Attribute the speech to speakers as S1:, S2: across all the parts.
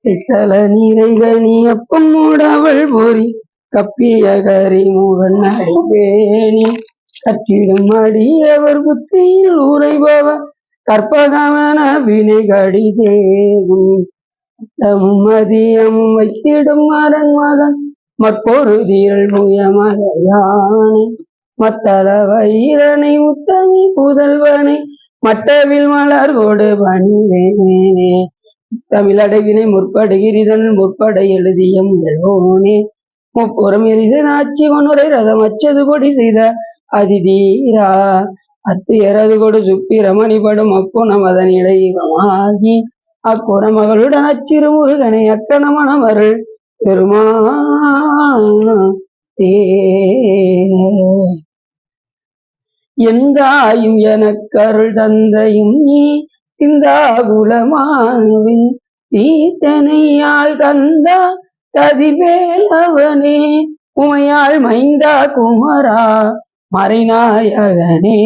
S1: இத்தல நீரைகணி அப்பம் மூடாவள் போரி கப்பிய கரிமுகன் அடிப்பேணி கற்றிடும் அடியவர் புத்தியில் உரைபவ கற்பகவன வினை கடிதேகும் மதியமும் வைத்திடும் மரன் மகன் மற்பொரு தீரல் முயமதையானை மத்தள வைரனை உத்தமி புதல்வனை மட்டவில் மலர் கொடு பணிவேனே தமிழடைவினை முற்படுகிறதன் முற்பட எழுதிய முதல்வோனே முப்புறம் எரிசனாட்சி மனுரை ரதம் அச்சது கொடி செய்த அதிதீரா அத்து எறது கொடு சுப்பிரமணிபடும் அப்புணம் அதன் இடையமாகி அக்குற மகளுடன் அச்சிறு முருகனை அக்கணமணமருள் பெருமா எந்தாயும் எனக்கருள் தந்தையும் நீ சிந்தாகுலமானுவின் தீத்தனையாள் கந்தா கதிவேலவனே உமையாள் மைந்தா குமரா மறைநாயகனே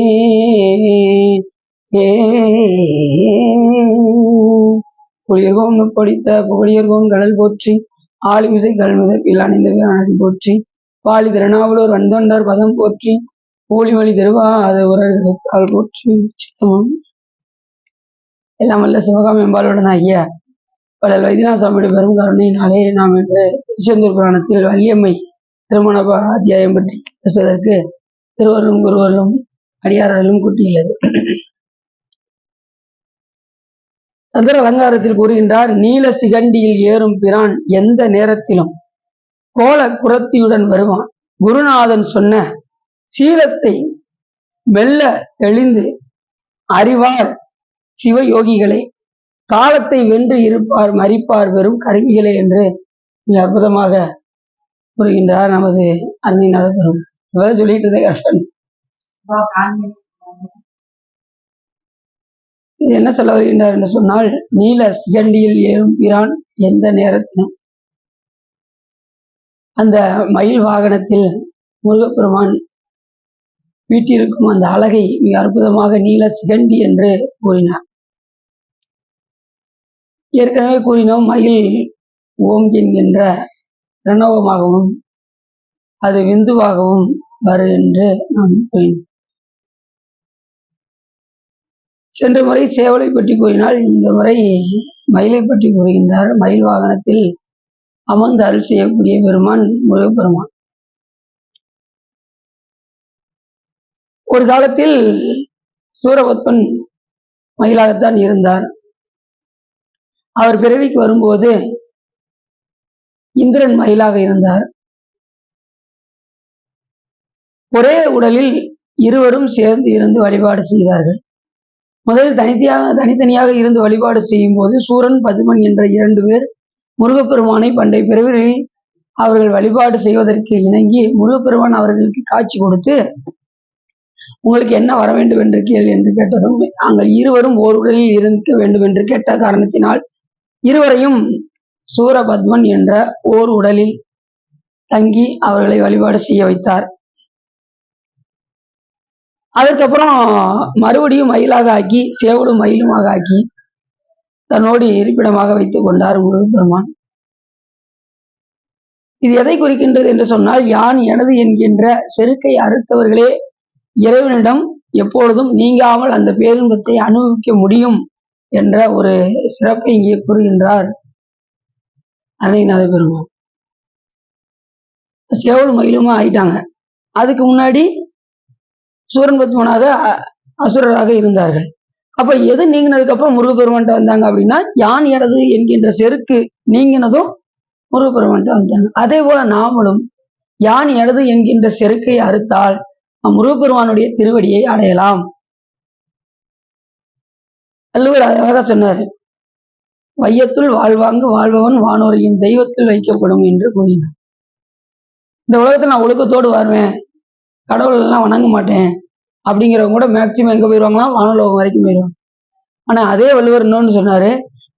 S1: புலியர்கோன் படித்த புகழியர்கோன் கடல் போற்றி ஆளுமிசை கல்முதப்பில் அணிந்த வீரனை போற்றி பாலி திருநாவலூர் வந்தொண்டர் பதம் போற்றி ஊழிமொழி திருவாத உரத்தால் போற்றி எல்லாம் வல்ல சிவகாமி எம்பாளுடன் ஆகிய பல வைத்தியநாத சுவாமியுடைய பெரும் கருணையினாலே நாம் இன்று திருச்செந்தூர் புராணத்தில் வள்ளியம்மை திருமண அத்தியாயம் பற்றி பேசுவதற்கு திருவருளும் குருவர்களும் அடியார்களும் கூட்டியுள்ளது. சந்திர அலங்காரத்தில் கூறுகின்றார், நீல சிகண்டியில் ஏறும் பிரான் எந்த நேரத்திலும் கோல குரத்தியுடன் வருவான். குருநாதன் சொன்ன சீலத்தை மெல்ல தெளிந்து அறிவார் சிவயோகிகளே, காலத்தை வென்று இருப்பார் மறிப்பார் வெறும் கருவிகளே என்று மிக அற்புதமாக கூறுகின்றார் நமது அன்னைநாத பெரும். இவரை சொல்லிட்டு இருந்தே கஷ்டம். இது என்ன சொல்ல வருகின்றார் என்று சொன்னால், நீல சிகண்டியில் ஏறும் பிரான் எந்த நேரத்திலும் அந்த மயில் வாகனத்தில் முருகப்பெருமான் வீட்டிற்கும் அந்த அழகை மிக அற்புதமாக நீல சிகண்டி என்று கூறினார். ஏற்கனவே கூறினோம், மயில் ஓம் என்கின்ற பிரணவமாகவும் அது விந்துவாகவும் வரு என்று நாம் கூறினோம். சென்ற முறை சேவலை பற்றி கூறினால், இந்த முறை மயிலை பற்றி கூறுகின்றார். மயில் வாகனத்தில் அமர்ந்து அருள் செய்யக்கூடிய பெருமான் முருகப்பெருமான். ஒரு காலத்தில் சூரபத்மன் மயிலாகத்தான் இருந்தார். அவர் பிறவிக்கு வரும்போது இந்திரன் மயிலாக இருந்தார். ஒரே உடலில் இருவரும் சேர்ந்து இருந்து வழிபாடு செய்தார்கள். முதலில் தனித்தனியாக இருந்து வழிபாடு செய்யும் போது சூரன் பதுமன் என்ற 2 பேர் முருகப்பெருமானை பண்டைய பிறவிகளில் அவர்கள் வழிபாடு செய்வதற்கு இணங்கி முருகப்பெருமான் அவர்களுக்கு காட்சி கொடுத்து, உங்களுக்கு என்ன வர வேண்டும் என்று கேள் என்று கேட்டதும், நாங்கள் இருவரும் ஓர் உடலில் இருக்க வேண்டும் என்று கேட்ட காரணத்தினால் இருவரையும் சூரபத்மன் என்ற ஓர் உடலில் தங்கி அவர்களை வழிபாடு செய்ய வைத்தார். அதற்கப்புறம் மறுபடியும் மயிலாக ஆக்கி சேவலும் மயிலுமாக ஆக்கி தன்னோடு இருப்பிடமாக வைத்துக் கொண்டார் முருகப்பெருமான். இது எதை குறிக்கின்றது என்று சொன்னால், யான் எனது என்கின்ற செருக்கை அறுத்தவர்களே இறைவனிடம் எப்பொழுதும் நீங்காமல் அந்த பேரின்பத்தை அனுபவிக்க முடியும் என்ற ஒரு சிறப்பை இங்கே கூறுகின்றார் அருணைநாத பெருமான். சேவலும் மயிலுமா ஆயிட்டாங்க. அதுக்கு முன்னாடி சூரன் பத்மனாக அசுரராக இருந்தார்கள். அப்ப எது நீங்கினதுக்கு அப்புறம் முருகப்பெருமான்ட்ட வந்தாங்க அப்படின்னா, யான் எனது என்கின்ற செருக்கு நீங்கினதும் முருகப்பெருமான்ட்ட வந்துட்டாங்க. அதே போல நாமளும் யான் எனது என்கின்ற செருக்கை அறுத்தால் முருகப்பெருமானுடைய திருவடியை அடையலாம். வள்ளுவர் அழகாக சொன்னார், வையத்துள் வாழ்வாங்கு வாழ்பவன் வானோரையும் தெய்வத்தில் வைக்கப்படும் என்று கூறினார். இந்த உலகத்தில் நான் ஒழுக்கத்தோடு வருவேன், கடவுள் எல்லாம் வணங்க மாட்டேன் அப்படிங்கிறவங்க கூட மேக்சிமம் எங்க போயிடுவாங்களாம், வானலோகம் வரைக்கும் போயிடுவாங்க. ஆனா அதே வள்ளுவர் இன்னொன்னு சொன்னாரு,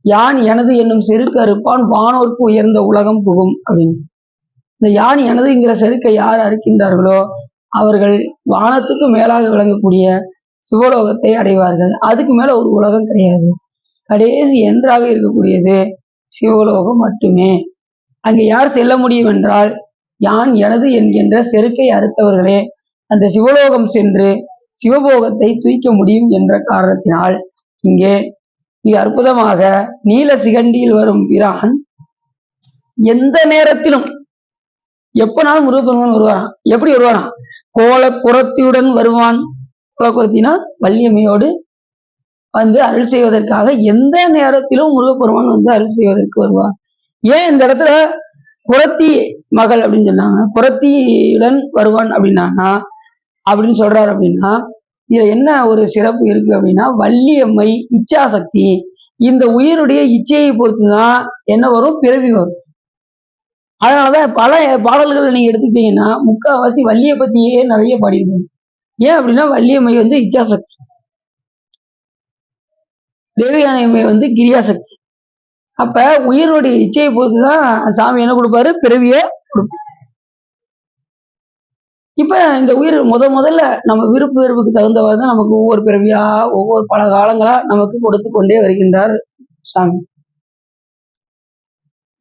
S1: யான் எனது என்னும் செருக்கு அறுப்பான் வானோர்க்கு உயர்ந்த உலகம் புகும் அப்படின்னு. இந்த யான் எனதுங்கிற செருக்கை யார் அறுக்கின்றார்களோ அவர்கள் வானத்துக்கு மேலாக விளங்கக்கூடிய சிவலோகத்தை அடைவார்கள். அதுக்கு மேல ஒரு உலகம் கிடையாது. கடைசி என்றாக இருக்கக்கூடியது சிவலோகம் மட்டுமே. அங்கே யார் செல்ல முடியும் என்றால், யான் எனது என்கின்ற செருக்கை அறுத்தவர்களே அந்த சிவலோகம் சென்று சிவபோகத்தை தூய்க்க முடியும் என்ற காரணத்தினால் இங்கே மிக அற்புதமாக நீல சிகண்டியில் வரும் பிரான் எந்த நேரத்திலும் எப்பனாலும் முருகப்பெருமான் வருவாராம். எப்படி வருவாராம்? கோல குரத்தியுடன் வருவான். கோலக்குரத்தினா வள்ளியம்மையோடு வந்து அருள் செய்வதற்காக எந்த நேரத்திலும் முருகப்பெருமான் வந்து அருள் செய்வதற்கு வருவார். ஏன் இந்த இடத்துல குரத்தி மகள் அப்படின்னு சொன்னாங்க, குரத்தியுடன் வருவான் அப்படின்னா அப்படின்னு சொல்றாரு. அப்படின்னா இதுல என்ன ஒரு சிறப்பு இருக்கு அப்படின்னா, வள்ளியம்மை இச்சாசக்தி. இந்த உயிருடைய இச்சையை பொறுத்துதான் என்ன வரும்? பிறவி வரும். அதனாலதான் பல பாடல்கள் நீங்க எடுத்துக்கிட்டீங்கன்னா முக்கால்வாசி வள்ளியை பத்தியே நிறைய பாடியிருக்காங்க. ஏன் அப்படின்னா வள்ளியம்மை வந்து இச்சாசக்தி, தேவயானையம்மை வந்து கிரியாசக்தி. அப்ப உயிரோடைய இச்சையை பொறுத்துதான் சாமி என்ன கொடுப்பாரு? பிறவிய கொடுப்பாரு. இப்ப இந்த உயிர் முதல்ல நம்ம விருப்பு வெறுப்புக்கு தகுந்தவாறு தான் நமக்கு ஒவ்வொரு பிறவியா ஒவ்வொரு பல காலங்களா நமக்கு கொடுத்து கொண்டே வருகின்றார் சாமி.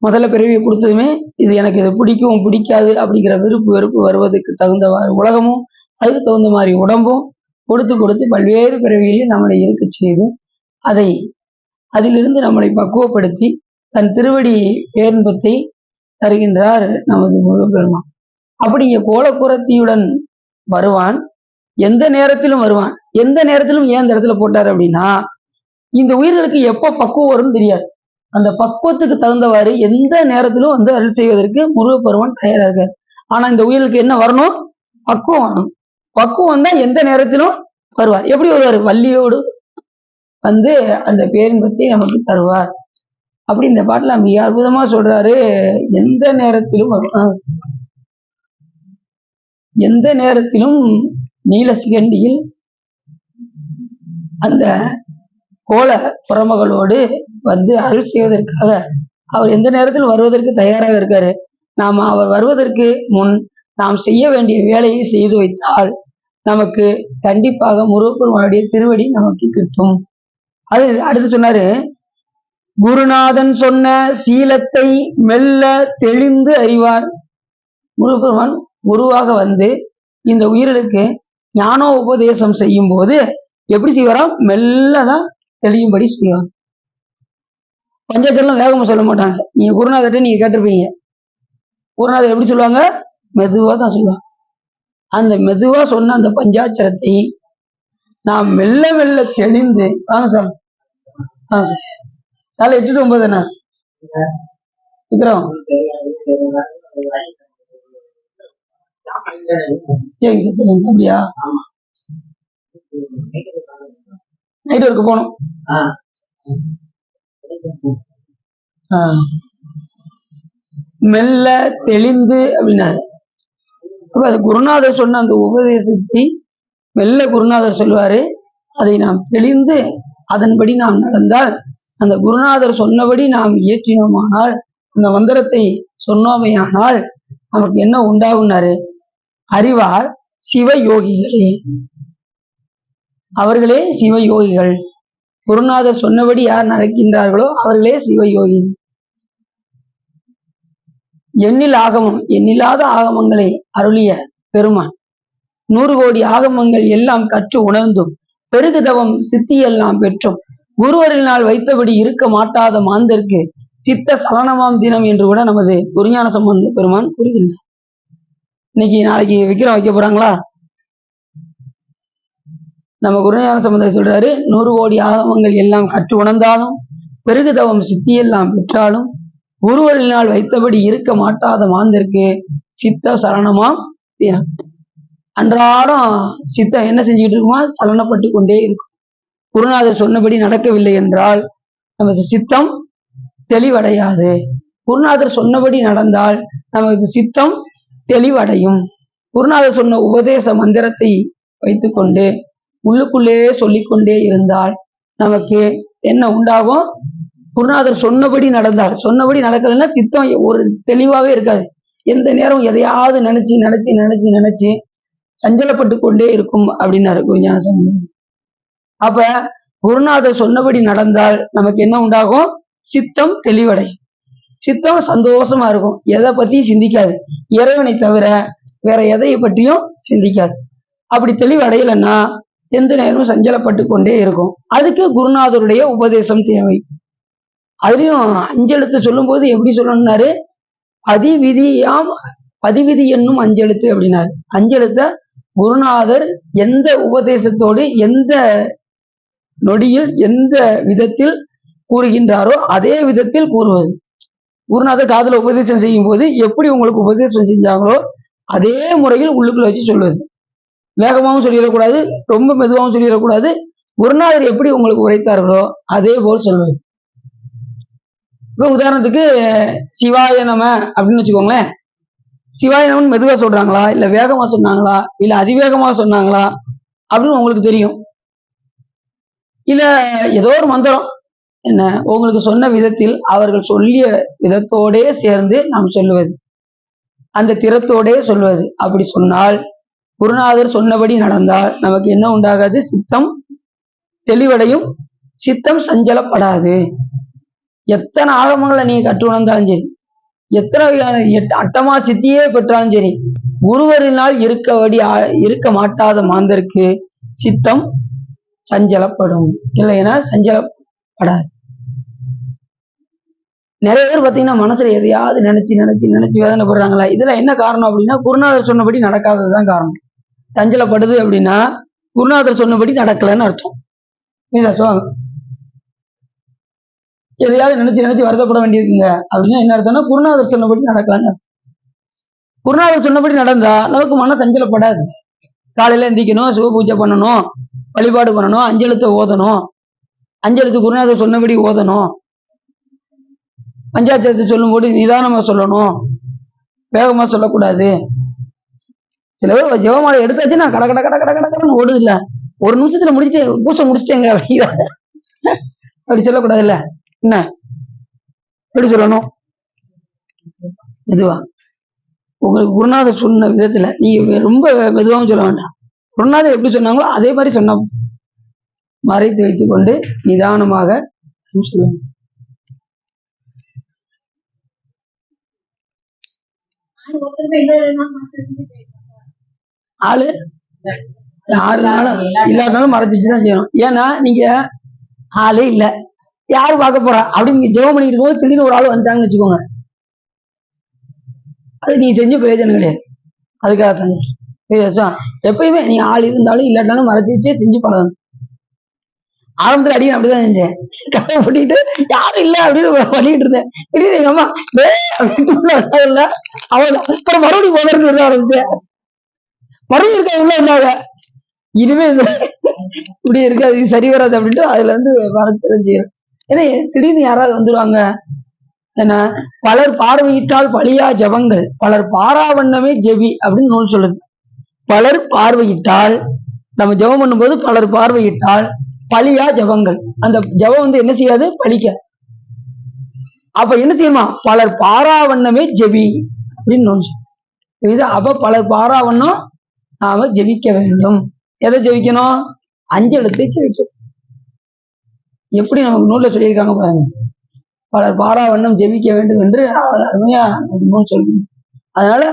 S1: முதல்ல பிறவியை கொடுத்ததுமே இது எனக்கு இது பிடிக்கும் பிடிக்காது அப்படிங்கிற விருப்பு வெறுப்பு வருவதற்கு தகுந்தவாறு உலகமும் அதுக்கு தகுந்த மாதிரி உடம்பும் கொடுத்து கொடுத்து பல்வேறு பிறவிகளில் நம்மளை இருக்க செய்து அதிலிருந்து நம்மளை பக்குவப்படுத்தி தன் திருவடி பேரின்பத்தை தருகின்றார் நமது முருகப்பெருமான். அப்படி இங்க கோலக்குரத்தியுடன் வருவான், எந்த நேரத்திலும் வருவான். எந்த நேரத்திலும் ஏன் இந்த இடத்துல போட்டார் அப்படின்னா, இந்த உயிர்களுக்கு எப்போ பக்குவம் வரும்னு தெரியாது. அந்த பக்குவத்துக்கு தகுந்தவாறு எந்த நேரத்திலும் வந்து அருள் செய்வதற்கு முருகப்பெருமான் தயாரா இருக்கார். ஆனா இந்த உயிருக்கு என்ன வரணும்? பக்குவம் வரணும். பக்குவம் தான் எந்த நேரத்திலும் வருவார். எப்படி வருவார்? வள்ளியோடு வந்து அந்த பேரின்பத்தை நமக்கு தருவார். அப்படி இந்த பாட்டுல மிக அற்புதமா சொல்றாரு. எந்த நேரத்திலும் எந்த நேரத்திலும் நீல சிகண்டியில் அந்த கோல புறமகளோடு வந்து அருள் செய்வதற்காக அவர் எந்த நேரத்தில் வருவதற்கு தயாராக இருக்காரு. நாம் அவர் வருவதற்கு முன் நாம் செய்ய வேண்டிய வேலையை செய்து வைத்தால் நமக்கு கண்டிப்பாக முருகப்பெருமானுடைய திருவடி நமக்கு கிட்டும். அது அடுத்து சொன்னாரு, குருநாதன் சொன்ன சீலத்தை மெல்ல தெளிந்து அறிவார். முருகப்பெருமான் குருவாக வந்து இந்த உயிர்களுக்கு ஞானோ உபதேசம் செய்யும் போது எப்படி செய்வாராம்? மெல்லதான் தெளியும்படி செய்வார். பஞ்சாயத்தெல்லாம் வேகமா சொல்ல மாட்டாங்க. நீங்க குருநாதர்கிட்ட நீங்க கேட்டிருப்பீங்க, குருநாதர் எப்படி சொல்லுவாங்க? மெதுவா தான் சொல்லுவாங்க. அந்த மெதுவா சொன்ன அந்த பஞ்சாட்சரத்தை நாம் மெல்ல மெல்ல தெளிந்து வாங்க சார். காலை 8 to 9 தானே விக்ரம்? சரிங்க சார், சரிங்க. அப்படியா? நைட் ஒர்க்கு போகணும். மெல்ல தெளிந்து அப்படின்னாரு. அப்ப அது குருநாதர் சொன்ன அந்த உபதேசத்தை மெல்ல குருநாதர் சொல்லுவாரு. அதை நாம் தெளிந்து அதன்படி நாம் நடந்தால், அந்த குருநாதர் சொன்னபடி நாம் இயற்றினோமானால், அந்த மந்திரத்தை சொன்னோமையானால் நமக்கு என்ன உண்டாகுனாரு? அறிவார் சிவயோகிகளே, அவர்களே சிவயோகிகள். குருநாதர் சொன்னபடி யார் நடக்கின்றார்களோ அவர்களே சிவயோகிகள். எண்ணில் ஆகமம், எண்ணில்லாத ஆகமங்களை அருளிய பெருமான் 100 கோடி ஆகமங்கள் எல்லாம் கற்று உணர்ந்தும் பெருகுதவம் சித்தியெல்லாம் பெற்றும் குருவரினால் வைத்தபடி இருக்க மாட்டாத மாந்தருக்கு சித்த சலனமாம் தினம் என்று கூட நமது குருஞான சம்பந்த பெருமான் கூறுகின்றார். இன்னைக்கு நாளைக்கு விக்கிரம் வைக்க போறாங்களா? நம்ம குருஞான சம்பந்தர் சொல்றாரு, 100 கோடி ஆகமங்கள் எல்லாம் கற்று உணர்ந்தாலும் பெருகுதவம் சித்தியெல்லாம் பெற்றாலும் குருவரினால் வைத்தபடி இருக்க மாட்டாத மாந்தருக்கு சித்த சலனமாம் தினம். அன்றாடம் சித்தம் என்ன செஞ்சுக்கிட்டு இருக்குமா? சலனப்பட்டு கொண்டே இருக்கும். குருநாதர் சொன்னபடி நடக்கவில்லை என்றால் நமது சித்தம் தெளிவடையாது. குருநாதர் சொன்னபடி நடந்தால் நமது சித்தம் தெளிவடையும். குருநாதர் சொன்ன உபதேச மந்திரத்தை வைத்துக்கொண்டு உள்ளுக்குள்ளே சொல்லிக்கொண்டே இருந்தால் நமக்கு என்ன உண்டாகும்? குருநாதர் சொன்னபடி நடந்தால், சொன்னபடி நடக்கலைன்னா சித்தம் ஒரு தெளிவாகவே இருக்காது. எந்த நேரம் எதையாவது நினைச்சு நினைச்சு நினைச்சு நினைச்சு சஞ்சலப்பட்டு கொண்டே இருக்கும் அப்படின்னாரு குருஞான சம்பந்தர். அப்ப குருநாதர் சொன்னபடி நடந்தால் நமக்கு என்ன உண்டாகும்? சித்தம் தெளிவடையும். சித்தம் சந்தோஷமா இருக்கும். எதை பத்தியும் சிந்திக்காது. இறைவனை தவிர வேற எதை பற்றியும் சிந்திக்காது. அப்படி தெளிவடையலைன்னா எந்த நேரமும் சஞ்சலப்பட்டு கொண்டே இருக்கும். அதுக்கு குருநாதருடைய உபதேசம் தேவை. அதுலயும் அஞ்செழுத்து சொல்லும் போது எப்படி சொல்லணும்னாரு? பதிவிதி என்னும் அஞ்செழுத்து அப்படின்னாரு. அஞ்செழுத்த குருநாதர் எந்த உபதேசத்தோடு எந்த நொடியில் எந்த விதத்தில் கூறுகின்றாரோ அதே விதத்தில் கூறுவது. குருநாதர் காதுல உபதேசம் செய்யும் போது எப்படி உங்களுக்கு உபதேசம் செஞ்சாங்களோ அதே முறையில் உள்ளுக்குள்ள வச்சு சொல்லுவது. வேகமாகவும் சொல்லிடக்கூடாது, ரொம்ப மெதுவாகவும் சொல்லிடக்கூடாது. குருநாதர் எப்படி உங்களுக்கு உரைத்தார்களோ அதே போல் சொல்வது. இப்போ உதாரணத்துக்கு சிவாய நம அப்படின்னு வச்சுக்கோங்களேன். சிவாய நமன் மெதுவா சொல்றாங்களா, இல்ல வேகமா சொன்னாங்களா, இல்ல அதிவேகமா சொன்னாங்களா அப்படின்னு உங்களுக்கு தெரியும். இல்ல ஏதோ ஒரு மந்திரம் என்ன உங்களுக்கு சொன்ன விதத்தில் அவர்கள் சொல்லிய விதத்தோடே சேர்ந்து நாம் சொல்லுவது, அந்த திறத்தோடே சொல்வது. அப்படி சொன்னால் குருநாதர் சொன்னபடி நடந்தால் நமக்கு என்ன உண்டாகாது? சித்தம் தெளிவடையும், சித்தம் சஞ்சலப்படாது. எத்தனை ஆகமங்களை நீங்க கற்று உணர்ந்தாலும் சரி, எத்தனை அட்டமா சித்தியே பெற்றாலும் சரி, குருவரினால் இருக்க மாட்டாத மாந்தருக்கு சித்தம் சஞ்சலப்படும், இல்லைன்னா சஞ்சலப்படாது. நிறைய பேர் பார்த்தீங்கன்னா மனசுல எதையாவது நினைச்சு நினைச்சு நினைச்சு வேதனைப்படுறாங்களா? இதுல என்ன காரணம் அப்படின்னா குருநாதர் சொன்னபடி நடக்காததுதான் காரணம். சஞ்சலப்படுது அப்படின்னா குருநாதர் சொன்னபடி நடக்கலன்னு அர்த்தம். எதையாவது நினைச்சு நினைச்சு வருத்தப்பட வேண்டியிருக்குங்க அப்படின்னா என்ன அர்த்தம்னா குருநாதர் சொன்னபடி நடக்கலான்னு அர்த்தம். குருநாதர் சொன்னபடி நடந்தா நமக்கு மன சஞ்சலப்படாது. காலையில எந்திக்கணும், சிவ பூஜை பண்ணணும், வழிபாடு பண்ணணும், அஞ்செழுத்தை ஓதணும், அஞ்செழுத்து குருநாதர் சொன்னபடி ஓதணும், பஞ்சாட்சரத்தை சொல்லும் போது நிதானமா சொல்லணும், வேகமா சொல்லக்கூடாது. சில பேர் ஜெவமாலை எடுத்தாச்சு நான் கட கட கட கட கடன்னு ஓடுது இல்ல, ஒரு நிமிஷத்துல முடிச்சுட்டு பூசை முடிச்சுட்டேங்க அப்படிங்கிறாங்க. அப்படி சொல்லக்கூடாது இல்ல, என்ன எப்படி சொல்லணும்? மெதுவா. உங்களுக்கு குருநாதர் சொன்ன விதத்துல நீங்க ரொம்ப மெதுவாகவும் சொல்ல வேண்டாம். குருநாதர் எப்படி சொன்னாங்களோ அதே மாதிரி சொன்ன மறைத்து வைத்துக் கொண்டு நிதானமாக சொல்லுங்க. ஆளு 6 நாள் இல்லாட்டாலும் மறைச்சு வச்சுதான் செய்யணும். ஏன்னா நீங்க ஆளே இல்ல, யாரு பார்க்க போறா அப்படின்னு நீங்க ஜெபம் பண்ணிட்டு போது திடீர்னு ஒரு ஆள் வந்துட்டாங்கன்னு வச்சுக்கோங்க, அது நீங்க செஞ்ச பிரயோஜனம் கிடையாது. அதுக்காக எப்பயுமே நீங்க ஆள் இருந்தாலும் இல்லாட்டாலும் மறைச்சு வச்சே செஞ்சு பழகணும். ஆரம்பத்துல அடிக்கணும் அப்படிதான் செஞ்சேன். கதை பண்ணிட்டு யாரும் இல்ல அப்படின்னு பண்ணிட்டு இருந்தேன். திடீர்னு எங்க அம்மா இல்ல அவன் அப்புறம் மறுபடியும் உணர்ந்து ஆரம்பிச்சேன். மறுபடியும் இருக்க உள்ள இருந்தாங்க, இனிமே இப்படி இருக்காது, இது சரி வராது அப்படின்ட்டு அதுல இருந்து வரைஞ்சிடும். ஏன்னா திடீர்னு யாராவது வந்துருவாங்க. ஏன்னா பலர் பார்வையிட்டால் பழியா ஜபங்கள், பலர் பாராவண்ணமே ஜெபி அப்படின்னு நூல் சொல்லுது. பலர் பார்வையிட்டால், நம்ம ஜபம் பண்ணும்போது பலர் பார்வையிட்டால் பழியா ஜபங்கள், அந்த ஜபம் வந்து என்ன செய்யாது? பழிக்க. அப்ப என்ன செய்யுமா? பலர் பாராவண்ணமே ஜெபி அப்படின்னு நூல் சொல்லுது. அப்ப பலர் பாராவண்ணம் நாம ஜெபிக்க வேண்டும். எதை ஜெபிக்கணும்? அஞ்செழுத்தை ஜெபிக்கணும். எப்படி நமக்கு நூல்ல சொல்லியிருக்காங்க பாருங்க, பலர் பாராவண்ணம் ஜெபிக்க வேண்டும் என்று அருமையா நூல் சொல்லுங்க. அதனால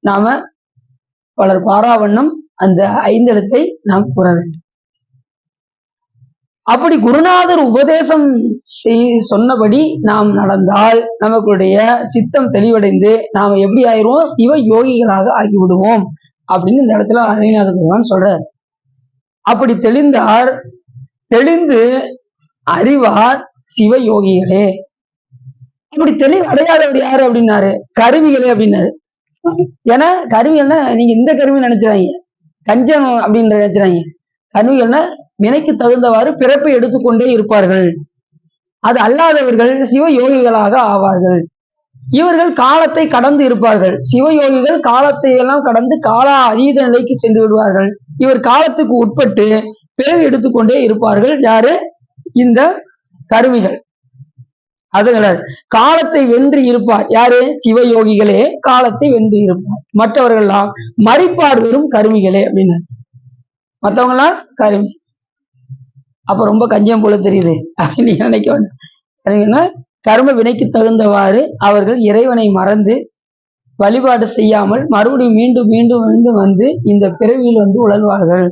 S1: நாம பலர் பாராவண்ணம் அந்த 5 எழுத்தை நாம் கூற வேண்டும். அப்படி குருநாதர் உபதேசம் சொன்னபடி நாம் நடந்தால் நமக்குடைய சித்தம் தெளிவடைந்து நாம எப்படி ஆயிடுவோம்? சிவ யோகிகளாக ஆகிவிடுவோம் அப்படின்னு இந்த இடத்துல அருணாத பெருமான் சொல்றார். அப்படி தெளிந்து அறிவார் சிவ யோகிகளே. அப்படி தெளிவு அடையாதவர் யாரு அப்படின்னாரு? கருவிகளே அப்படின்னாரு. ஏன்னா கருவிகள்னா நீங்க இந்த கருவி நினைச்சுறாங்க, கஞ்சம் அப்படின்னு நினைச்சுறாங்க. கருவிகள்னா வினைக்கு தகுந்தவாறு பிறப்பை எடுத்துக்கொண்டே இருப்பார்கள். அது அல்லாதவர்கள் சிவ யோகிகளாக ஆவார்கள். இவர்கள் காலத்தை கடந்து இருப்பார்கள். சிவயோகிகள் காலத்தை எல்லாம் கடந்து கால அதீத நிலைக்கு சென்று விடுவார்கள். இவர் காலத்துக்கு உட்பட்டு பிறவி எடுத்துக்கொண்டே இருப்பார்கள். யாரு? இந்த கருவிகள். அதுங்கள காலத்தை வென்று இருப்பார் யாரு? சிவயோகிகளே காலத்தை வென்று இருப்பார். மற்றவர்கள் எல்லாம் மறிப்பார் வெறும் கருவிகளே அப்படின்னு. மற்றவங்க எல்லாம் கருவி. அப்ப ரொம்ப கஞ்சம் போல தெரியுது அப்படின்னு நீங்க நினைக்க வேண்டாம். கர்ம வினைக்கு தகுந்தவாறு அவர்கள் இறைவனை மறந்து வழிபாடு செய்யாமல் மறுபடியும் மீண்டும் மீண்டும் மீண்டும் வந்து இந்த பிறவியில் வந்து உழல்வார்கள்.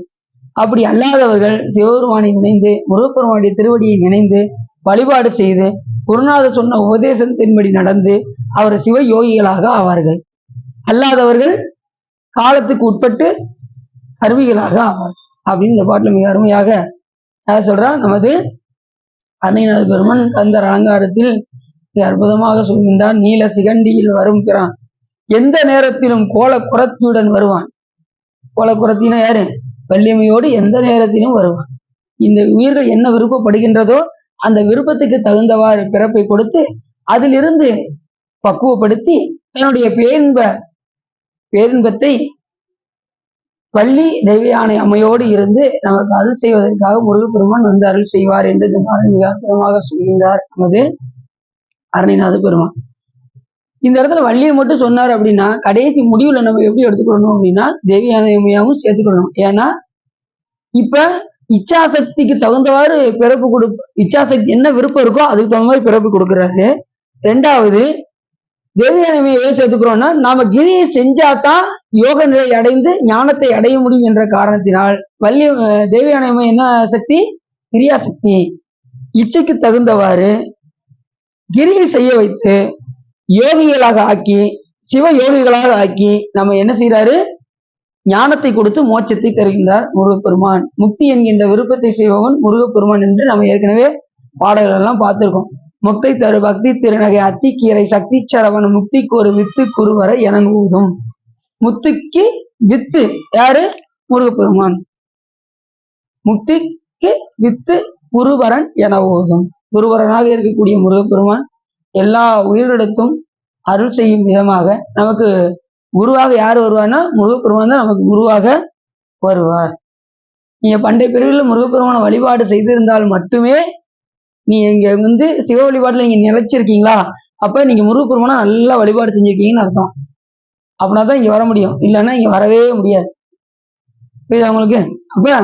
S1: அப்படி அல்லாதவர்கள் சிவபெருமானை நினைந்து முருகப்பெருமானுடைய திருவடியை நினைந்து வழிபாடு செய்து குருநாதர் சொன்ன உபதேசத்தின்படி நடந்து அவர் சிவ யோகிகளாக ஆவார்கள். அல்லாதவர்கள் காலத்துக்கு உட்பட்டு கருவிகளாக ஆவார்கள் அப்படின்னு இந்த பாட்டில் மிக அருமையாக யார் சொல்றா? நமது அன்னைநாத பெருமன் கந்தர் அலங்காரத்தில் அற்புதமாக சொல்கின்றான். நீல சிகண்டியில் வரும் பிறான் எந்த நேரத்திலும் கோல குரத்தியுடன் வருவான். கோல குரத்தினா யாரு? வள்ளியமையோடு எந்த நேரத்திலும் வருவான். இந்த உயிர்கள் என்ன விருப்பப்படுகின்றதோ அந்த விருப்பத்துக்கு தகுந்தவாறு பிறப்பை கொடுத்து அதிலிருந்து பக்குவப்படுத்தி தன்னுடைய பேரின்பத்தை வள்ளி தெய்வயானை அம்மையோடு இருந்து நமக்கு அருள் செய்வதற்காக முருகப்பெருமான் வந்து அருள் செய்வார் என்று மிக அற்புதமாக சொல்கின்றார் நமது அருணைநாத பெருமான். இந்த இடத்துல வள்ளியை மட்டும் சொன்னார் அப்படின்னா கடைசி முடிவுல நம்ம எப்படி எடுத்துக்கொள்ளணும் அப்படின்னா தேவியான அம்மையாவும் சேர்த்துக்கொள்ளணும். ஏன்னா இப்ப இச்சாசக்திக்கு தகுந்தவாறு பிறப்பு இச்சாசக்தி என்ன விருப்பம் இருக்கோ அதுக்கு தகுந்த மாதிரி பிறப்பு கொடுக்குறாரு. ரெண்டாவது தேவியானமையை ஏன் சேர்த்துக்கிறோம்னா நாம கிரியை செஞ்சாதான் யோக நிலை அடைந்து ஞானத்தை அடைய முடியும் என்ற காரணத்தினால் தேவியானமை என்ன சக்தி? கிரியாசக்தி. இச்சைக்கு தகுந்தவாறு கிரியை செய்ய வைத்து யோகிகளாக ஆக்கி சிவ யோகிகளாக ஆக்கி நம்ம என்ன செய்யறாரு? ஞானத்தை கொடுத்து மோட்சத்தை தருகின்றார் முருகப்பெருமான். முக்தி என்கின்ற விருப்பத்தை செய்பவன் முருகப்பெருமான் என்று நம்ம ஏற்கனவே பாடல்கள் எல்லாம் பார்த்திருக்கோம். முக்தை தரு பக்தி திருநகை அத்திக்கீரை சக்தி சரவண முக்திக்கு ஒரு வித்து குருவர என ஊதும். முத்துக்கு வித்து யாரு? முருகப்பெருமான். முக்திக்கு வித்து குருவரன் என ஊதும். குருவரனாக இருக்கக்கூடிய முருகப்பெருமான் எல்லா உயிரிடத்தும் அருள் செய்யும் விதமாக நமக்கு குருவாக யார் வருவார்னா முருகப்பெருமான் தான் நமக்கு குருவாக வருவார். நீங்க பண்டைய பிரிவில் முருகப்பெருமான வழிபாடு செய்திருந்தால் மட்டுமே நீ இங்க வந்து சிவ வழிபாட்டுல நீங்க நிலைச்சிருக்கீங்களா? அப்ப நீங்க முருகப்பெருமானா நல்லா வழிபாடு செஞ்சிருக்கீங்கன்னு அர்த்தம். அப்படின்னா தான் இங்க வர முடியும், இல்லைன்னா இங்க வரவே முடியாது. புரியுதா உங்களுக்கு? அப்ப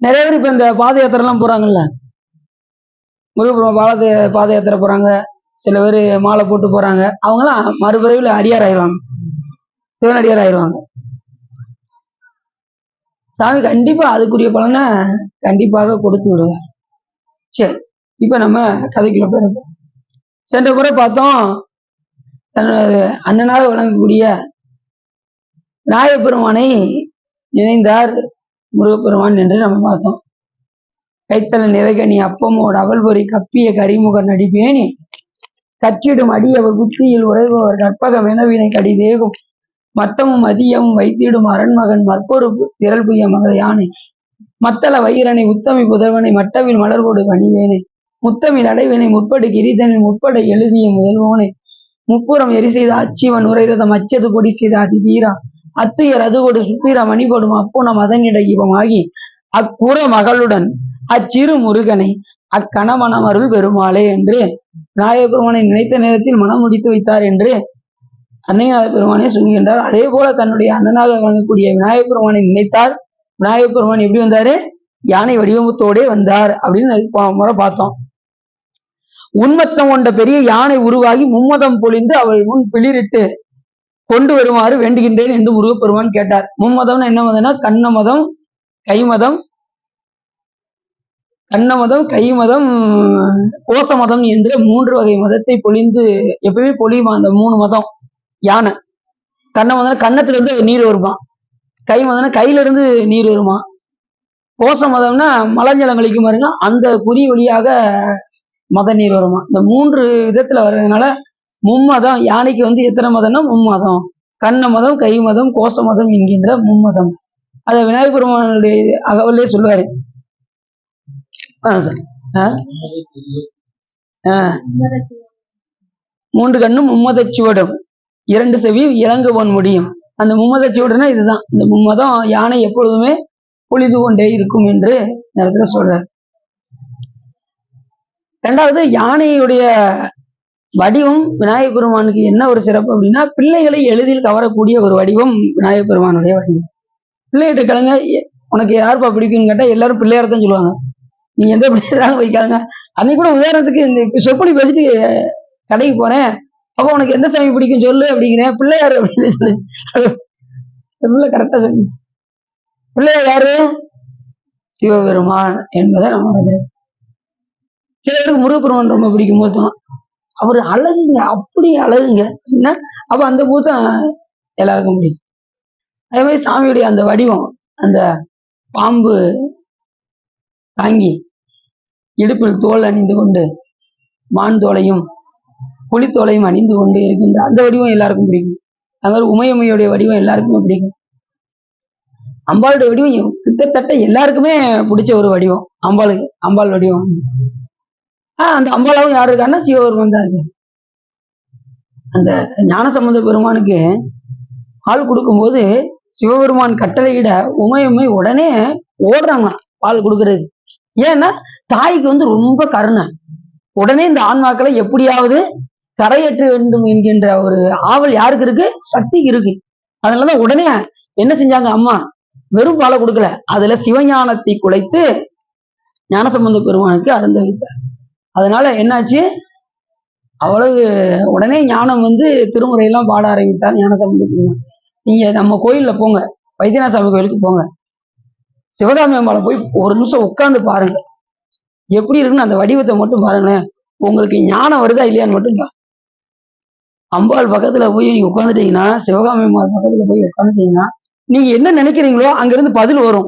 S1: நிறைய பேர் இப்ப இந்த பாத யாத்திரை எல்லாம் போறாங்கல்ல, முருகப்பெருமான் பாத யாத்திரை போறாங்க, சில பேர் மாலை போட்டு போறாங்க. அவங்களாம் மறுபிறவில அடியார் ஆயிடுவாங்க, சிவனடியார் ஆயிடுவாங்க. சாமி கண்டிப்பா அதுக்குரிய பலனை கண்டிப்பாக கொடுத்து விடுவார். சரி, இப்ப நம்ம கதைக்குள்ள போயிருக்கோம். சென்ற முறை பார்த்தோம், தனது அண்ணனாக விளங்கக்கூடிய விநாயகப்பெருமானை நினைந்தார் முருகப்பெருமான் என்று நம்ம பார்த்தோம். கைத்தல நிறைகனி அப்பமோடு அவள் பொறி கப்பிய கரிமுக நடிப்பேனி கச்சிடும் அடியவர் புத்தியில் உறைபவர் கற்பக மெனவினை கடிதேகும் மத்தமும் மதியமும் வைத்திடும் அரண்மகன் மற்பொரு திரள் புய மக யானை மத்தள வைரனை உத்தமி புதல்வனை மட்டவில் மலர்கோடு பணிவேனை முத்தமிழ் அடைவினை முற்படு கிரிதனில் முற்பட எழுதிய முதல்வோனை முப்புறம் எரி செய்த அச்சிவன் உரைரதம் அச்சது பொடி செய்த அதிதீரா அத்துயர் அதுகொடு சுப்பிர மணிபடும் அப்புணம் அதனிட இவமாகி அக்குற மகளுடன் அச்சிறு முருகனை அக்கணமணமருள் பெருமாளே என்று விநாயகப்பெருமானை நினைத்த நேரத்தில் மனம் முடித்து வைத்தார் என்று அன்னைநாத பெருமானே சொல்கின்றார். அதே போல தன்னுடைய அண்ணனாக வழங்கக்கூடிய விநாயகப்பெருமானை நினைத்தார். விநாயகப்பெருமான் எப்படி வந்தாரு? யானை வடிவத்தோடே வந்தார் அப்படின்னு முறை பார்த்தோம். உன்மத்தம் கொண்ட பெரிய யானை உருவாகி மும்மதம் பொழிந்து அவள் முன் பிளிரிட்டு கொண்டு வருமாறு வேண்டுகின்றேன் என்று முருகப்பெருமான் கேட்டார். மும்மதம்னு என்ன மதம்னா கண்ணமதம், கைமதம், கண்ணமதம், கைமதம், கோசமதம் என்ற 3 வகை மதத்தை பொழிந்து எப்பவுமே பொழியுமா அந்த 3 மதம் யானை. கண்ணமதம் கண்ணத்துல இருந்து நீர் வருமா, கைமதம்னா கையில இருந்து நீர் வருமா, கோசமதம்னா மலஞ்சலம் கழிக்கும் பாருங்க அந்த குறி வழியாக மத நீர் வருமா. இந்த 3 விதத்துல வர்றதுனால மும்மதம். யானைக்கு வந்து எத்தனை மதம்னா மும்மதம், கண்ணமதம், கைமதம், கோசமதம் என்கின்ற மும்மதம். அதை விநாயகர் பெருமானுடைய அகவலே சொல்லுவாரு. 3 கண்ணும் மும்மதச்சுவடும் 2 செவியும் இளங்குவன் முடியும். அந்த மும்மதச்சுவடுனா இதுதான். இந்த மும்மதம் யானை எப்பொழுதுமே பொழிது கொண்டே இருக்கும் என்று நேரத்துல சொல்றார். ரெண்டாவது, யானையுடைய வடிவம் விநாயகர் பெருமானுக்கு என்ன ஒரு சிறப்பு அப்படின்னா பிள்ளைகளை எளிதில் கவரக்கூடிய ஒரு வடிவம் விநாயகர் பெருமானுடைய வடிவம். பிள்ளைகிட்ட கிழங்க உனக்கு யாருப்பா பிடிக்கும்னு கேட்டா எல்லாரும் பிள்ளையார தான் சொல்லுவாங்க. நீ எந்த பிள்ளையாராக வைக்காங்க. அன்னைக்கு கூட உதாரணத்துக்கு இந்த சொப்படி பேசிட்டு கடைக்கு போறேன். அப்ப உனக்கு எந்த சாமி பிடிக்கும் சொல்லு அப்படிங்கிறேன். பிள்ளையார் அப்படின்னு சொல்லி பிள்ளை கரெக்டா சொல்லிச்சு. பிள்ளையார் யாரு? சிவபெருமான் என்பதை நம்ம சிலருக்கு முருகப்பெருமான் ரொம்ப பிடிக்கும் மூத்தம். அவர் அழகுங்க, அப்படி அழகுங்க. என்ன அப்ப அந்த மூத்தம் எல்லாருக்கும் பிடிக்கும். அதே மாதிரி சாமியுடைய அந்த வடிவம், அந்த பாம்பு தாங்கி இடுப்பில் தோல் அணிந்து கொண்டு மான் தோலையும் புலித்தோலையும் அணிந்து கொண்டு இருக்கின்ற அந்த வடிவம் எல்லாருக்கும் பிடிக்கும். அது மாதிரி உமையம்மையுடைய வடிவம் எல்லாருக்குமே பிடிக்கும். அம்பாளுடைய வடிவம் கிட்டத்தட்ட எல்லாருக்குமே பிடிச்ச ஒரு வடிவம் அம்பாளுக்கு. அம்பாள் வடிவம் அந்த அம்பாளாவும் யாரு இருக்கான்னா சிவபெருமான் தான் இருக்கு. அந்த ஞானசம்பந்த பெருமானுக்கு பால் கொடுக்கும்போது சிவபெருமான் கட்டளையிட உமையம்மை உடனே ஓடுறாங்க பால் கொடுக்கறது. ஏன்னா தாய்க்கு வந்து ரொம்ப கருணை. உடனே இந்த ஆன்மாக்களை எப்படியாவது கரையேற்ற வேண்டும் என்கின்ற ஒரு ஆவல் யாருக்கு இருக்கு? சக்திக்கு இருக்கு. அதனாலதான் உடனே என்ன செஞ்சாங்க அம்மா? வெறும் பாலை கொடுக்கல, அதுல சிவஞானத்தை குலைத்து ஞானசம்பந்த பெருமானுக்கு அருந்த வைத்தார். அதனால என்னாச்சு? அவ்வளவு உடனே ஞானம் வந்து திருமுறையெல்லாம் பாட ஆரம்பித்தார் ஞானசம்பந்த பெருமான். நீங்க நம்ம கோயில்ல போங்க, வைத்தியநாத சாமி கோயிலுக்கு போங்க, சிவகாமி அம்பாளை போய் ஒரு நிமிஷம் உட்கார்ந்து பாருங்க. எப்படி இருக்குன்னு அந்த வடிவத்தை மட்டும் பாருங்களேன். உங்களுக்கு ஞானம் வருதா இல்லையான்னு மட்டும் பாருங்க. அம்பாள் பக்கத்துல போய் நீங்க உட்காந்துட்டீங்கன்னா, சிவகாமி அம்பாள் பக்கத்துல போய் உட்காந்துட்டீங்கன்னா, நீங்க என்ன நினைக்கிறீங்களோ அங்கிருந்து பதில் வரும்.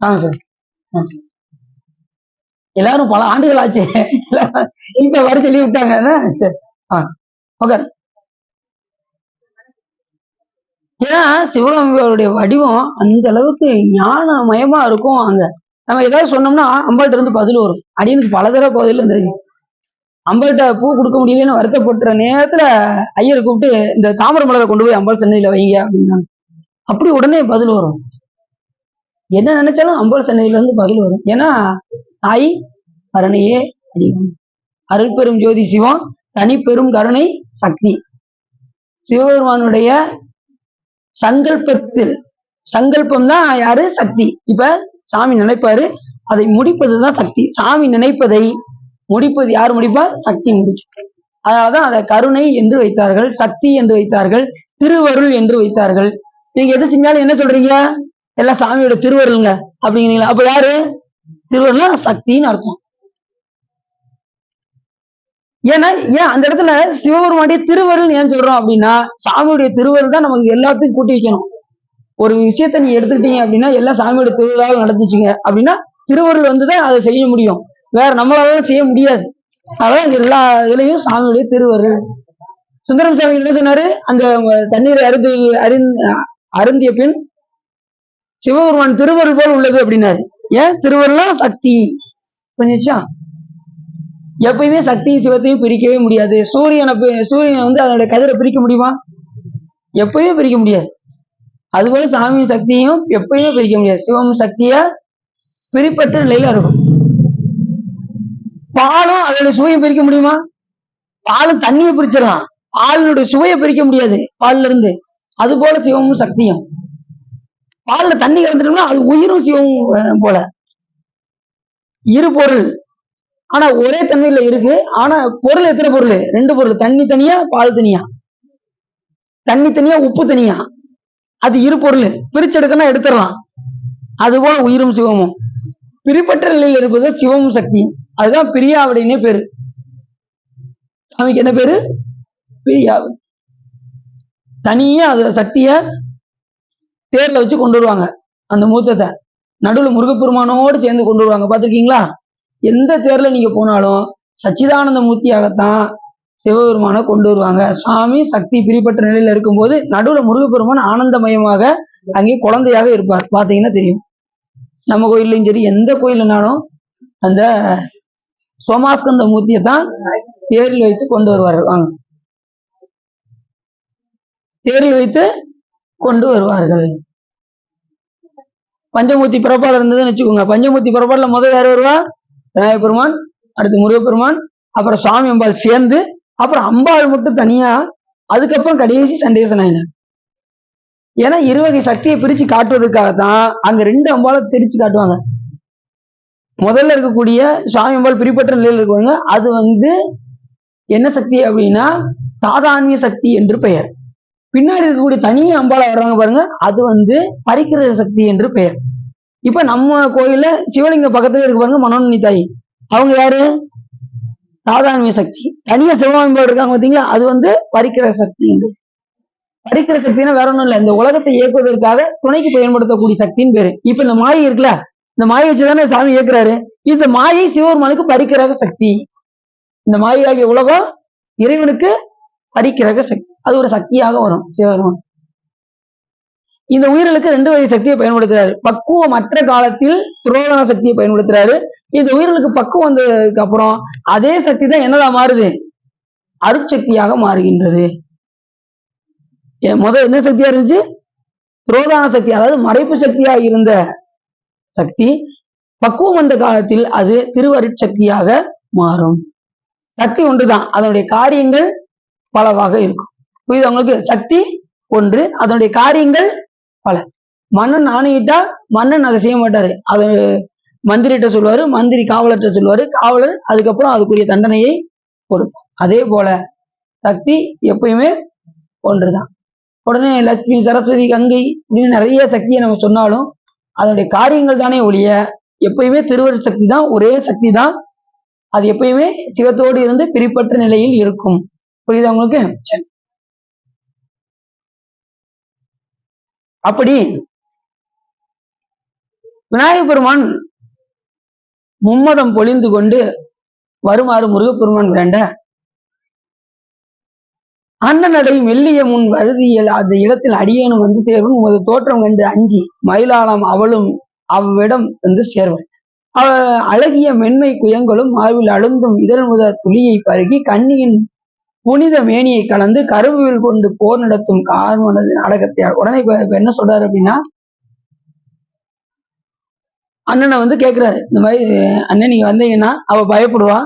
S1: ஆமா சார். எல்லாரும் பல ஆண்டுகள் ஆச்சு. இப்ப வர சொல்லி விட்டாங்க. சரி. ஓகே. ஏன்னா சிவகாமியோடைய வடிவம் அந்த அளவுக்கு ஞானமயமா இருக்கும். அங்க நம்ம ஏதாவது சொன்னோம்னா அம்பாள்கிட்ட இருந்து பதில் வரும். அடியனுக்கு பல தடவை பதில் இருந்திருக்கு. அம்பாள்கிட்ட பூ கொடுக்க முடியலன்னு வருத்தப்படுற நேரத்துல ஐயரை கூப்பிட்டு இந்த தாமரை மலரை கொண்டு போய் அம்பாள் சன்னதியில வைங்க அப்படின்னா அப்படி உடனே பதில் வரும். என்ன நினைச்சாலும் அம்பாள் சன்னதியில இருந்து பதில் வரும். ஏன்னா தாய் கருணையே அதிகம். அருள் பெரும் ஜோதி சிவம், தனி பெரும் கருணை சக்தி. சிவபெருமானுடைய சங்கல்பத்தில், சங்கல்பம் தான் யாரு? சக்தி. இப்ப சாமி நினைப்பாரு, அதை முடிப்பதுதான் சக்தி. சாமி நினைப்பதை முடிப்பது யார் முடிப்பா? சக்தி முடிச்சு. அதனாலதான் அதை கருணை என்று வைத்தார்கள், சக்தி என்று வைத்தார்கள், திருவருள் என்று வைத்தார்கள். நீங்க எது செஞ்சாலும் என்ன சொல்றீங்க? எல்லாம் சாமியோட திருவருளுங்க அப்படிங்கிறீங்களா? அப்ப யாரு? திருவருள்னா சக்தின்னு அர்த்தம். ஏன்னா ஏன் அந்த இடத்துல சிவபெருமானுடைய திருவருள் ஏன் சொல்றோம் அப்படின்னா, சாமியுடைய திருவருள் தான் நமக்கு எல்லாத்தையும் கூட்டி வைக்கணும். ஒரு விஷயத்த நீ எடுத்துக்கிட்டீங்க அப்படின்னா எல்லாம் சாமியோட திருவிழாவை நடந்துச்சுங்க அப்படின்னா திருவருள் வந்துதான் அதை செய்ய முடியும். வேற நம்மளால செய்ய முடியாது. அதான் எல்லா இதுலயும் சாமியுடைய திருவருள். சுந்தரம் சாமி என்ன சொன்னாரு? அந்த தண்ணீரை அருந்திய பின் சிவபெருமான் திருவருள் போல் உள்ளது அப்படின்னாரு. ஏன்? திருவருளா சக்தி. புரிஞ்சுச்சா? எப்பயுமே சக்தியும் சிவத்தையும் பிரிக்கவே முடியாது. சூரியனை வந்து அதோட கதிரை பிரிக்க முடியுமா? எப்பயுமே பிரிக்க முடியாது. அதுபோல சாமியும் சக்தியும் எப்பயுமே பிரிக்க முடியாது. சிவம் சக்தியா பிரிப்பற்ற நிலையில இருக்கும். பாலும் அதோட சுவையை பிரிக்க முடியுமா? பாலும் தண்ணியை பிரிச்சிடலாம், பாலினுடைய சுவையை பிரிக்க முடியாது பால்ல இருந்து. அது போல சிவமும் சக்தியும். பால்ல தண்ணி கலந்துட்டோம்னா அது உயிரும் சிவமும் போல. இரு பொருள் ஆனா ஒரே தன்மையில இருக்கு. ஆனா பொருள் எத்தனை பொருள்? ரெண்டு பொருள். தண்ணி தனியா, பால் தனியா. தண்ணி தனியா, உப்பு தனியா. அது இரு பொருள். பிரிச்செடுக்கணும், எடுத்துடலாம். அதுபோல உயிரும் சிவமும் பிரிப்பற்ற நிலையில் இருப்பது சிவமும் சக்தியும். அதுதான் பிரியாவிடைனே பேரு. சாமிக்கு என்ன பேரு? பிரியாவிடை. தனியா அது சக்திய தேர்ல வச்சு கொண்டு வருவாங்க. அந்த மூத்தத்தை நடுவில் முருகப்பெருமானோடு சேர்ந்து கொண்டு வருவாங்க. பாத்திருக்கீங்களா? எந்த தேர்ல நீங்க போனாலும் சச்சிதானந்த மூர்த்தியாகத்தான் சிவபெருமானை கொண்டு வருவாங்க. சுவாமி சக்தி பிரிப்பட்ட நிலையில இருக்கும்போது நடுவுல முருகப்பெருமான் ஆனந்தமயமாக அங்கே குழந்தையாக இருப்பார். பாத்தீங்கன்னா தெரியும். நம்ம கோயில்லையும் சரி, எந்த கோயில்னாலும் அந்த சோமாஸ்கந்த மூர்த்தியை தான் தேரில் வைத்து கொண்டு வருவார்கள். வாங்க, தேரில் வைத்து கொண்டு வருவார்கள். பஞ்சமூர்த்தி புறப்பாடு இருந்ததுன்னு வச்சுக்கோங்க. பஞ்சமூர்த்தி புறப்பாடுல முதல் யார் வருவா? விநாயகப் பெருமான், அடுத்து முருகப்பெருமான், அப்புறம் சுவாமி அம்பாள் சேர்ந்து, அப்புறம் அம்பாள் மட்டும் தனியா, அதுக்கப்புறம் கடைசி சண்டேச நாயனார். ஏன்னா இருவகை சக்தியை பிரிச்சு காட்டுவதற்காகத்தான் அங்க 2 அம்பால பிரிச்சு காட்டுவாங்க. முதல்ல இருக்கக்கூடிய சுவாமி அம்பாள் பிரிப்பற்ற நிலையில் இருக்குவாங்க. அது என்ன சக்தி அப்படின்னா சாதான்ய சக்தி என்று பெயர். பின்னாடி இருக்கக்கூடிய தனி அம்பாள வர்றாங்க பாருங்க, அது பரிக்கிற சக்தி என்று பெயர். இப்ப நம்ம கோயில்ல சிவலிங்க பக்கத்துல இருக்கு பாருங்க மனோன்மணி தாய், அவங்க யாரு? சாதான்ய சக்தி. தனியா சிவகாமிபாள் இருக்காங்க பாத்தீங்களா, அது பரிக்கிற சக்தி என்று. பரிக்கிற சக்தினா வேற ஒண்ணும் இல்ல, இந்த உலகத்தை இயக்குவதற்காக துணைக்கு பயன்படுத்தக்கூடிய சக்தின்னு பேரு. இப்ப இந்த மாயை இருக்குல்ல, இந்த மாயை வச்சுதானே சாமி இயக்குறாரு. இந்த மாயை சிவபெருமானுக்கு பரிக்கிரக சக்தி. இந்த மாயாகிய உலகம் இறைவனுக்கு பரிக்கிரக சக்தி, அது ஒரு சக்தியாக வரும் சிவபெருமான். இந்த உயிர்களுக்கு 2 வகை சக்தியை பயன்படுத்துறாரு. பக்குவமற்ற காலத்தில் துரோகண சக்தியை பயன்படுத்துறாரு. இந்த உயிர்களுக்கு பக்குவம் வந்ததுக்கு அப்புறம் அதே சக்தி தான் என்னதான் மாறுது? அருட்சக்தியாக மாறுகின்றது. முதல் என்ன சக்தியா இருந்துச்சு? துரோதான சக்தி, அதாவது மறைப்பு சக்தியா இருந்த சக்தி பக்குவம் வந்த காலத்தில் அது திருவருட்சக்தியாக மாறும். சக்தி ஒன்றுதான், அதனுடைய காரியங்கள் பலவாக இருக்கும். புரியுது உங்களுக்கு? சக்தி ஒன்று, அதனுடைய காரியங்கள் பல. மன்னன் ஆணையிட்டா மன்னன் அதை செய்ய மாட்டாரு, அது மந்திரிட்ட சொல்லுவாரு, மந்திரி காவலர்கிட்ட சொல்லுவாரு, காவலர் அதுக்கப்புறம் அதுக்குரிய தண்டனையை கொடுப்பார். அதே போல சக்தி எப்பயுமே ஒன்றுதான். உடனே லட்சுமி, சரஸ்வதி, கங்கை இப்படின்னு நிறைய சக்தியை நம்ம சொன்னாலும் அதனுடைய காரியங்கள் தானே ஒழிய எப்பயுமே திருவருட் சக்தி தான், ஒரே சக்தி தான். அது எப்பயுமே சிவத்தோடு இருந்து பிரிப்பற்ற நிலையில் இருக்கும். புரியுதா உங்களுக்கு? அப்படி விநாயகப் பெருமான் மும்மதம் பொழிந்து கொண்டு வருமாறு முருகப்பெருமான் வேண்ட, அண்ணனடை மெல்லிய முன் வழுதியல் அந்த இடத்தில் அடியேனும் சேர்வன், உமது தோற்றம் கண்டு அஞ்சி மயிலாளம் அவளும் அவ்விடம் சேர்வன். அவ அழகிய மென்மை குயங்களும் மார்பில் அழுந்தும் இதழ் முதல் துளியை பருகி கண்ணியின் புனித மேனியை கலந்து கருவில் கொண்டு போர் நடத்தும் கார்மனது நாடகத்தையார். உடனே இப்ப என்ன சொல்றாரு அப்படின்னா, அண்ணனை கேட்கிறாரு, இந்த மாதிரி அண்ணன் நீங்க வந்தீங்கன்னா அவ பயப்படுவா,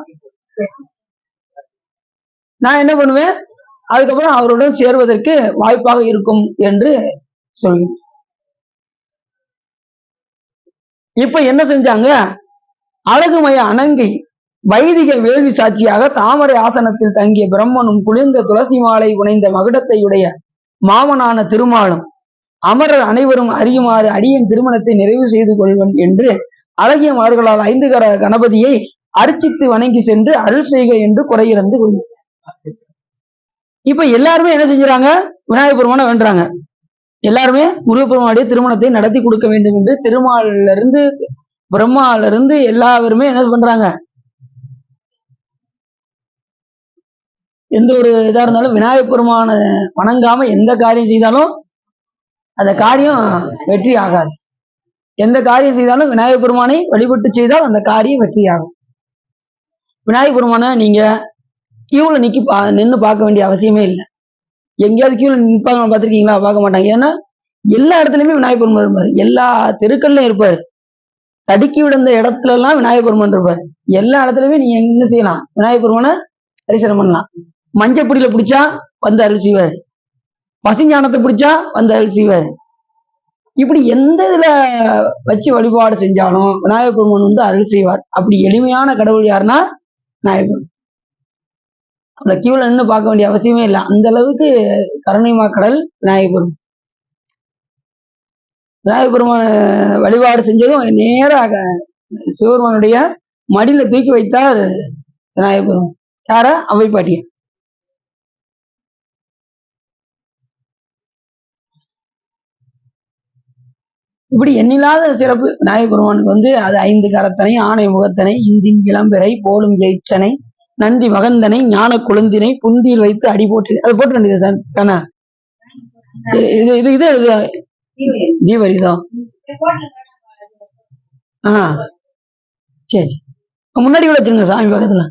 S1: நான் என்ன பண்ணுவேன், அதுக்கப்புறம் அவருடன் சேர்வதற்கு வாய்ப்பாக இருக்கும் என்று சொல்கிறேன். இப்ப என்ன செஞ்சாங்க? அழகுமய அனங்கை வைதிக வேள்வி சாட்சியாக தாமரை ஆசனத்தில் தங்கிய பிரம்மனும் குளிர்ந்த துளசி மாலை புனைந்த மகுடத்தையுடைய மாமனான திருமாலும் அமரர் அனைவரும் அறியுமாறு அடியன் திருமணத்தை நிறைவு செய்து கொள்வன் என்று அழகிய மார்களால் 5 கர கணபதியை அர்ச்சித்து வணங்கி சென்று அருள் செய்க என்று குறையிறந்து கொள்ளும். இப்ப எல்லாருமே என்ன செஞ்சாங்க? விநாயகப் பெருமானை வேண்டாங்க. எல்லாருமே முருகப்பெருமானுடைய திருமணத்தை நடத்தி கொடுக்க வேண்டும் என்று திருமாலில இருந்து பிரம்மால இருந்து எல்லாருமே என்ன பண்றாங்க? எந்த ஒரு இதா இருந்தாலும் விநாயகப் பெருமானை வணங்காம எந்த காரியம் செய்தாலும் அந்த காரியம் வெற்றி ஆகாது. எந்த காரியம் செய்தாலும் விநாயகப் பெருமானை வழிபட்டு செய்தால் அந்த காரியம் வெற்றி ஆகும். விநாயகப் பெருமானை நீங்க கியூல நின்று பார்க்க வேண்டிய அவசியமே இல்லை. எங்கேயாவது கியூல நிற்பாங்க பார்த்துருக்கீங்களா? பார்க்க மாட்டாங்க. ஏன்னா எல்லா இடத்துலயுமே விநாயகப் பெருமான் இருப்பாரு, எல்லா தெருக்கள்லயும் இருப்பாரு, தடுக்கி விழுந்த இடத்துல எல்லாம் விநாயகப் பெருமான் இருப்பாரு. எல்லா இடத்துலயுமே நீங்க என்ன செய்யலாம்? விநாயகப் பெருமானை தரிசனம் பண்ணலாம். மஞ்சப்பிடியில பிடிச்சா அருள் செய்வார், பசுஞானத்தை பிடிச்சா அருள் செய்வார். இப்படி எந்த இதுல வச்சு வழிபாடு செஞ்சாலும் விநாயகப் பெருமான் அருள் செய்வார். அப்படி எளிமையான கடவுள் யாருன்னா விநாயகப் பெருமான். அந்த கியூல நின்று பார்க்க வேண்டிய அவசியமே இல்லை. அந்த அளவுக்கு கருணைமா கடல் விநாயகப் பெருமான். விநாயகப் பெருமான் வழிபாடு செஞ்சதும் நேராக சிவபெருமானுடைய மடியில தூக்கி வைத்தார் விநாயகப் பெருமான். யார? அவை பாட்டிய. இப்படி எண்ணில்லாத சிறப்பு விநாயகப் பெருமானுக்கு. அது 5 கரத்தனை, ஆணை முகத்தனை, இந்தின் இளம்பிறை போலும் ஜெயிச்சனை, நந்தி மகந்தனை, ஞான குழந்தினை, புந்தியில் வைத்து அடி போட்டு அது போட்டு வேண்டியது தானே. இது தீபரிதம். சரி, முன்னாடி கூட வச்சிருங்க சாமி பக்கத்துல.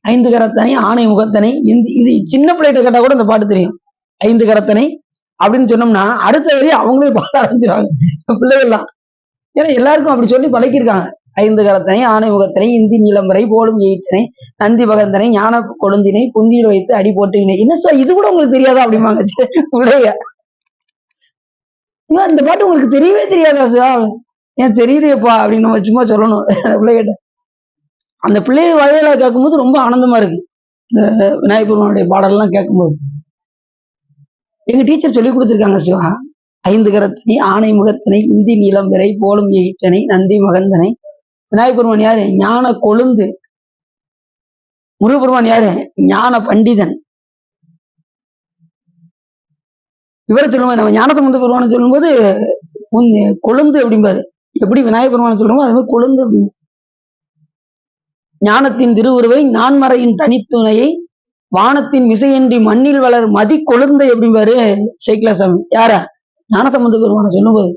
S1: 5 கரத்தனை, ஆணை முகத்தனை, இது சின்ன பிள்ளைகிட்ட கேட்டா கூட இந்த பாட்டு தெரியும். 5 கரத்தனை அப்படின்னு சொன்னோம்னா அடுத்த வரி அவங்களே பாட ஆரம்பிச்சிருவாங்க பிள்ளைகள்லாம். ஏன்னா எல்லாருக்கும் அப்படி சொல்லி பழக்கிருக்காங்க. ஐந்து கரத்தனை ஆணை முகத்தனை இந்தி நீளம்பரை போலும் எயிற்றனை நந்தி பகந்தனை ஞான கொழுந்தினை புந்தியில் வைத்து அடி போட்டுவினை. என்ன சார் இது கூட உங்களுக்கு தெரியாதா அப்படிம்பாங்க உடைய. இந்த பாட்டு உங்களுக்கு தெரியவே தெரியாதா சார்? ஏன் தெரியுதேப்பா அப்படின்னு நம்ம சும்மா சொல்லணும் பிள்ளைகிட்ட. அந்த பிள்ளைய வகையில கேட்கும்போது ரொம்ப ஆனந்தமா இருக்கு இந்த விநாயகர் பெருமானுடைய பாடல்லாம் கேட்கும்போது. எங்க டீச்சர் சொல்லி கொடுத்துருக்காங்க சிவா. ஐந்து கரத்தனை ஆணை முகத்தனை இந்தி நீளம் விரை போலும் எயிற்றனை நந்தி மகந்தனை. விநாயகர் பெருமான் யாரு? ஞான கொழுந்து. முருகப்பெருமான் யாரு? ஞான பண்டிதன். இவரை சொல்லும்போது நம்ம ஞானசம்பந்த பெருமானை சொல்லும்போது கொழுந்து அப்படிம்பாரு. எப்படி விநாயகர் பெருமானை சொல்றோமோ அது மாதிரி கொழுந்து அப்படின்னு. ஞானத்தின் திருவுருவை நான்மறையின் தனித்துணையை வானத்தின் விசையின்றி மண்ணில் வளர் மதி கொழுந்தை அப்படிம்பாரு சேக்கிலாசாமி. யார? ஞானசம்பந்த பெருமானை சொல்லும்போது.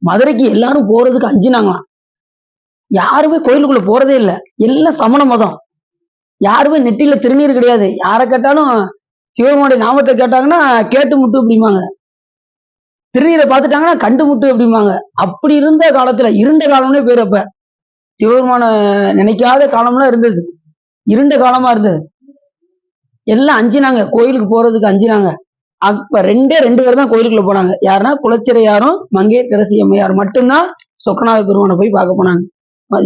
S1: மதுரைக்கு எல்லாரும் போறதுக்கு அஞ்சினாங்களாம். யாருமே கோயிலுக்குள்ள போறதே இல்லை. எல்லாம் சமண மதம். யாருமே நெட்டில திருநீர் கிடையாது. யாரை கேட்டாலும் சிவபெருமானுடைய நாமத்தை கேட்டாங்கன்னா கேட்டு முட்டு அப்படிம்பாங்க. திருநீரை பார்த்துட்டாங்கன்னா கண்டு முட்டு அப்படிம்பாங்க. அப்படி இருந்த காலத்துல இருண்ட காலம்னே பேர். அப்ப சிவபெருமான நினைக்காத காலம்லாம் இருந்தது. இருண்ட காலமா இருந்தது. எல்லாம் அஞ்சினாங்க, கோயிலுக்கு போறதுக்கு அஞ்சினாங்க. அப்ப ரெண்டு பேர் தான் கோயிலுக்குள்ள போனாங்க. யாருன்னா குலச்சிறையாரும் மங்கையர்க்கரசி அம்மையார் மட்டும்தான் சொக்கநாத பெருமானை போய் பார்க்க போனாங்க.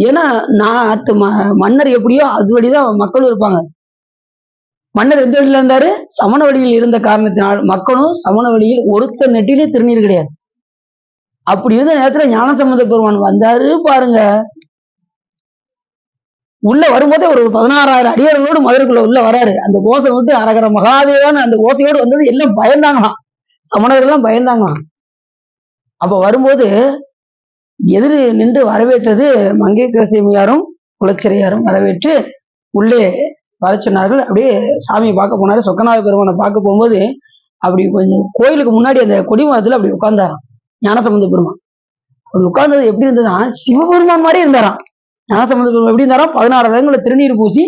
S1: ஏன்னா நாட்டு மன்னர் எப்படியோ அது வழிதான் மக்களும் இருப்பாங்க. மன்னர் எந்த வழியில இருந்தாரு? சமண வழியில் இருந்த காரணத்தினால் மக்களும் சமண வழியில் ஒருத்தர் நெட்டிலே திருநீர் கிடையாது. அப்படி இருந்த நேரத்துல ஞானசம்பந்த பெருமான் வந்தாரு பாருங்க. உள்ள வரும்போதே ஒரு 16,000 அடியார்களோடு மதுரைக்குள்ள உள்ள வராரு. அந்த கோஷம் விட்டு அரகர மகாதேவான்னு அந்த கோஷையோடு வந்தது. எல்லாம் பயந்தாங்களாம், சமணர்கள் எல்லாம் பயந்தாங்களாம். அப்ப வரும்போது எதிர் நின்று வரவேற்றது மங்கையர்க்கரசி அம்மையாரும் குலச்சிறையாரும் வரவேற்று உள்ளே வர சொன்னார்கள். அப்படியே சாமியை பார்க்க போனாரு. சொக்கநாத பெருமானை பார்க்க போகும்போது அப்படி கொஞ்சம் கோயிலுக்கு முன்னாடி அந்த கொடிமரத்துல அப்படி உட்கார்ந்தாராம் ஞானசம்பந்த பெருமான். அப்படி உட்கார்ந்தது எப்படி இருந்ததுன்னா சிவபெருமான் மாதிரி இருந்தாராம். ஞானசம்பந்த பெருமான் எப்படி இருந்தாராம்? 16 இடங்களை திருநீர் பூசி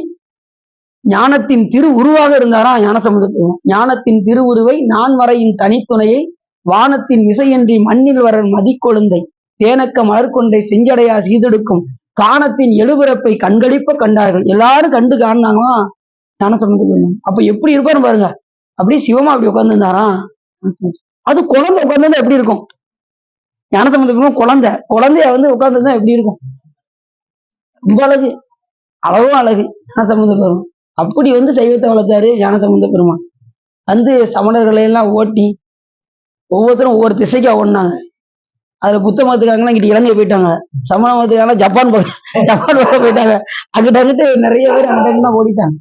S1: ஞானத்தின் திரு உருவாக இருந்தாராம் ஞானசம்பந்த பெருமான். ஞானத்தின் திருவுருவை நான்மறையின் தனித்துணையை வானத்தின் விசையின்றி மண்ணில் வர மதிக்கொழுந்தை தேனக்க மலர்கொண்டை செஞ்சடையா சீதெடுக்கும் காணத்தின் எழுபிறப்பை கண்களிப்ப கண்டார்கள். எல்லாரும் கண்டு காணாங்களாம் ஞானசம்பந்த பெருமான். அப்ப எப்படி இருப்பாரு பாருங்க. அப்படியே சிவமா அப்படி உட்கார்ந்துருந்தாராம். அது குழந்தை உட்கார்ந்து எப்படி இருக்கும்? ஞானசம்பந்த பெருமான் குழந்தைய வந்து உட்கார்ந்துருந்தா எப்படி இருக்கும்? ரொம்ப அழகு, அளவும் அழகு ஞானசம்பந்த பெருமான். அப்படி வந்து சைவத்தை வளர்த்தாரு ஞானசம்பந்த பெருமான். வந்து சமணர்களை எல்லாம் ஓட்டி ஒவ்வொருத்தரும் ஒவ்வொரு திசைக்கா ஓடினாங்க. அதுல புத்த மதத்துக்காரங்களாம் இங்கிட்டு இலங்கை போயிட்டாங்க. சமண மதத்துக்காரங்க ஜப்பான் பக்கம் போயிட்டாங்க. அங்கிட்டு நிறைய பேர் அங்கிட்ட ஓடிட்டாங்க.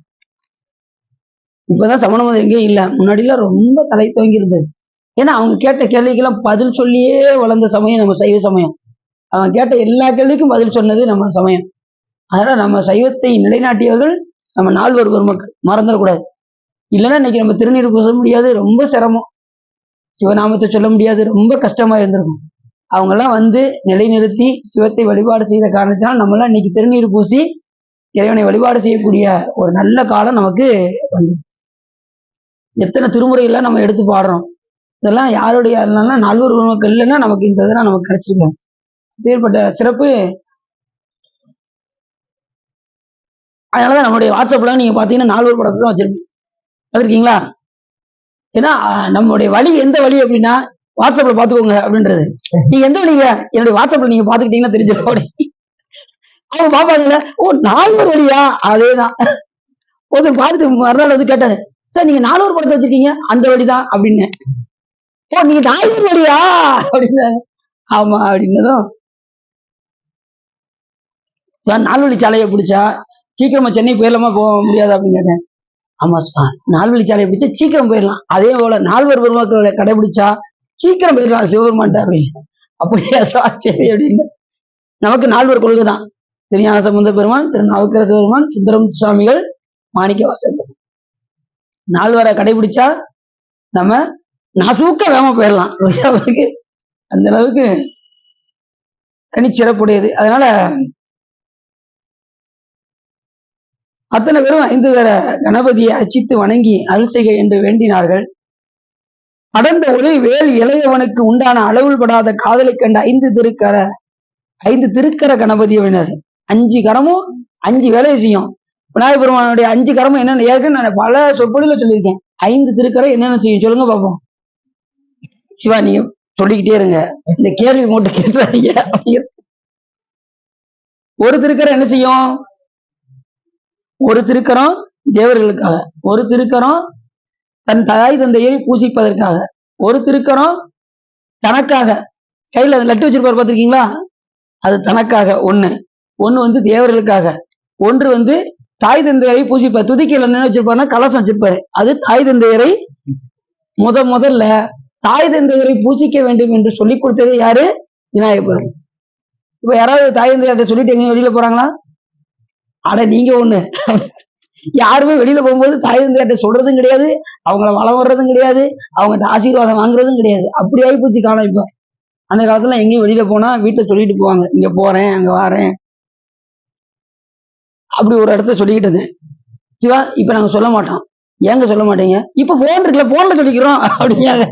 S1: இப்பதான் சமண மதம் எங்கேயும் இல்லை. முன்னாடிலாம் ரொம்ப தலை துவங்கி இருந்தது. ஏன்னா அவங்க கேட்ட கேள்விக்கெல்லாம் பதில் சொல்லியே வளர்ந்த சமயம் நம்ம சைவ சமயம். அவங்க கேட்ட எல்லா கேள்விக்கும் பதில் சொன்னது நம்ம சமயம். அதனால நம்ம சைவத்தை நிலைநாட்டியவர்கள் நம்ம நால்வர் பெருமக்கள், மறந்துடக்கூடாது. இல்லைன்னா இன்னைக்கு நம்ம திருநீர் பூச முடியாது, ரொம்ப சிரமம். சிவநாமத்தை சொல்ல முடியாது, ரொம்ப கஷ்டமா இருந்திருக்கும். அவங்கெல்லாம் வந்து நிலைநிறுத்தி சிவத்தை வழிபாடு செய்த காரணத்தினால் நம்மளாம் இன்னைக்கு திருநீர் பூசி இறைவனை வழிபாடு செய்யக்கூடிய ஒரு நல்ல காலம் நமக்கு வந்து. எத்தனை திருமுறைகள்லாம் நம்ம எடுத்து பாடுறோம். இதெல்லாம் யாருடைய நால்வர் பெருமக்கள் இல்லைன்னா நமக்கு இந்த இதெல்லாம் நமக்கு கிடைச்சிருக்கோம். ஏற்பட்ட சிறப்பு. அதனாலதான் நம்மளுடைய வாட்ஸ்அப்ல நீங்க பாத்தீங்கன்னா நால்வர் படத்தை தான் வச்சிருக்கீங்க. வச்சிருக்கீங்களா? ஏன்னா நம்மளுடைய வழி எந்த வழி அப்படின்னா வாட்ஸ்அப்ல பாத்துக்கோங்க அப்படின்றது. நீங்க எந்த வழிங்க? என்னுடைய வாட்ஸ்அப்ல நீங்க பாத்துக்கிட்டீங்கன்னா தெரிஞ்சிடும். அவங்க பாப்பாங்கல்ல, ஓ நால்வர் வழியா? அதேதான். ஒருத்தர் பார்த்துட்டு மறுநாள் வந்து கேட்டாரு, சார் நீங்க நால்வர் படத்தை வச்சிருக்கீங்க, அந்த வழிதான் அப்படின்னு. ஓ நீங்க நால்வர் வழியா அப்படின்னு. ஆமா அப்படின்னதும், நால்வழி சாலையை பிடிச்சா சீக்கிரமா சென்னை போயிடலாமா போக முடியாது அப்படின்னு கேட்டேன். ஆமா நால்வழி சாலையை பிடிச்சா சீக்கிரம் போயிடலாம். அதே போல நால்வர் பெருமக்களை கடைபிடிச்சா சீக்கிரம் போயிடலாம் சிவபெருமான்ட்ட அப்படின்னு. அப்படியா சரி அப்படின்னு. நமக்கு நால்வர் கொள்கை தான். திருஞான சம்பந்த பெருமான், திருநாவுக்கரசு பெருமான், சுந்தரம் சுவாமிகள், மாணிக்கவாசகர். நால்வரை கடைபிடிச்சா நம்ம நாசூக்க வேகமா போயிடலாம். அந்த அளவுக்கு தனிச்சிறப்புடையது. அதனால அத்தனை பேரும் 5 கணபதியை அச்சித்து வணங்கி அருள் செய்க என்று வேண்டினார்கள். அடர்ந்த ஒளி வேல் இளையவனுக்கு உண்டான அளவில் படாத காதலை கண்ட ஐந்து திருக்கர கணபதியினர் 5 கரமும் 5 வேலையை செய்யும். விநாயகர் பெருமானுடைய 5 கரமும் என்னென்ன ஏற்கனவே நான் பல சொற்பொழில சொல்லியிருக்கேன். 5 திருக்கரம் என்னென்ன செய்யும் சொல்லுங்க பார்ப்போம். சிவா நீங்க சொல்லிக்கிட்டே இருங்க, இந்த கேள்வி மட்டும் கேட்டுறாதீங்க. ஒரு திருக்கரம் என்ன செய்யும்? ஒரு திருக்கரம் தேவர்களுக்காக, ஒரு திருக்கரம் தன் தாய் தந்தையை பூசிப்பதற்காக, ஒரு திருக்கரம் தனக்காக. கையில லட்டு வச்சிருப்பாரு பார்த்திருக்கீங்களா? அது தனக்காக ஒண்ணு வந்து தேவர்களுக்காக, ஒன்று வந்து தாய் தந்தையரை பூசிப்பார். துதிக்கையில் என்ன வச்சிருப்பாருன்னா கலசம் வச்சிருப்பாரு. அது தாய் தந்தையரை முதல்ல தாய் தந்தையரை பூசிக்க வேண்டும் என்று சொல்லிக் கொடுத்தது யாரு? விநாயகர். இப்ப யாராவது தாய் தந்தையர்கிட்ட சொல்லிட்டு எங்க வெளியில போறாங்களா? ஆனா நீங்க ஒண்ணு, யாருமே வெளியில போகும்போது தாய் தந்தையர்கிட்ட சொல்றதும் கிடையாது, அவங்கள வளம் வர்றதும் கிடையாது, அவங்க ஆசீர்வாதம் வாங்குறதும் கிடையாது. அப்படி ஆகி போச்சு காலம். இப்ப அந்த காலத்துல எங்கேயும் வெளியில போனா வீட்டுல சொல்லிட்டு போவாங்க, இங்க போறேன் அங்க வாரேன், அப்படி ஒரு இடத்த சொல்லிக்கிட்டது. சிவா இப்ப நாங்க சொல்ல மாட்டோம். ஏங்க சொல்ல மாட்டீங்க? இப்ப போன் இருக்குல்ல, போன்ல சொல்லிக்கிறோம் அப்படிங்காங்க.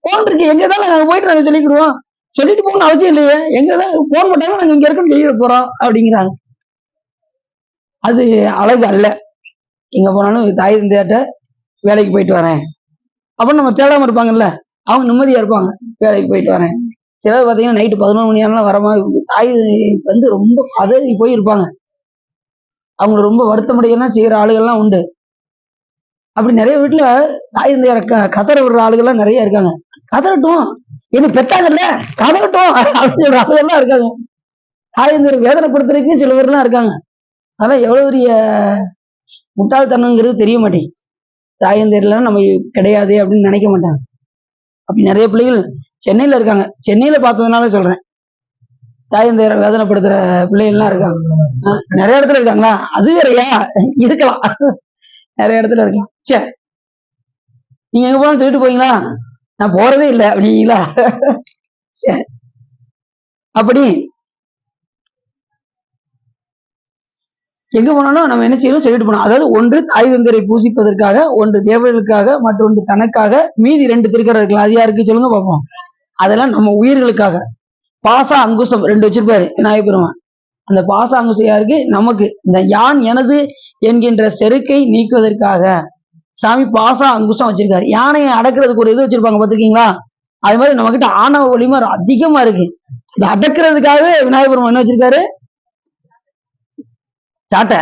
S1: போன் இருக்கு, எங்கதான் நாங்க போயிட்டு நாங்க சொல்லிக்கிடுவோம், சொல்லிட்டு போகணும்னு அவசியம் இல்லையே, எங்கதான் போன் போட்டாங்க நாங்க இங்க இருக்கோம் வெளியில போறோம் அப்படிங்கிறாங்க. அது அழகு அல்ல. எங்க போனாலும் தாய் தந்தையாட்ட வேலைக்கு போயிட்டு வரேன் அப்ப நம்ம தேடாம இருப்பாங்கல்ல, அவங்க நிம்மதியா இருப்பாங்க. வேலைக்கு போயிட்டு வரேன். சிலர் பார்த்தீங்கன்னா நைட்டு 11 மணி ஆனாலும் வர மாதிரி தாய் வந்து ரொம்ப பதறி போயிருப்பாங்க. அவங்க ரொம்ப வருத்தமுடையெல்லாம் செய்யற ஆளுகள்லாம் உண்டு. அப்படி நிறைய வீட்டுல தாய் தந்தையார கதற விடுற ஆளுகள்லாம் நிறைய இருக்காங்க. கதறட்டும், என்ன பெத்தாங்கல்ல கதறட்டும் அப்படின்னு சொல்ற ஆளுகள்லாம் இருக்காங்க. தாய் தந்தையர் வேதனைப்படுத்துறதுக்கு சில பேர்லாம் இருக்காங்க. அதெல்லாம் எவ்வளவு பெரிய முட்டாள்தனங்கிறது தெரிய மாட்டேங்குது. தாய் தந்தையர்லாம் நம்ம கிடையாது அப்படின்னு நினைக்க மாட்டாங்க. அப்படி நிறைய பிள்ளைகள் சென்னையில இருக்காங்க. சென்னையில பார்த்ததுனால சொல்றேன். தாய் தந்தையரை வேதனைப்படுத்துற பிள்ளைகள்லாம் இருக்காங்க. நிறைய இடத்துல இருக்காங்களா? அது வேறையா? இருக்கலாம், நிறைய இடத்துல இருக்கலாம். சரி, நீங்க எங்க போனாலும் சொல்லிட்டு போவீங்களா? நான் போறதே இல்லை அப்படிங்களா? அப்படி எங்க போனாலும் நம்ம என்ன செய்யணும், சொல்லிட்டு போனோம். அதாவது ஒன்று தாய் தந்தையரை பூசிப்பதற்காக, ஒன்று தேவர்களுக்காக, மற்றொன்று தனக்காக, மீதி 2 திருக்கரம் இருக்கலாம். அது யாருக்கு சொல்லுங்க பார்ப்போம். அதெல்லாம் நம்ம உயிர்களுக்காக. பாசா அங்குசம் 2 வச்சிருப்பாரு விநாயகர் பெருமான். அந்த பாசா அங்குசம் யாருக்கு? நமக்கு. இந்த யான் எனது என்கின்ற செருக்கை நீக்குவதற்காக சாமி பாசா அங்குசம் வச்சிருக்காரு. யானையை அடக்கிறதுக்கு ஒரு இது வச்சிருப்பாங்க பார்த்திருக்கீங்களா? அது மாதிரி நம்ம கிட்ட ஆணவ வலிமை அதிகமா இருக்கு. அதை அடக்கிறதுக்காகவே விநாயகர் பெருமான் என்ன வச்சிருக்காரு? சாட்டை.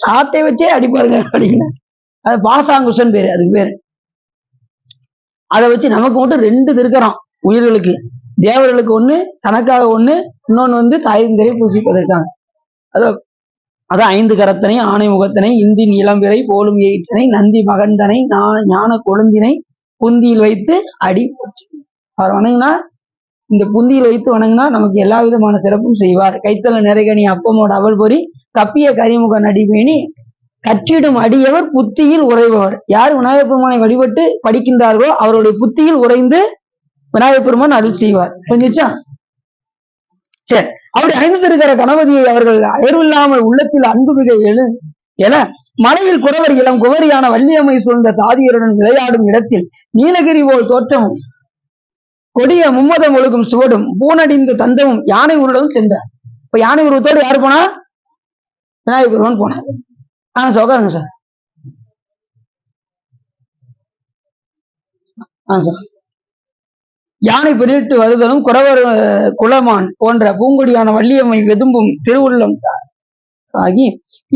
S1: சாட்டை வச்சே அடிப்பாருங்க அப்படிங்கிற. அது பாசாங்குசன் பேரு, அதுக்கு பேரு. அதை வச்சு நமக்கு மட்டும் 2 திருக்கரம். உயிர்களுக்கு, தேவர்களுக்கு ஒண்ணு, தனக்காக ஒண்ணு, இன்னொன்னு வந்து தாய் தந்தையை பூசிப்பதற்காக. அதான் 5 கரத்தனை, ஆணை முகத்தனை, இந்தின் இளம்பிறை போலும் எயிற்றனை, நந்தி மகந்தனை, ஞான கொழுந்தினை புந்தியில் வைத்து அடி அவர் வணங்கினா, இந்த புந்தியில் வைத்து வணங்கினா நமக்கு எல்லா விதமான சிறப்பும் செய்வார். கைத்தல நிறைகனி அப்பமோட அவள் பொறி கப்பிய கரிமுக நடிமேனி கற்றிடும் அடியவர் புத்தியில் உறைபவர். யார் விநாயகர் பெருமானை வழிபட்டு படிக்கின்றார்களோ அவருடைய புத்தியில் உறைந்து விநாயகர் பெருமான் அருள் செய்வார். புரிஞ்சுச்சா? சரி, அப்படி 5 திருக்கர கணபதியை அவர்கள் அயர்வில்லாமல் உள்ளத்தில் அன்பு மிக எழு என மலையில் குறவர் இளம் குவரியான வள்ளியம்மை சூழ்ந்த தாதியருடன் விளையாடும் இடத்தில் நீலகிரி போல் தோற்றமும் கொடிய மும்மதம் ஒழுகும் சுவடும் பூனடிந்த தந்தமும் யானை உருவம் சென்றார். இப்ப யானை உருவத்தோடு யாரு போனா? விநாயகர் பெருமான் போனார். உட்காருங்க சார். சார், யானை பிரிட்டு வருதலும் குறவர் குலமான் போன்ற பூங்குடியான வள்ளியம்மை வெதும்பும் திருவுள்ளம் ஆகி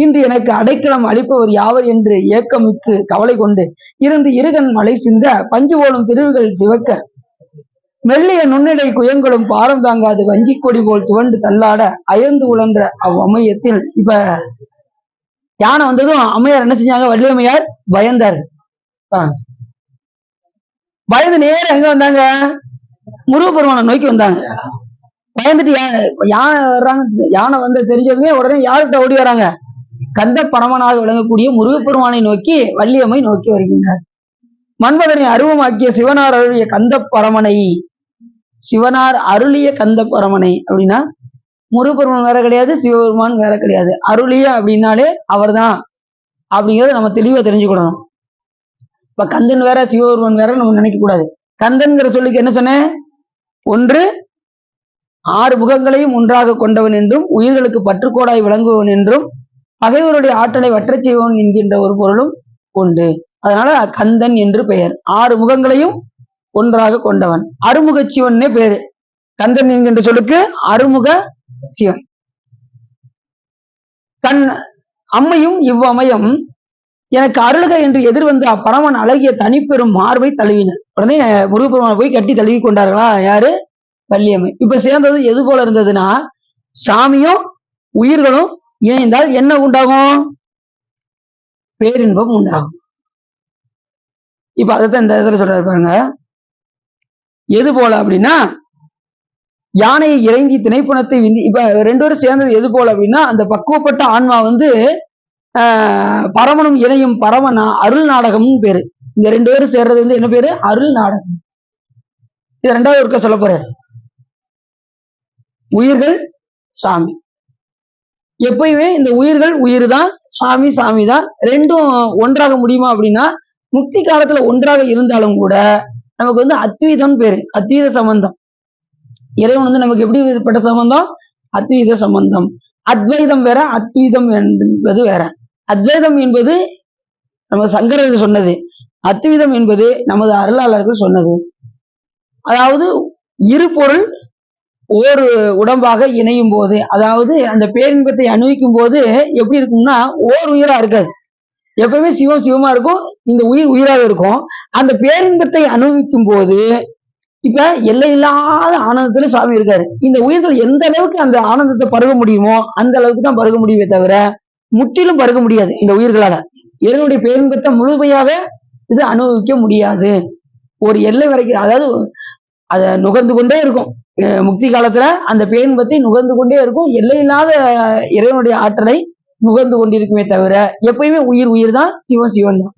S1: இன்று எனக்கு அடைக்கலம் அளிப்பவர் யாவர் என்று ஏக்கமிக்கு கவலை கொண்டு இருந்து இருகன் மலை சிந்த பஞ்சு போலும் திருவுகள் சிவக்க மெல்லிய நுண்ணிடை குயங்களும் பாரம் தாங்காது வஞ்சி கொடி போல் துவண்டு தள்ளாட அயர்ந்து உழன்ற அம்மையத்தில் இப்ப யானை வந்ததும் அம்மையார் என்ன செஞ்சாங்க? வள்ளியம்மையார் பயந்தார். பயந்து நேரம் எங்க வந்தாங்க? முருகப்பெருமானை நோக்கி வந்தாங்க. பயந்துட்டு யானை வர்றாங்க. யானை வந்து தெரிஞ்சதுமே உடனே யார்கிட்ட ஓடி வராங்க? கந்த பரமனாக விளங்கக்கூடிய முருகப்பெருமானை நோக்கி வள்ளியம்மை நோக்கி வருகின்றார். மன்மதனை அருவமாக்கிய சிவனார் அருளிய கந்த பரமனை, சிவனார் அருளிய கந்த பரமனை அப்படின்னா முருகப்பெருமான் வேற கிடையாது, சிவபெருமான் வேற கிடையாது. அருளிய அப்படின்னாலே அவர் தான் அப்படிங்கிறத நம்ம தெளிவா தெரிஞ்சுக்கணும். இப்ப கந்தன் வேற சிவபெருமான் வேற நம்ம நினைக்க கூடாது. கந்தன்கிற சொல்லுக்கு என்ன சொன்னேன்? ஒன்று 6 முகங்களையும் ஒன்றாக கொண்டவன் என்றும் உயிர்களுக்கு பற்றுக்கோடாய் விளங்குவன் என்றும் பகைவருடைய ஆற்றலை வற்றச் செய்வன் என்கின்ற ஒரு பொருளும் உண்டு. அதனால கந்தன் என்று பெயர். 6 முகங்களையும் ஒன்றாக கொண்டவன், அருமுக சிவன்னே பேரு. கந்தன் என்கின்ற சொல்லுக்கு அருமுக சிவன். கண் அம்மையும் இவ்வமயம் எனக்கு அருளுக என்று எதிர்வந்து அப்பரமன் அழகிய தனிப்பெரும் மார்பை தழுவினர். உடனே முருகப்பெருமானை போய் கட்டி தழுவி கொண்டார்களா யாரு? வள்ளியம்மை. இப்ப சேர்ந்தது எது போல இருந்ததுன்னா, சாமியும் உயிர்களும் இணைந்தால் என்ன உண்டாகும்? பேரின்பம் உண்டாகும். இப்ப அதைத்தான் இந்த இடத்துல சொல்றாரு பாருங்க. எது போல அப்படின்னா, யானையை இறங்கி திணைப்புணத்தை விந்தி. இப்ப 2 பேரும் சேர்ந்தது எது போல அப்படின்னா, அந்த பக்குவப்பட்ட ஆன்மா பரமனும் இணையும் பரம அருள் நாடகம்னு பேரு. இந்த 2 பேரும் சேர்றது என்ன பேரு? அருள் நாடகம். இது 2வது ஒருக்க சொல்ல போறாரு. உயிர்கள் சாமி. எப்பயுமே இந்த உயிர்கள் உயிர் தான், சாமி சாமி தான். ரெண்டும் ஒன்றாக முடியுமா அப்படின்னா, முக்தி காலத்துல ஒன்றாக இருந்தாலும் கூட நமக்கு அத்வீதம் பேரு. அத்வீத சம்பந்தம். இறைவன் நமக்கு எப்படிப்பட்ட சம்பந்தம்? அத்வீத சம்பந்தம். அத்வைதம் வேற, அத்வீதம் என்பது வேற. அத்வைதம் என்பது நம்ம சங்கரர் சொன்னது, அத்வீதம் என்பது நமது அருளாளர்கள் சொன்னது. அதாவது இரு பொருள் ஒரு உடம்பாக இணையும் போது, அதாவது அந்த பேரின்பத்தை அனுபவிக்கும் போது எப்படி இருக்கும்னா, ஓர் உயிரா இருக்காது. எப்பவுமே சிவம் சிவமா இருக்கும், இந்த உயிர் உயிராக இருக்கும். அந்த பேரின்பத்தை அனுபவிக்கும் போது இப்ப எல்லையில்லாத ஆனந்தத்துல சாமி இருக்காரு. இந்த உயிர்கள் எந்த அளவுக்கு அந்த ஆனந்தத்தை பருக முடியுமோ அந்த அளவுக்கு தான் பருக முடியுமே தவிர முற்றிலும் பருக முடியாது. இந்த உயிர்களால இறைவனுடைய பேரின்பத்தை முழுமையாக இது அனுபவிக்க முடியாது. ஒரு எல்லை வரைக்கும், அதாவது அதை நுகர்ந்து கொண்டே இருக்கும். முக்தி காலத்துல அந்த பேரின்பத்தை நுகர்ந்து கொண்டே இருக்கும். எல்லையில்லாத இறைவனுடைய ஆற்றலை நுகர்ந்து கொண்டிருக்குமே தவிர எப்பயுமே உயிர் உயிர் தான், சிவன் சிவன் தான்.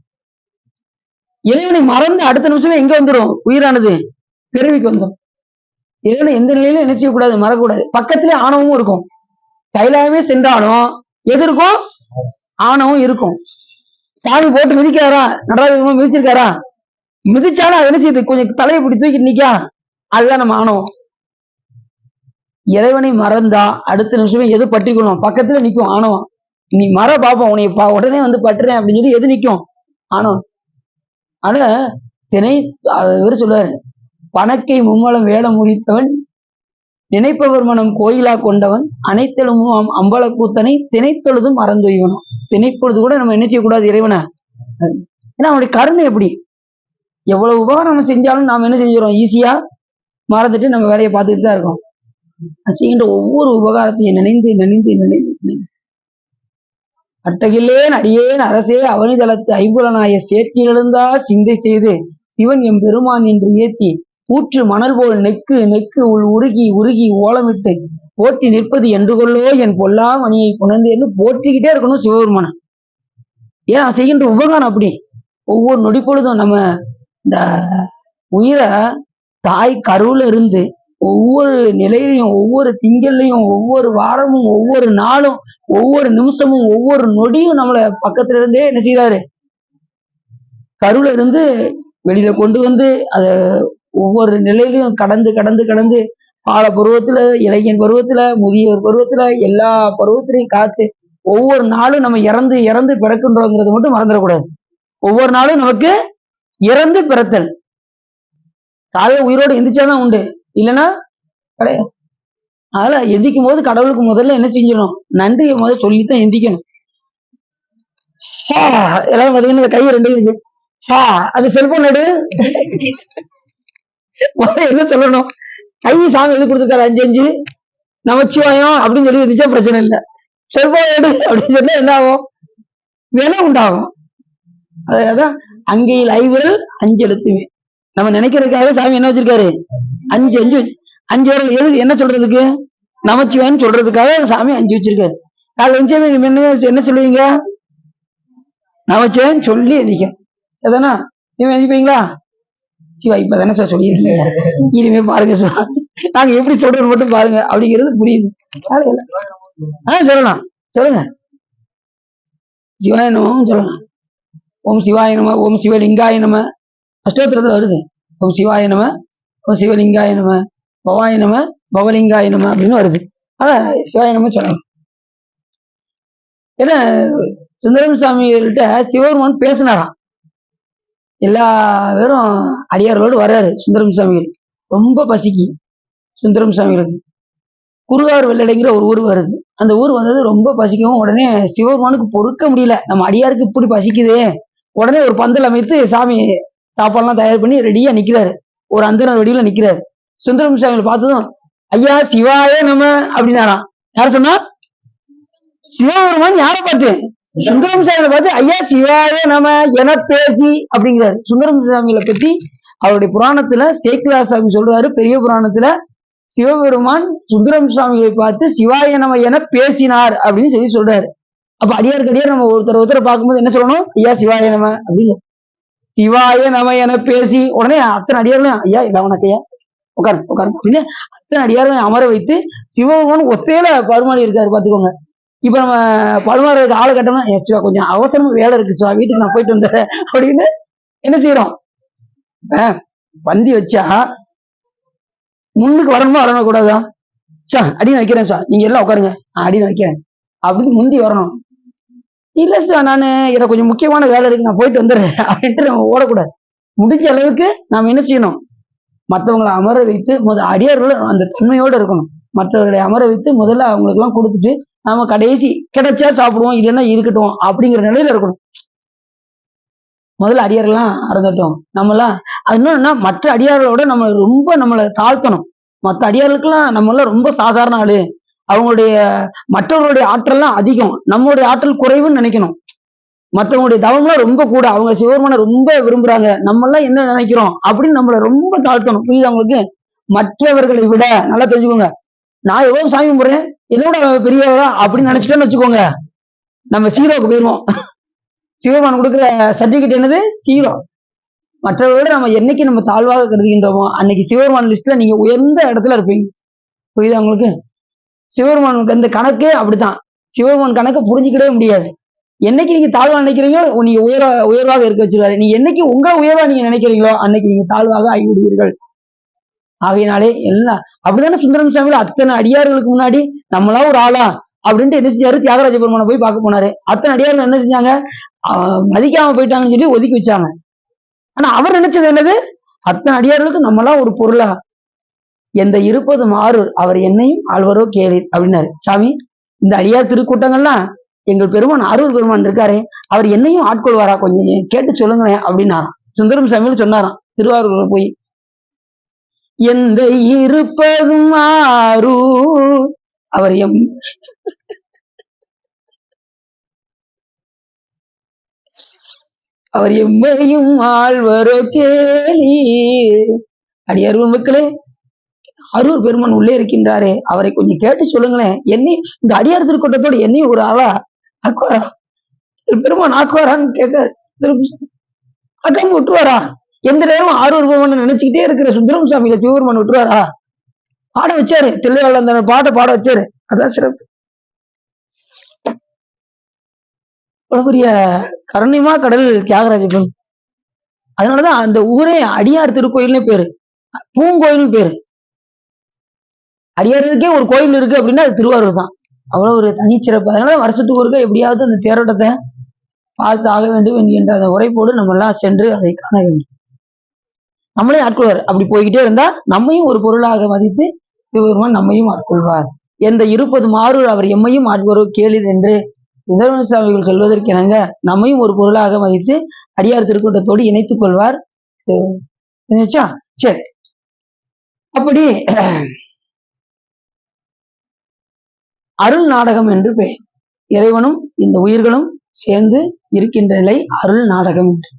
S1: இறைவனை மறந்து அடுத்த நிமிஷமே எங்க வந்துடும் உயிரானது? பிறவிக்கு வந்துடும். இறைவனை எந்த நிலையிலும் என்ன செய்யக்கூடாது? மறக்கக்கூடாது. பக்கத்திலே ஆணவமும் இருக்கும். கைலாயமே சென்றாலும் எது இருக்கும்? ஆணவம் இருக்கும். சாமி போட்டு மிதிக்கிறாரா? நடராஜ மிதிச்சிருக்காரா? மிதிச்சாலும் அது என்ன செய்யுது? கொஞ்சம் தலையை பிடி தூக்கி நிக்கா, அதுதான் நம்ம ஆணவம். இறைவனை மறந்தா அடுத்த நிமிஷமே எது பற்றிக்கணும்? பக்கத்துல நிக்கும் ஆணவம். நீ மற பாப்போம், உன்னை உடனே பற்றுறேன் அப்படின்னு சொல்லி எது நிக்கும்? ஆணவம். ஆனா திணை இவர் சொல்லுவாரு, பணக்கை மும்மலம் வேடம் முடித்தவன் நினைப்பவர் மனம் கோயிலா கொண்டவன் அனைத்தெழும் அம்பல கூத்தனை திணைத்தொழுதும் மறந்துவனும். திணைப்பொழுது கூட நம்ம என்ன செய்யக்கூடாது இறைவனை. ஏன்னா அவனுடைய கருணை எப்படி, எவ்வளவு உபகாரம் நம்ம செஞ்சாலும் நாம் என்ன செஞ்சிடறோம்? ஈஸியா மறந்துட்டு நம்ம வேலையை பார்த்துட்டு தான் இருக்கோம். செய்கின்ற ஒவ்வொரு உபகாரத்தையும் நினைந்து நினைந்து நினைந்து அட்டகில்லேன் அடியேன் அரசே அவனிதளத்து ஐம்புலனாய சேர்த்தியிலிருந்தா சிந்தை செய்து சிவன் எம் பெருமான் என்று ஏத்தி ஊற்று மணல் போல் நெக்கு நெக்கு உள் உருகி உருகி ஓலமிட்டு போற்றி நிற்பது என்று கொள்ளோ என் பொல்லா மணியை புணர்ந்து போற்றிக்கிட்டே இருக்கணும் சிவபெருமான. ஏன் செய்கின்ற உபகாரம் அப்படி. ஒவ்வொரு நொடி பொழுதும் நம்ம இந்த உயிரை தாய் கருவுல இருந்து ஒவ்வொரு நிலையிலையும், ஒவ்வொரு திங்கள்லையும், ஒவ்வொரு வாரமும், ஒவ்வொரு நாளும், ஒவ்வொரு நிமிஷமும், ஒவ்வொரு நொடியும் நம்மளை பக்கத்துல இருந்தே என்ன செய்யறாரு? கருவுல இருந்து வெளியில கொண்டு வந்து அதை ஒவ்வொரு நிலையிலையும் கடந்து கடந்து கடந்து பால பருவத்துல, இளைஞன் பருவத்துல, முதியோர் பருவத்துல, எல்லா பருவத்திலையும் காத்து ஒவ்வொரு நாளும் நம்ம இறந்து இறந்து பிறக்குன்றோங்கிறது மட்டும் மறந்துடக்கூடாது. ஒவ்வொரு நாளும் நமக்கு இறந்து பிறத்தல். காலையில உயிரோடு எந்திரிச்சாதான் உண்டு, இல்லைன்னா கிடையாது. அதனால எந்திக்கும் போது கடவுளுக்கு முதல்ல என்ன செஞ்சிடணும்? நன்றியை முதல்ல சொல்லித்தான் எந்திக்கணும். எல்லாரும் பாத்தீங்கன்னா கையை 2 அது செல்போன் எடு என்ன சொல்லணும்? கை சாமி எது கொடுத்துருக்காரு? 5 நமச்சிவாயம் அப்படின்னு சொல்லி இருந்துச்சா பிரச்சனை இல்லை. செல்போன் எடு அப்படின்னு சொன்னா என்ன ஆகும்? வினை உண்டாகும். அதான் அங்கையில் 5 விரல் 5 எழுத்துமே. நம்ம நினைக்கிறதுக்காக சாமி என்ன வச்சிருக்காரு? 5 விரல். எது என்ன சொல்றதுக்கு? நமச்சிவாயன்னு சொல்றதுக்காக சாமி 5 வச்சிருக்காரு. அது என்ன சொல்லுவீங்க? நமச்சிவாயன்னு சொல்லி எதிக்கும். எதனா நீங்க எதிப்பீங்களா? சிவா இப்பதானே சார் சொல்லியிருக்கீங்க, இனிமே பாருங்க சார் நாங்க எப்படி சொல்றது மட்டும் பாருங்க அப்படிங்கிறது புரியுது. சொல்லலாம், சொல்லுங்க. சிவாயனும் சொல்லலாம். ஓம் சிவாய நம, ஓம் சிவலிங்காய நம, அஷ்டோத்திரத்தில் வருது. ஓம் சிவாய நம, ஓம் சிவலிங்காய நம, பவாய நம, பவலிங்காய நம அப்படின்னு வருது. ஆனா சிவாய நம சொல்லணும். ஏன்னா சுந்தரம் சாமிகிட்ட சிவபெருமான் பேசினாராம். எல்லா பேரும் அடியார்களோடு வர்றாரு சுந்தரம் சாமிகள். ரொம்ப பசிக்கு சுந்தரம் சாமிகளுக்கு. குருகார் வெள்ளடைங்கிற ஒரு ஊர் வருது. அந்த ஊர் வந்தது ரொம்ப பசிக்கவும், உடனே சிவபெருமானுக்கு பொறுக்க முடியல, நம்ம அடியாருக்கு இப்படி பசிக்குது. உடனே ஒரு பந்தல் அமைத்து சாமி சாப்பாடுலாம் தயார் பண்ணி ரெடியா நிக்கிறாரு. ஒரு அந்தன வடிவில் நிக்கிறாரு. சுந்தரம் சாமிகள் பார்த்ததும் ஐயா சிவாய நம்ம அப்படின்னாராம். யார சொன்னா? சிவபெருமான். யாரை பார்த்து? சுந்தரம் சாமிகளை பார்த்து ஐயா சிவாய நம என பேசி அப்படிங்கிறாரு. சுந்தரம் சாமிகளை பத்தி அவருடைய புராணத்துல சேக்கிழார் சாமி சொல்றாரு. பெரிய புராணத்துல சிவபெருமான் சுந்தரம் சாமியை பார்த்து சிவாய நம என பேசினார் அப்படின்னு சொல்லி சொல்றாரு. அப்ப அடியாருக்கு அடியார் நம்ம ஒருத்தரை பார்க்கும்போது என்ன சொல்லணும்? ஐயா சிவாய நம அப்படின்னு. சிவாய நம என பேசி உடனே அத்தனை அடியார்களும் ஐயா இல்லை வணக்கையா உட்காரு உட்காரு அப்படின்னு அத்தனை அடியார்களும் அமர வைத்து சிவபெருமான் ஒத்தையில பருமாறி இருக்காரு பாத்துக்கோங்க. இப்ப நம்ம பருமாறதுக்கு ஆளை கட்டணும், சிவா கொஞ்சம் அவசரமா வேலை இருக்கு சிவா, வீட்டுக்கு நான் போயிட்டு வந்துடுறேன் அப்படின்னு என்ன செய்யறோம்? பந்தி வச்சா முன்னுக்கு வரணுமா வரக்கூடாதா? சார் அடின்னு வைக்கிறேன் சார், நீங்க எல்லாம் உட்காருங்க, அடின்னு வைக்கிறேன் அப்படின்னு முந்தி வரணும். இல்ல சார் நானு எனக்கு கொஞ்சம் முக்கியமான வேலை இருக்கு, நான் போயிட்டு வந்துடுறேன் அப்படின்ட்டு நம்ம ஓடக்கூடாது. முடிஞ்ச அளவுக்கு நாம என்ன செய்யணும்? மற்றவங்களை அமர வைத்து அடியார்கள் அந்த தன்மையோடு இருக்கணும். மற்றவர்களை அமர வைத்து முதல்ல அவங்களுக்கு எல்லாம் கொடுத்துட்டு நாம கடைசி கிடைச்சா சாப்பிடுவோம், இல்லைன்னா இருக்கட்டும் அப்படிங்கிற நிலையில இருக்கணும். முதல்ல அடியார்கள்லாம் அறந்துட்டோம் நம்மலாம். அது இன்னொன்னா மற்ற அடியார்களோட நம்மளை தாழ்த்தணும். மற்ற அடியார்களுக்கெல்லாம் நம்மளாம் ரொம்ப சாதாரண ஆளு, அவங்களுடைய மற்றவர்களுடைய ஆற்றல்லாம் அதிகம், நம்மளுடைய ஆற்றல் குறைவுன்னு நினைக்கணும். மற்றவங்களுடைய தவம்லாம் ரொம்ப கூட, அவங்க சிவபெருமானை ரொம்ப விரும்புறாங்க, நம்மளாம் என்ன நினைக்கிறோம் அப்படின்னு நம்மளை ரொம்ப தாழ்த்தணும். புரியுது அவங்களுக்கு? மற்றவர்களை விட நல்லா தெரிஞ்சுக்கோங்க. நான் எவ்வளவு சாமி கும்பிடுறேன், என்னோட பெரியவரா அப்படின்னு நினைச்சிட்டோன்னு வச்சுக்கோங்க, நம்ம சீரோக்கு போயிருவோம். சிவபெருமான் கொடுக்குற சர்டிபிகேட் என்னது? சீரோ. மற்றவர்களோட நம்ம என்னைக்கு நம்ம தாழ்வாக கருதுகின்றோமோ அன்னைக்கு சிவபெருமான் லிஸ்ட்ல நீங்க உயர்ந்த இடத்துல இருப்பீங்க. புரியுதா உங்களுக்கு? சிவபெருமானுக்கு அந்த கணக்கே அப்படித்தான். சிவபெருமான் கணக்கை புரிஞ்சுக்கிடவே முடியாது. என்னைக்கு நீங்க தாழ்வா நினைக்கிறீங்களோ நீங்க உயர்வாக இருக்க வச்சிருவாரு. நீங்க என்னைக்கு உங்க உயர்வா நீங்க நினைக்கிறீங்களோ அன்னைக்கு நீங்க தாழ்வாக ஆகிவிடுவீர்கள். ஆகையினாலே எல்லாம் அப்படித்தானே சுந்தரம் சாமியில அத்தனை அடியார்களுக்கு முன்னாடி நம்மளா ஒரு ஆளா அப்படின்ட்டு என்ன செஞ்சாரு? தியாகராஜ பெருமானை போய் பார்க்க போனாரு. அத்தனை அடியார்கள் என்ன செஞ்சாங்க? மதிக்காம போயிட்டாங்கன்னு சொல்லி ஒதுக்கி வச்சாங்க. ஆனா அவர் நினைச்சது என்னது? அத்தனை அடியார்களுக்கு நம்மளாம் ஒரு பொருளா, எந்த இருப்பது மாறு அவர் என்னையும் ஆழ்வரோ கேளீர் அப்படின்னாரு. சாமி இந்த அடியார் திருக்கூட்டங்கள்லாம் எங்கள் பெருமான் அருள் பெருமான் இருக்காரு, அவர் என்னையும் ஆட்கொள்வாரா, கொஞ்சம் கேட்டு சொல்லுங்களேன் அப்படின்னாராம். சுந்தரம் சாமியில் சொன்னாராம் திருவாரூர்ல போய், எந்த இருப்பதும் ஆறு அவர் அவர் எம்மையும் ஆழ்வரோ கேளி. அடியார் மக்களே, அரூர் பெருமான் உள்ளே இருக்கின்றாரே, அவரை கொஞ்சம் கேட்டு சொல்லுங்களேன், என்னையும் இந்த அடியார் திருக்கூட்டத்தோட என்னையும் ஒரு ஆளா ஆக்குவாரா, பெருமான் ஆக்குவாரான்னு கேட்க அக்காம விட்டுவாரா? எந்த நேரம் ஆரூர் பெருமான் நினைச்சுக்கிட்டே இருக்கிற சுந்தரம் சாமியில சிவபெருமான் விட்டுவாரா? பாட வச்சாரு, தில்லையாள அந்த பாட்டை பாட வச்சாரு. அதான் சிறப்பு. பெரிய கருணிமா கடல் தியாகராஜ பெருமான். அதனாலதான் அந்த ஊரே அடியார் திருக்கோயில்னு பேரு, பூங்கோயில் பேரு. அடியாருக்கே ஒரு கோயில் இருக்கு அப்படின்னா அது திருவாரூர் தான். அவ்வளவு ஒரு தனிச்சிறப்பு. அதனால வருஷத்துக்கு ஒருக்க எப்படியாவது அந்த தேரோட்டத்தை பார்த்து ஆக வேண்டும் என்கின்ற அந்த உரைப்போடு நம்ம எல்லாம் சென்று அதை காண வேண்டும். நம்மளே ஆட்கொள்வார். அப்படி போய்கிட்டே இருந்தா நம்மையும் ஒரு பொருளாக மதித்து சிவபெருமான் நம்மையும் ஆட்கொள்வார். எந்த இருப்பது மாறு அவர் எம்மையும் ஆட்கொரு கேளீர் என்று சுந்தரமூர்த்தி சுவாமிகள் சொல்வதற்கு இணங்க நம்மையும் ஒரு பொருளாக மதித்து அடியார் திருக்கூட்டத்தோடு இணைத்துக் கொள்வார். சரி, அப்படி அருள் நாடகம் என்று பெயர். இறைவனும் இந்த உயிர்களும் சேர்ந்து இருக்கின்ற நிலை அருள் நாடகம் என்று.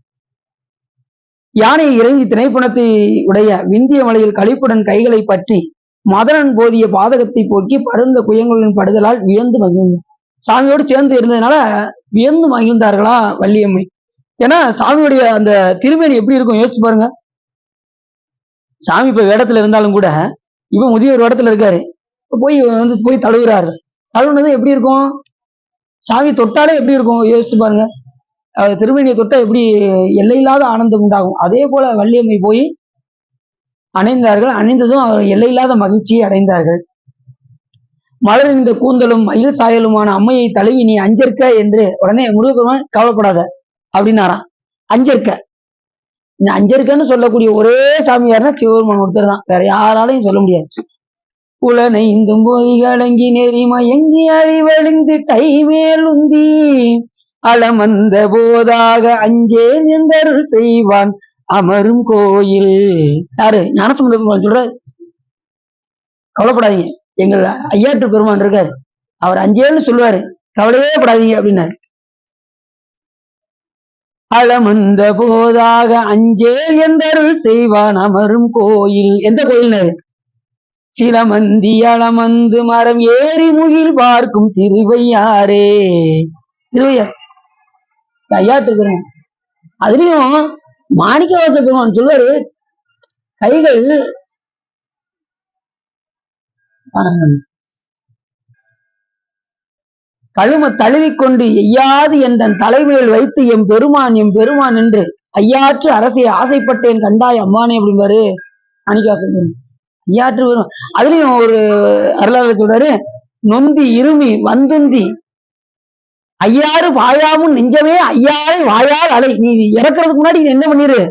S1: யானை இறங்கி திணைப்புணத்தை உடைய விந்திய மலையில் களிப்புடன் கைகளை பற்றி மதனன் போதிய பாதகத்தை போக்கி பருந்த குயங்களின் படுதலால் வியந்து மகிழ்ந்தார். சாமியோடு சேர்ந்து இருந்ததுனால வியந்து மகிழ்ந்தார்களா வள்ளியம்மை. ஏன்னா சாமியுடைய அந்த திருமேனி எப்படி இருக்கும் யோசிச்சு பாருங்க. சாமி இப்ப வேடத்துல இருந்தாலும் கூட இப்ப முதியோர் வேடத்துல இருக்காரு, போய் தழுவுறாரு. தழுவுனது எப்படி இருக்கும்? சாமி தொட்டாலே எப்படி இருக்கும் யோசிச்சு பாருங்க. திருமணியை தொட்ட எப்படி எல்லையில்லாத ஆனந்தம் உண்டாகும், அதே போல வள்ளியம்மை போய் அணைந்தார்கள். அணைந்ததும் அவர் எல்லையில்லாத மகிழ்ச்சியை அடைந்தார்கள். மலர் இந்த கூந்தலும் மயில் சாயலுமான அம்மையை தழுவி நீ அஞ்சற்க என்று உடனே முருகப்பெருமான் கவலைப்படாத அப்படின்னாராம். அஞ்சற்க, இந்த அஞ்சற்கன்னு சொல்லக்கூடிய ஒரே சாமியார்னா சிவபெருமான் ஒருத்தர் தான், வேற யாராலையும் சொல்ல முடியாது. புலனை இந்தும் பொய்களங்கி நெறி மயங்கி அறிவழிந்து டைமேல் உந்தி அளமந்த போதாக அஞ்சே நின்றருள் செய்வான் அமரும் கோயில். யாரு? ஞானசம்பந்த பெருமான் சொல்றாரு, கவலைப்படாதீங்க, எங்கள் ஐயாற்று பெருமான் இருக்காரு, அவர் அஞ்சேன்னு சொல்லுவாரு, கவலையே படாதீங்க அப்படின்னாரு. அளமந்த போதாக அஞ்சே என்றருள் செய்வான் அமரும் கோயில். எந்த கோயில்னாரு? சிலமந்தி அளமந்து மரம் ஏறி முகில் பார்க்கும் திருவையாரே. திருவையார் ஐயாற்று பெருமான். அதுலயும் மாணிக்கவாச பெருமான் சொல்வாரு, கைகள் கழும தழுவிக்கொண்டு எய்யாது என் தலைமையில் வைத்து எம் பெருமான் என்று ஐயாற்று அரசை ஆசைப்பட்டேன் கண்டாய் அம்மானே அப்படிம்பாரு மாணிக்கவாச பெருமான். ஐயாற்று பெருமான். அதுலயும் ஒரு அருளாளர் சொல்றாரு, நொந்தி இருமி வந்துந்தி ஐயாறு வாயாமும் நெஞ்சமே ஐயாறு வாயால் அலை. நீ இறக்குறதுக்கு முன்னாடி நீ என்ன பண்ணிரு,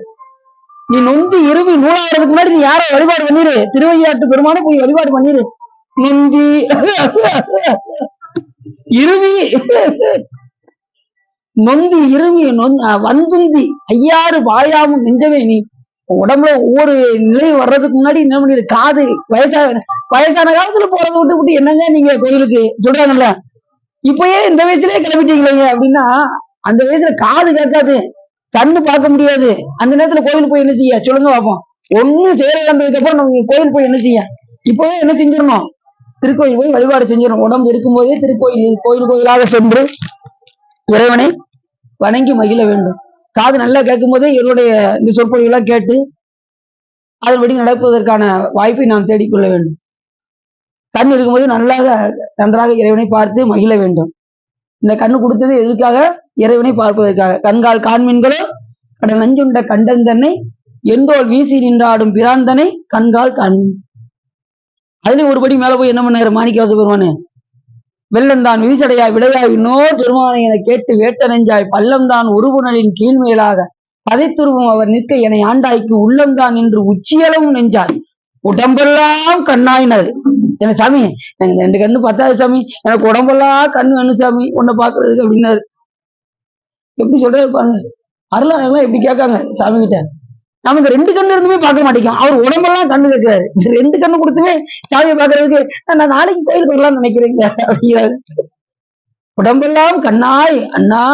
S1: நீ நொந்தி இருமி நூலாகிறதுக்கு முன்னாடி நீ யார வழிபாடு பண்ணிரு, திருவையாற்று பெருமானை போய் வழிபாடு பண்ணிரு. நொந்தி இருமி நொந்தி இருமி வந்துந்தி ஐயாறு வாயாமும் நெஞ்சமே. நீ உடம்புல ஒவ்வொரு நிலையும் வர்றதுக்கு முன்னாடி என்ன பண்ணிரு, காது வயசான காலத்துல போறதை விட்டு என்னங்க நீங்க கோயிலுக்கு சொல்றாங்கல்ல, இப்பயே இந்த வயசுலயே கிளம்பிட்டீங்களே அப்படின்னா, அந்த வயசுல காது கேட்காது, கண்ணு பார்க்க முடியாது, அந்த நேரத்துல கோயில் போய் என்ன செய்ய சொல்லுங்க பார்ப்போம். ஒண்ணு சேர வந்ததுக்கு அப்புறம் நம்ம கோயில் போய் என்ன செய்ய, இப்பவே என்ன செஞ்சிடணும், திருக்கோயில் போய் வழிபாடு செஞ்சிடணும். உடம்பு இருக்கும் போதே கோயிலாக சென்று இறைவனை வணங்கி மகிழ வேண்டும். காது நல்லா கேட்கும் போதே இவருடைய இந்த சொற்பொழிவுலாம் கேட்டு அதன்படி நடப்பதற்கான வாய்ப்பை நாம் தேடிக்கொள்ள வேண்டும். கண் இருக்கும்போது நன்றாக இறைவனை பார்த்து மகிழ வேண்டும். இந்த கண்ணு கொடுத்தது எதுக்காக? இறைவனை பார்ப்பதற்காக. கண்கால் காண்மீன்களோ கடல் நஞ்சுண்ட கண்டன் தன்னை எந்தோல் வீசி நின்றாடும் பிராந்தனை கண்கால் காண்மீன். அதுலயும் ஒருபடி மேல போய் என்ன பண்ணாரு மாணிக்கவாச பெருமானு, வெள்ளந்தான் விரிசடையாய் விடையாய் இன்னோர் பெருமானை என கேட்டு வேட்ட நெஞ்சாய் பள்ளம்தான் உருவுணலின் கீழ்மேலாக பதைத்துருவும் அவர் நிற்க என ஆண்டாய்க்கு உள்ளம்தான் என்று உச்சியளவும் நெஞ்சாய் உடம்பெல்லாம் கண்ணாயினர். எனக்கு சாமி, எனக்கு 2 கண்ணு பத்தாது சாமி, எனக்கு உடம்பெல்லாம் கண்ணு வேணும் சாமி உன்னை பாக்குறதுக்கு அப்படின்னாரு. எப்படி சொல்றாரு பாருங்க, அருளாளர்லாம் எப்படி கேட்காங்க சாமி கிட்ட. நம்ம இந்த 2 கண்ணு இருந்துமே பார்க்க மாட்டேங்கும், அவர் உடம்பெல்லாம் கண்ணு கேட்கிறாரு. 2 கண்ணு கொடுத்துமே சாமியை பாக்குறதுக்கு நான் நாளைக்கு கோயிலுக்கு வரலாம்னு நினைக்கிறேங்க அப்படிங்கிறாரு. உடம்பெல்லாம் கண்ணாய் அண்ணா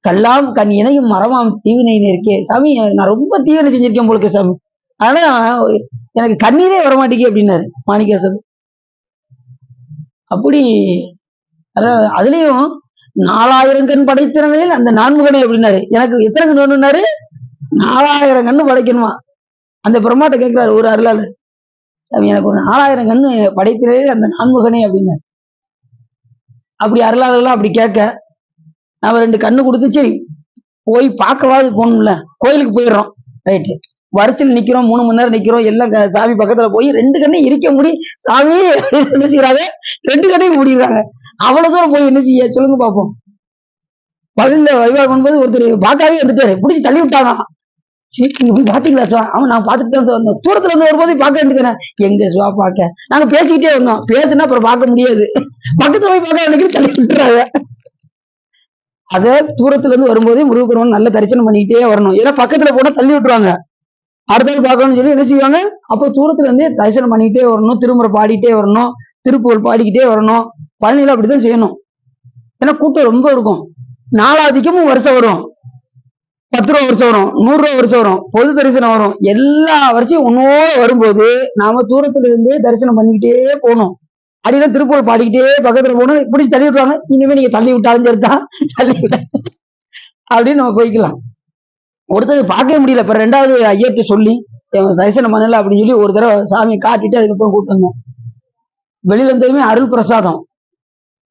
S1: கல்லாம் கண் இணையும் மரமாம் தீவினை இருக்கே சாமி, நான் ரொம்ப தீவினை செஞ்சிருக்கேன் போலுக்கு சாமி, ஆனா எனக்கு கண்ணீரே வரமாட்டேங்க அப்படின்னாரு மாணிக்கவாசர். அப்படி அதுலயும் 4000 கண் படைத்திறமையில் அந்த நான்முகனை அப்படின்னாரு. எனக்கு எத்தனை கண் வேணும்னாரு? 4000 கண்ணு படைக்கணுமா. அந்த பிரம்மாட்ட கேட்கிறாரு ஒரு அருளாளர், எனக்கு ஒரு 4000 கண்ணு படைத்திறமையில் அந்த நான்முகனை அப்படின்னாரு. அப்படி அருளாளர்லாம் அப்படி கேட்க நாம 2 கண்ணு கொடுத்துச்சு போய் பார்க்கவாது போகணும்ல, கோயிலுக்கு போயிடுறோம், ரைட்டு, வரிசையில் நிக்கிறோம், 3 மணி நேரம் நிக்கிறோம், எல்லாம் சாமி பக்கத்துல போய் 2 கண்ணையும் இருக்க முடி சாமி என்ன செய்யறாங்க, 2 கண்ணையும் முடிக்கிறாங்க. அவ்வளவு தூரம் போய் என்ன செய்ய சொல்லுங்க பாப்போம். பகல்ல வழிபாடு பண்ணும்போது ஒருத்தர் பாக்காவே எடுத்துட்டாரு, பிடிச்சி தள்ளி விட்டாங்க. பாத்தீங்களா சுவா? அவன் நான் பார்த்துட்டு தான் வந்தோம், தூரத்துல இருந்து வரும்போது பார்க்க வேண்டியதுனே, எங்க சுவா பார்க்க, நாங்க பேசிக்கிட்டே வந்தோம், பேசுனா அப்புறம் பார்க்க முடியாது, பக்கத்துல போய் பார்க்க வேண்டிய தள்ளி விட்டுறாங்க. அதே தூரத்துல இருந்து வரும்போதே முருகப்பெருமான் நல்ல தரிசனம் பண்ணிக்கிட்டே வரணும், ஏன்னா பக்கத்துல போனா தள்ளி விட்டுருவாங்க, அடுத்த பார்க்கணும்னு சொல்லி என்ன செய்வாங்க, அப்போ தூரத்துல இருந்தே தரிசனம் பண்ணிக்கிட்டே வரணும், திருமுறை பாடிக்கிட்டே வரணும், திருப்புகழ் பாடிக்கிட்டே வரணும். பழனியில அப்படித்தான் செய்யணும், ஏன்னா கூட்டம் ரொம்ப இருக்கும். 4 அதிகமும் வருஷம் வரும், 10 ரூபா வருஷம் வரும், 100 ரூபா வருஷம் வரும், பொது தரிசனம் வரும், எல்லா வருஷம் ஒன்னோட வரும்போது நாம தூரத்துல இருந்தே தரிசனம் பண்ணிக்கிட்டே போகணும். அப்படிதான் திருப்புகழ் பாடிக்கிட்டே பக்கத்துல போகணும். இப்படி தள்ளி விட்டுவாங்க, இனிமே நீங்க தள்ளி விட்டாலும் சரிதான், தள்ளி விட்ட அப்படின்னு நம்ம போய்க்கலாம். ஒருத்தர் பார்க்கவே முடியல, இப்ப 2வது ஐயர்கிட்ட சொல்லி தரிசனம் பண்ணல அப்படின்னு சொல்லி ஒரு தடவை சாமியை காட்டிட்டு அதுக்கப்புறம் கூப்பிட்டு வெளியில இருந்ததுமே அருள் பிரசாதம்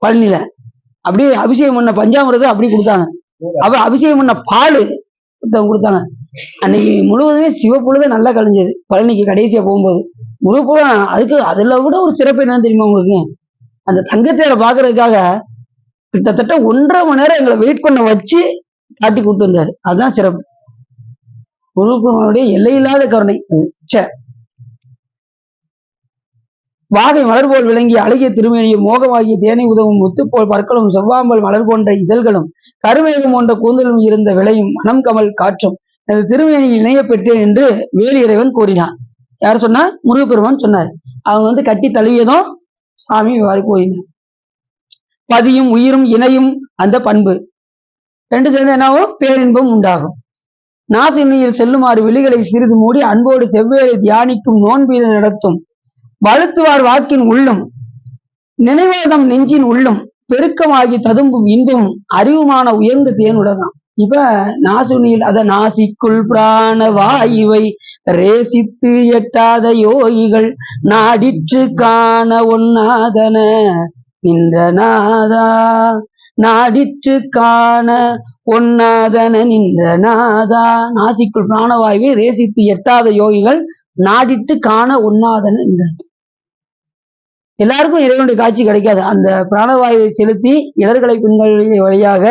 S1: பழனியில அப்படியே அபிஷேகம் பண்ண பஞ்சாமிரதம் அப்படி கொடுத்தாங்க. அப்ப அபிஷேகம் பண்ண பால் கொடுத்தாங்க. அன்னைக்கு முழுவதுமே சிவப்புழுத நல்லா கழிஞ்சது. பழனிக்கு கடைசியா போகும்போது முழு புலம் அதுக்கு அதுல விட ஒரு சிறப்பு என்னன்னு தெரியுமா உங்களுக்கு? அந்த தங்கத்தேரை பாக்குறதுக்காக கிட்டத்தட்ட 1.5 மணி நேரம் எங்களை வெயிட் பண்ண வச்சு காட்டி கூட்டு வந்தாரு. அதுதான் சிறப்பு. முழுப்பனுடைய எல்லையில்லாத கருணை. வாகை மலர் போல் விளங்கிய அழகிய திருமேனியும் மோகமாகிய தேனை உதவும் முத்துப்போல் பற்களும் செவ்வாம்பல் மலர் போன்ற இதழ்களும் கருமேகம் போன்ற கூந்தலும் இருந்த விலையும் மனம் கமல் காற்றும் எனது திருமேனியில் இணைய பெற்றேன் என்று வேலு இறைவன் கூறினான். யார் சொன்னா? முருகப்பெருமான் சொன்னார். அவங்க கட்டி தழுவியதும் சாமி வாரி போயினார். பதியும் உயிரும் இணையும் அந்த பண்பு ரெண்டு சேர்ந்து என்னாவும் பேரின்பம் உண்டாகும். நாசினியில் செல்லுமாறு விழிகளை சிறிது மூடி அன்போடு செவ்வேளை தியானிக்கும் நோன்பீடு நடத்தும் வலுத்துவார் வாக்கின் உள்ளும் நினைவாதம் நெஞ்சின் உள்ளும் பெருக்கமாகி ததும்பும் இன்பும் அறிவுமான உயர்ந்த தேனுடதான். இப்ப நாசுனியில் அத நாசிக்குள் பிராண வாயுவை ரேசித்து எட்டாத யோகிகள் நாடிற்று காண ஒண்ணாதன நின்ற நாதா, நாடிற்று காண ஒண்ணாதன நின்ற நாதா. நாசிக்குள் பிராணவாயுவை ரேசித்து எட்டாத யோகிகள் நாடிட்டு காண ஒண்ணாதன என்ற. எல்லாருக்கும் இறைவனுடைய காட்சி கிடைக்காது. அந்த பிராணவாயுவை செலுத்தி இடர்களை பெண்கள் வழியாக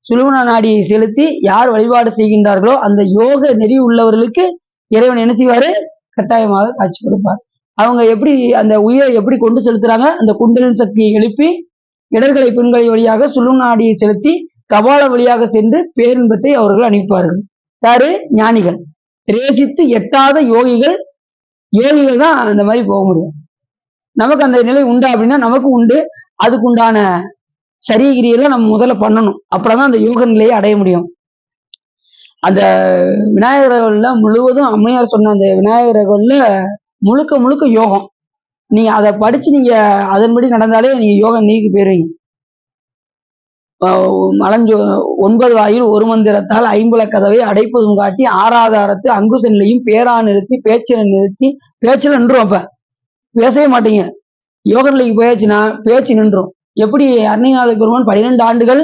S1: சுழுமன நாடியை செலுத்தி யார் வழிபாடு செய்கின்றார்களோ அந்த யோக நெறி உள்ளவர்களுக்கு இறைவன் என்ன செய்வாரு? கட்டாயமாக காட்சி கொடுப்பார். அவங்க எப்படி அந்த உயிரை எப்படி கொண்டு செலுத்துறாங்க? அந்த குண்டலின் சக்தியை எழுப்பி இடர்களை பெண்களை வழியாக சுழுமன நாடியை செலுத்தி கபால வழியாக சென்று பேரின்பத்தை அவர்கள் அனுப்பார்கள். யாரு? ஞானிகள். ரேசித்து எட்டாத யோகிகள். யோகிகள் தான் அந்த மாதிரி போக முடியும். நமக்கு அந்த நிலை உண்டா அப்படின்னா நமக்கு உண்டு. அதுக்குண்டான சரியகிரியெல்லாம் நம்ம முதல்ல பண்ணணும். அப்பதான் அந்த யோக நிலையை அடைய முடியும். அந்த விநாயகர்கள்ல முழுவதும் அம்மையார் சொன்ன அந்த விநாயகர்கள்ல முழுக்க முழுக்க யோகம். நீங்க அதை படிச்சு நீங்க அதன்படி நடந்தாலே நீங்க யோகம் நீக்கி போயிருவீங்க. மலஞ்சோ 9 வாயில் ஒரு மந்திரத்தால் 50 கதவை அடைப்பதும் காட்டி ஆறாதாரத்து அங்குச நிலையும் பேரா நிறுத்தி பேச்சில நிறுத்தி பேச்சில நின்றும். அப்ப பேசவே மாட்டீங்க. யோக நிலைக்கு போயாச்சுன்னா பேச்சு நின்றும். எப்படி அருணைநாத பெருமான் 12 ஆண்டுகள்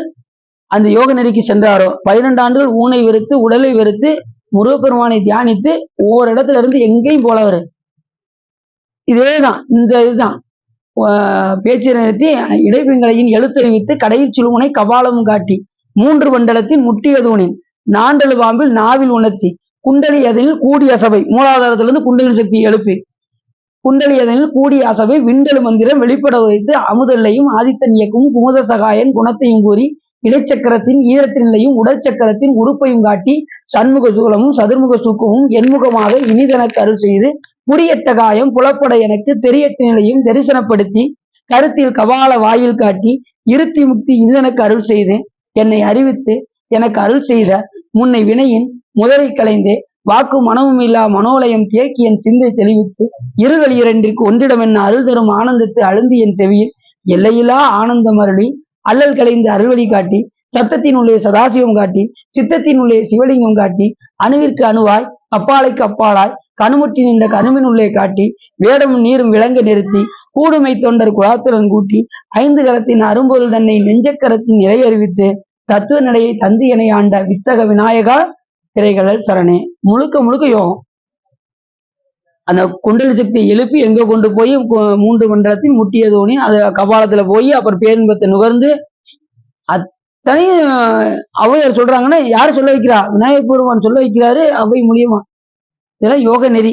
S1: அந்த யோக நெறிக்கு சென்றாரோ 12 ஆண்டுகள் ஊனை வெறுத்து உடலை வெறுத்து முருகப்பெருமானை தியானித்து ஒவ்வொரு இடத்துல இருந்து எங்கேயும் போலவர். இதேதான் இந்த இதுதான் பேச்சு நிறுத்தி இடைப்பெண்களையும் எழுத்தறிவித்து கடையில் சுழுமுனை கபாலமும் காட்டி 3 மண்டலத்தின் முட்டியதூனின் நாண்டலு பாம்பில் நாவில் உணர்த்தி குண்டலி அதனில் கூடிய சபை மூலாதாரத்திலிருந்து குண்டலின் சக்தியை எழுப்பி குண்டலி அதனில் கூடிய அசபை விண்டலு மந்திரம் வெளிப்பட வைத்து அமுதல்லையும் ஆதித்தன் இயக்கமும் குமுத சகாயன் குணத்தையும் கூறி இடைச்சக்கரத்தின் ஈரத்தினையும் உடற்சக்கரத்தின் உறுப்பையும் காட்டி சண்முக சூலமும் சதுர்முக சூக்கமும் எண்முகமாக இனிதனக்கு அருள் செய்து புரியட்ட காயம் புலப்பட எனக்கு தெரியட்ட நிலையும் தரிசனப்படுத்தி கருத்தில் கபால வாயில் காட்டி இருத்தி முக்தி இனிதனக்கு அருள் செய்து என்னை அறிவித்து எனக்கு அருள் செய்த முன்னை வினையின் முதலை களைந்தே வாக்கு மனமும் இல்லா மனோலயம் தேக்கி என் சிந்தை தெளிவித்து இருவழி இரண்டிற்கு ஒன்றிடம் என்ன அருள் தரும் ஆனந்தத்தை அழுந்தி என் செவியில் எல்லையிலா ஆனந்தம் அருளி அல்லல் களைந்து அருள்வழி காட்டி சத்தத்தின் உள்ளே சதாசிவம் காட்டி சித்தத்தின் உள்ளே சிவலிங்கம் காட்டி அணுவிற்கு அணுவாய் அப்பாலைக்கு அப்பாலாய் கணுமுட்டி நின்ற கணுமின் உள்ளே காட்டி வேடமும் நீரும் விளங்க நிறுத்தி கூடுமை தொண்டர் குழாத்துடன் கூட்டி 5 கரத்தின் அரும்பொருள் தன்னை நெஞ்சக்கரத்தின் நிலை அறிவித்து தத்துவ நிலையை தந்து என ஆண்ட வித்தக விநாயகா திரைகளல் சரணே. முழுக்க முழுக்க யோகம். அந்த குண்டலி சக்தியை எழுப்பி எங்க கொண்டு போய் 3 மண்டலத்தில் முட்டியதோனி அது கபாலத்துல போய் அப்புறம் பேரின்பத்தை நுகர்ந்து அத்தனையும் ஔவையார் சொல்றாங்கன்னா யாரு சொல்ல வைக்கிறா? விநாயகர் பெருமான் சொல்ல வைக்கிறாரு அவை மூலியமா. இதெல்லாம் யோக நெறி.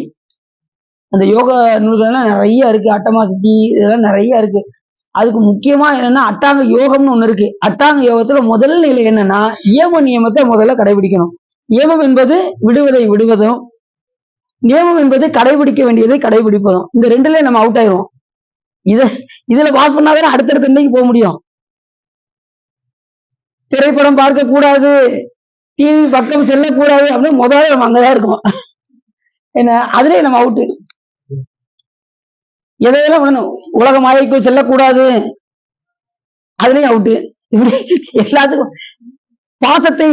S1: அந்த யோக நூல்கள்லாம் நிறைய இருக்கு. அட்டமா சித்தி இதெல்லாம் நிறைய இருக்கு. அதுக்கு முக்கியமா என்னன்னா அட்டாங்க யோகம்னு ஒண்ணு இருக்கு. அட்டாங்க யோகத்துல முதல் நிலை என்னன்னா நியம நியமத்தை முதல்ல கடைபிடிக்கணும். நியமம் என்பது விடுவதை விடுவதும், நியமம் என்பது கடைபிடிக்க வேண்டியதை கடைபிடிப்பதும். இந்த 2ல நம்ம அவுட் ஆயிரும். இதுல பாஸ் பண்ணாதான் அடுத்தடுத்த நிலைக்கு போக முடியும். திரைப்படம் பார்க்க கூடாது, டிவி பக்கம் செல்லக்கூடாது அப்படின்னு முதல்ல நம்ம அங்கதான் இருக்கோம். என்ன அதுலயே நம்ம அவுட்டு. எதையெல்லாம் பண்ணணும்? உலக மாயைக்குள் செல்லக்கூடாது, அதுலயும் அவுட்டு. இப்படி எல்லாத்துக்கும் பாசத்தை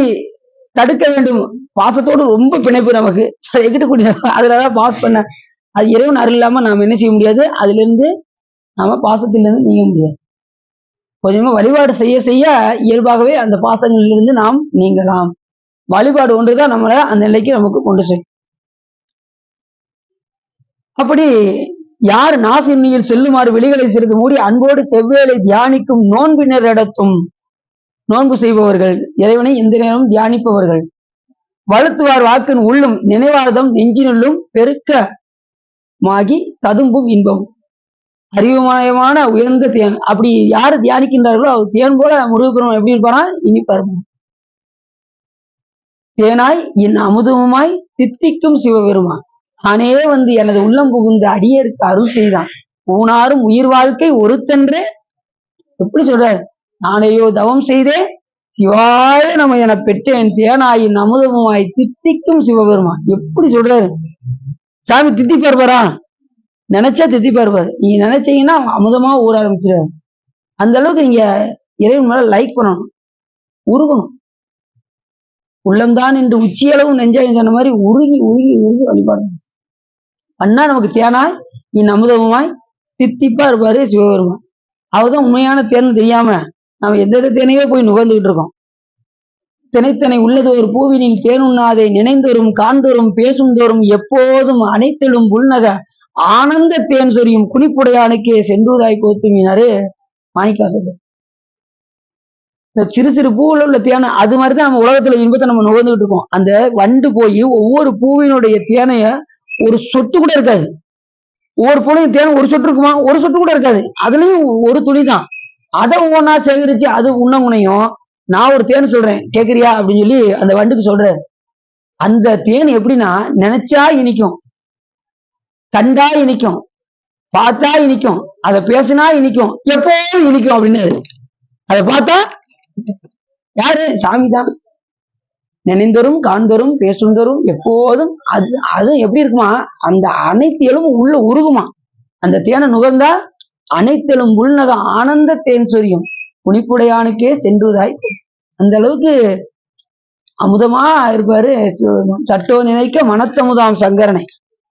S1: தடுக்க வேண்டும். பாசத்தோடு ரொம்ப பிணைப்பு நமக்கு எகிட்டக்கூடிய அதுலதான் பாஸ் பண்ண. அது இறைவன் அருள் இல்லாம நாம என்ன செய்ய முடியாது. அதுல இருந்து நாம பாசத்திலிருந்து நீங்க முடியாது. கொஞ்சமா வழிபாடு செய்ய செய்ய இயல்பாகவே அந்த பாசங்களிலிருந்து நாம் நீங்கலாம். வழிபாடு ஒன்றுதான் நம்மளை அந்த நிலைக்கு நமக்கு கொண்டு செல்லும். அப்படி யார் நாசினியில் செல்லுமாறு வெளிகளை சிறிது மூடி அன்போடு செவ்வேளை தியானிக்கும் நோன்பினர் இடத்தும், நோன்பு செய்பவர்கள், இறைவனை எந்த நேரமும் தியானிப்பவர்கள், வலுத்துவார் வாக்கின் உள்ளும் நினைவார்தம் நெஞ்சினுள்ளும் பெருக்கமாகி ததும்பும் இன்பம். அறிவுமயமான உயர்ந்த தேன். அப்படி யாரு தியானிக்கின்றார்களோ அவர் தேன் போல முருகப்பெருமான் எப்படி இருப்பாரா? இனிப்பார். தேனாய் என் அமுதமுமாய் தித்திக்கும் சிவபெருமான் தானே வந்து எனது உள்ளம் புகுந்து அடியேற்கு அருள் செய்தான். ஊனாரும் உயிர் வாழ்க்கை ஒருத்தன்றே. எப்படி சொல்றாரு? நானையோ தவம் செய்தேன் சிவாய நம்ம என பெற்றேன் தேனாயின் அமுதமுமாய் தித்திக்கும் சிவபெருமான். எப்படி சொல்றாரு? சாமி தித்திப்பார்பாரா? நினைச்சா தித்திப்பார்பாரு. நீங்க நினைச்சீங்கன்னா அமுதமா ஊற ஆரம்பிச்சிருவாரு. அந்த அளவுக்கு நீங்க இறைவன் மேல லைக் பண்ணணும், உருகணும். உள்ளம்தான் என்று உச்சியளவு நெஞ்சாய் சொன்ன மாதிரி உருகி உருகி உருகி வழிபாடு பண்ணா நமக்கு தேனாய் இன் அமுதமுமாய் தித்திப்பா இருப்பாரு சிவபெருமான். அவர்தான் உண்மையான தேர்ன்னு தெரியாம நம்ம எந்த தேனையோ போய் நுகர்ந்துகிட்டு இருக்கோம். தினைத்தனை உள்ளது ஒரு பூவினின் தேனுண்ணாதை நினைந்தோறும் காண்தோறும் பேசும் தோறும் எப்போதும் அனைத்திலும் உள்நக ஆனந்த தேன் சொரியும் குனிப்புடையானுக்கே சென்றூராய் கோத்துமினாரு மாணிக்காசர். இந்த சிறு சிறு பூவில் உள்ள தேனை அது மாதிரிதான் நம்ம உலகத்துல இன்பத்தை நம்ம நுகர்ந்துகிட்டு இருக்கோம். அந்த வண்டு போய் ஒவ்வொரு பூவினுடைய தேனைய ஒரு சொட்டு கூட இருக்காது. ஒவ்வொரு பூனையும் தேன் ஒரு சொட்டு இருக்குமா? ஒரு சொட்டு கூட இருக்காது. அதுலயும் ஒரு துளி தான். அதை ஒவ்வொன்றா சேகரிச்சு அது உண்ணமுனையும். நான் ஒரு தேன் சொல்றேன் கேக்குறியா அப்படின்னு சொல்லி அந்த வண்டுக்கு சொல்றாரு. அந்த தேன் எப்படின்னா நினைச்சா இனிக்கும், கண்டா இனிக்கும், பார்த்தா இனிக்கும், அதை பேசினா இனிக்கும், எப்போதும் இனிக்கும் அப்படின்னு. அதை பார்த்தா யாரு? சாமி தான். நினைந்தரும் காண்தரும் பேசுந்தரும் எப்போதும் அது எப்படி இருக்குமா? அந்த அனைத்திலும் உள்ள உருகுமா. அந்த தேனை நுகர்ந்தா அனைத்திலும் உள்நக ஆனந்த தேன் சொரியும் குனிப்புடையானுக்கே சென்றுதாய். அந்த அளவுக்கு அமுதமா இருப்பாரு. சட்டோ நினைக்க மனத்தமுதாம் சங்கரனை.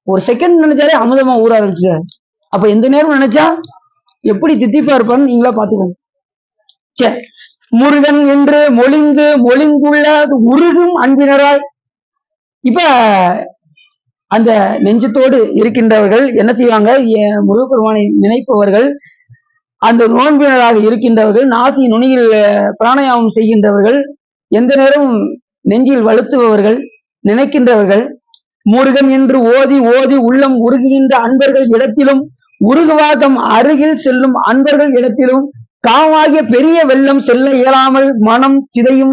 S1: ஒரு செகண்ட் நினைச்சாலே அமுதமா ஊற ஆரம்பிச்சாரு. அப்ப எந்த நேரம் நினைச்சா எப்படி தித்திப்பா இருப்பான்னு நீங்களா பாத்துக்கோங்க. சரி, முருகன் என்று மொழிந்து மொழிந்துள்ள உருகும் அன்பினராய். இப்ப அந்த நெஞ்சத்தோடு இருக்கின்றவர்கள் என்ன செய்வாங்க? முருகப்பெருமானை நினைப்பவர்கள், அந்த நோன்பினராக இருக்கின்றவர்கள், நாசி நுனியில் பிராணாயாமம் செய்கின்றவர்கள், எந்த நேரமும் நெஞ்சில் வலுத்துபவர்கள், நினைக்கின்றவர்கள், முருகன் என்று ஓதி ஓதி உள்ளம் உருகுகின்ற அன்பர்கள் இடத்திலும், உருகுவாக்கம் அருகில் செல்லும் அன்பர்கள் இடத்திலும் காமாகிய பெரிய வெள்ளம் செல்ல இயலாமல் மனம் சிதையும்.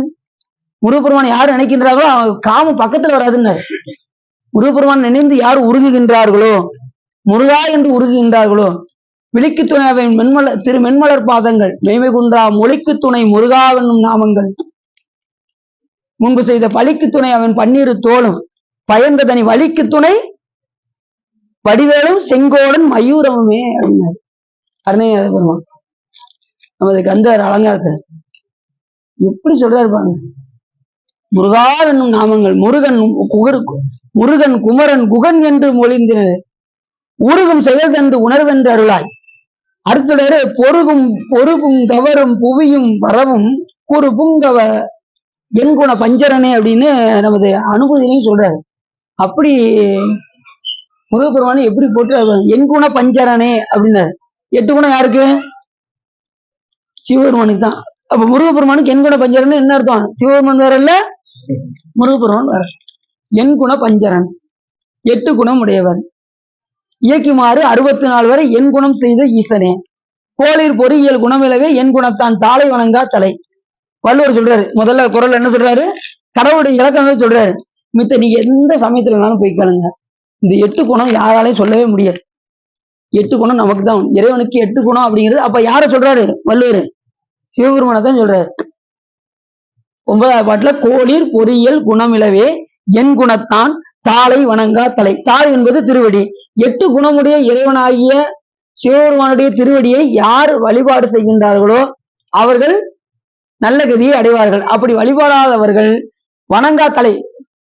S1: முருகப்பெருமான் யார் நினைக்கின்றார்களோ காமம் பக்கத்துல வராதுன்னாரு. முருகப்பெருமான் நினைந்து யார் உருகுகின்றார்களோ, முருகா என்று உருகுகின்றார்களோ, விழிக்கு துணை அவன் திரு மென்மலர் பாதங்கள் மெய்மை குன்றா மொழிக்கு துணை முருகாவென்னும் நாமங்கள் முன்பு செய்த பழிக்கு துணை அவன் பன்னீரு தோளும் பயந்த தனி வழிக்கு துணை வடிவேலும் செங்கோடன் மயூரமுமே அப்படின்னாரு அருணையாத பெருமான் நமது கந்தர் அலங்காரத்தில். எப்படி சொல்றாரு பாருங்க. முருகா என்னும் நாமங்கள் முருகன் குமரன் குகன் என்று மொழிந்தனர் உருகும் செயல் தந்து உணர்வென்று அருளாய். அடுத்தது பொறுகும் கவரும் புவியும் வரவும் குறு புங்கவ என்குண பஞ்சரனே அப்படின்னு நமது அனுபூதியும் சொல்றாரு. அப்படி முருகப்பெருமானை எப்படி போட்டு என்குண பஞ்சரனே அப்படின்னாரு. 8 குணம் யாருக்கு? சிவபெருமானுக்கு தான். அப்ப முருகப்பெருமானுக்கு என்குண பஞ்சரன் என்ன அர்த்தம்? சிவபெருமான் வேற இல்ல, முருகப்பெருமான் வேற. என்குண பஞ்சரன் 8 குணம் உடையவர். இயக்குமாறு 64 வரை என் குணம் செய்த ஈசனே கோளிர் பொறியியல் குணமிலவே என் குணத்தான் தாளை வணங்கா தலை. வள்ளுவர் சொல்றாரு. முதல்ல குரல் என்ன சொல்றாரு? கடவுளுடைய இலக்கணம் சொல்றாரு. மித்த நீங்க எந்த சமயத்துல வேணாலும் போய் கேளுங்க, இந்த 8 குணம் யாராலையும் சொல்லவே முடியாது. 8 குணம் நமக்கு தான். இறைவனுக்கு 8 குணம் அப்படிங்கிறது. அப்ப யார சொல்றாரு வள்ளுவர்? சிவபெருமானை தான் சொல்றாரு. 9வது பாட்டுல கோளிர் பொறியியல் குணமிலவே என் குணத்தான் தாளை வணங்கா தலை. தாள் என்பது திருவடி. 8 குணமுடைய இறைவனாகிய சிவபெருமானுடைய திருவடியை யார் வழிபாடு செய்கின்றார்களோ அவர்கள் நல்ல கதியை அடைவார்கள். அப்படி வழிபாடாதவர்கள் வணங்கா தலை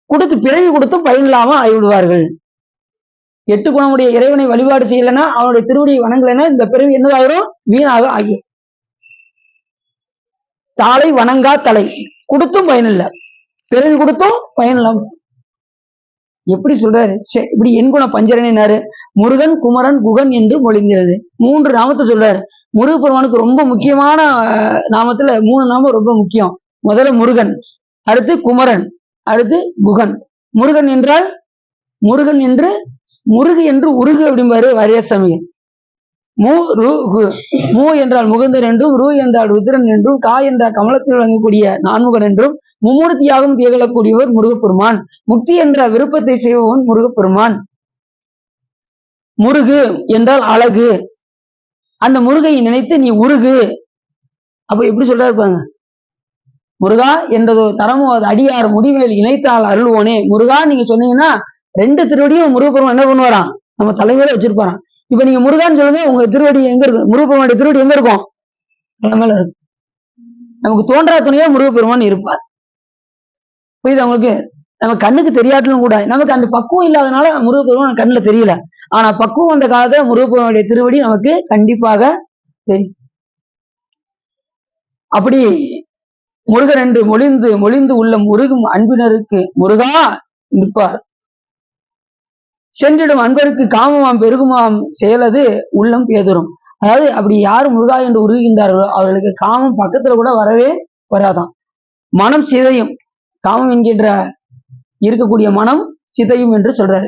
S1: கொடுத்து பிறவி கொடுத்தும் பயனில்லாம ஆகிவிடுவார்கள். 8 குணமுடைய இறைவனை வழிபாடு செய்யலைன்னா, அவனுடைய திருவடியை வணங்கலைன்னா இந்த பிறவி என்னதாயிரும்? வீணாக ஆகியும். தாளை வணங்கா தலை, கொடுத்தும் பயனில்லை, பிறகு கொடுத்தும் பயனில்லாம். எப்படி சொல்றாரு? இப்படி எண்குண பஞ்சரனாரு. முருகன், குமரன், குகன் என்று மொழிந்தது. 3 நாமத்தை சொல்றாரு. முருகப்பெருமானுக்கு ரொம்ப முக்கியமான நாமத்துல 3 நாமம் ரொம்ப முக்கியம். முதல்ல முருகன், அடுத்து குமரன், அடுத்து குகன். முருகன் என்றால் முருகன் என்று முருகு என்று உருகு அப்படிம்பாரு வாரியசாமி. மு என்றால் முகுந்தன் என்றும், ரு என்றால் ருத்ரன் என்றும், கா என்றால் கமலத்தில் வழங்கக்கூடிய நான்முகன் என்றும், மும்மூர்த்தியாகவும் திகழக்கூடியவர் முருகப்பெருமான். முக்தி என்ற விருப்பத்தை செய்பவன் முருகப்பெருமான். முருகு என்றால் அழகு. அந்த முருகையை நினைத்து நீ உருகு. அப்ப எப்படி சொல்றாரு பாருங்க. முருகா என்றதோ தரமோ அது அடியார் முடிவில் இணைத்தால் அருள்வோனே. முருகா நீங்க சொன்னீங்கன்னா 2 திருவடியும் முருகப்பெருமான் என்ன பண்ணுவாராம்? நம்ம தலைமையில வச்சிருப்பாராம். இப்ப நீங்க முருகான்னு சொல்லுங்க, உங்க திருவடி எங்க இருக்கு? முருகப்பெருமானுடைய திருவடி எங்க இருக்கும்? தலைமையில இருக்கு. நமக்கு தோன்றா துணையா முருகப்பெருமான் இருப்பார். புரியுது உங்களுக்கு? நம்ம கண்ணுக்கு தெரியாட்டிலும் கூட நமக்கு அந்த பக்குவம் இல்லாதனால முருகப்பெருமான் கண்ணுல தெரியல. ஆனா பக்குவம் வந்த காலத்துல முருகப்பெருமானுடைய திருவடி நமக்கு கண்டிப்பாக தெரியும். அப்படி முருகன் என்று மொழிந்து உள்ள முருகும் அன்பினருக்கு முருகா நிற்பார். சென்றிடும் அன்பருக்கு காமமாம் பெருகுமாம் செயலது உள்ளம் பேதுரும். அதாவது அப்படி யார் முருகா என்று உருகின்றார்களோ அவர்களுக்கு காமம் பக்கத்துல கூட வரவே வராதான். மனம் சிதையும். காமம் என்கின்ற இருக்கக்கூடிய மனம் சிதையும் என்று சொல்றாரு.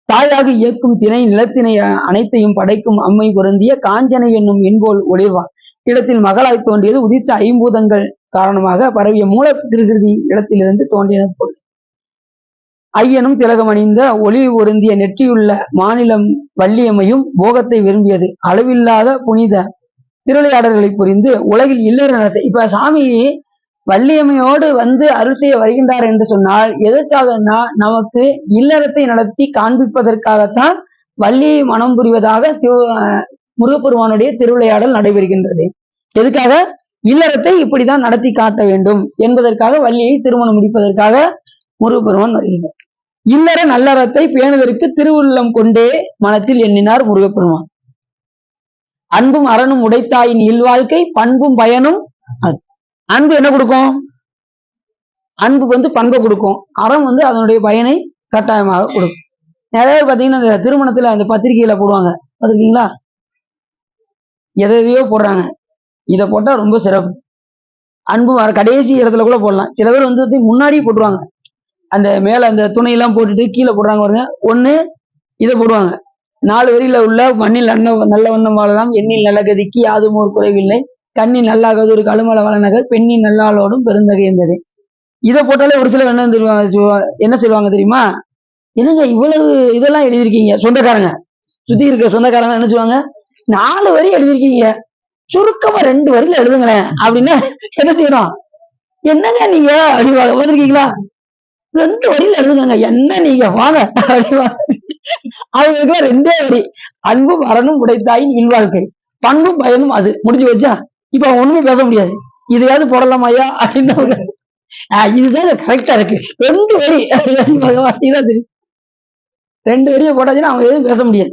S1: தாயாக இயக்கும் திணை நிலத்தினை அனைத்தையும் படைக்கும் அம்மை பொருந்திய காஞ்சனை என்னும் என்போல் ஒளிர்வார். இடத்தில் மகளாய் தோன்றியது உதித்த 5 பூதங்கள் காரணமாக பரவிய மூல திருகிருதி இடத்திலிருந்து தோன்றியது போல். ஐயனும் திலகம் அணிந்த ஒளி பொருந்திய நெற்றியுள்ள மாநிலம் வள்ளியம்மையும் போகத்தை விரும்பியது. அளவில்லாத புனித திருவிளையாடல்களை புரிந்து உலகில் இல்லற நடத்தை. இப்ப சாமி வள்ளியம்மையோடு வந்து அருள் செய்ய வருகின்றார் என்று சொன்னால் எதற்காகனா நமக்கு இல்லறத்தை நடத்தி காண்பிப்பதற்காகத்தான் வள்ளியை மனம் புரிவதாக முருகப்பெருமானுடைய திருவிளையாடல் நடைபெறுகின்றது. எதுக்காக? இல்லறத்தை இப்படிதான் நடத்தி காட்ட வேண்டும் என்பதற்காக வள்ளியை திருமணம் முடிப்பதற்காக முருகப்பெருமான் வருகின்றார். இல்லற நல்லறத்தை பேணுவதற்கு திருவுள்ளம் கொண்டே மனத்தில் எண்ணினார் முருகப்பெருமான். அன்பும் அரணும் உடைத்தாயின் இல்வாழ்க்கை பண்பும் பயனும் அது. அன்பு என்ன கொடுக்கும்? அன்புக்கு பண்பை கொடுக்கும். அறம் அதனுடைய பயனை கட்டாயமாக கொடுக்கும். நிறைய பேர் பாத்தீங்கன்னா இந்த திருமணத்துல அந்த பத்திரிகையில போடுவாங்க, பாத்திருக்கீங்களா? எதையோ போடுறாங்க. இதை போட்டா ரொம்ப சிறப்பு. அன்பு கடைசி இடத்துல கூட போடலாம். சில பேர் முன்னாடியே போட்டுருவாங்க. அந்த மேல அந்த துணையெல்லாம் போட்டுட்டு கீழே போடுறாங்க பாருங்க. ஒண்ணு இதை போடுவாங்க, 4 வரியில உள்ள மண்ணில் நல்ல வண்ணம் வாழலாம், எண்ணில் நல்ல கதிக்கு யாதும் ஒரு குறைவில்லை, கண்ணில் நல்லாகாது ஒரு கழுமல வளநகர், பெண்ணின் நல்லாளோடும் பெருந்தகை என்பது. இதை போட்டாலே ஒரு சிலர் என்ன சொல்லுவாங்க தெரியுமா? என்னங்க இவ்வளவு இதெல்லாம் எழுதியிருக்கீங்க? சொந்தக்காரங்க சுத்தி இருக்கிற சொந்தக்காரங்க என்ன சொல்லுவாங்க? 4 வரி எழுதியிருக்கீங்க, சுருக்கமா 2 வரியில எழுதுங்களேன் அப்படின்னா என்ன செய்யணும்? என்னங்க நீங்க அப்படிவாங்க. பார்த்திருக்கீங்களா? 2 வரியில எழுதுங்க, என்ன நீங்க வாங்க அப்படிவாங்க. அவங்களுக்கு 2 வரி. அன்பும் அரணும் உடைத்தாயின் இல்வாழ்க்கை பண்பும் பயனும் அது. முடிஞ்சு வச்சா இப்ப ஒண்ணுமே பேச முடியாது. இதையாவது போடலாமா ஐயா அப்படின்னு. இதுதான் கரெக்டா இருக்கு. 2 வரி 2 வரியை போட்டாச்சுன்னா அவங்க எதுவும் பேச முடியாது.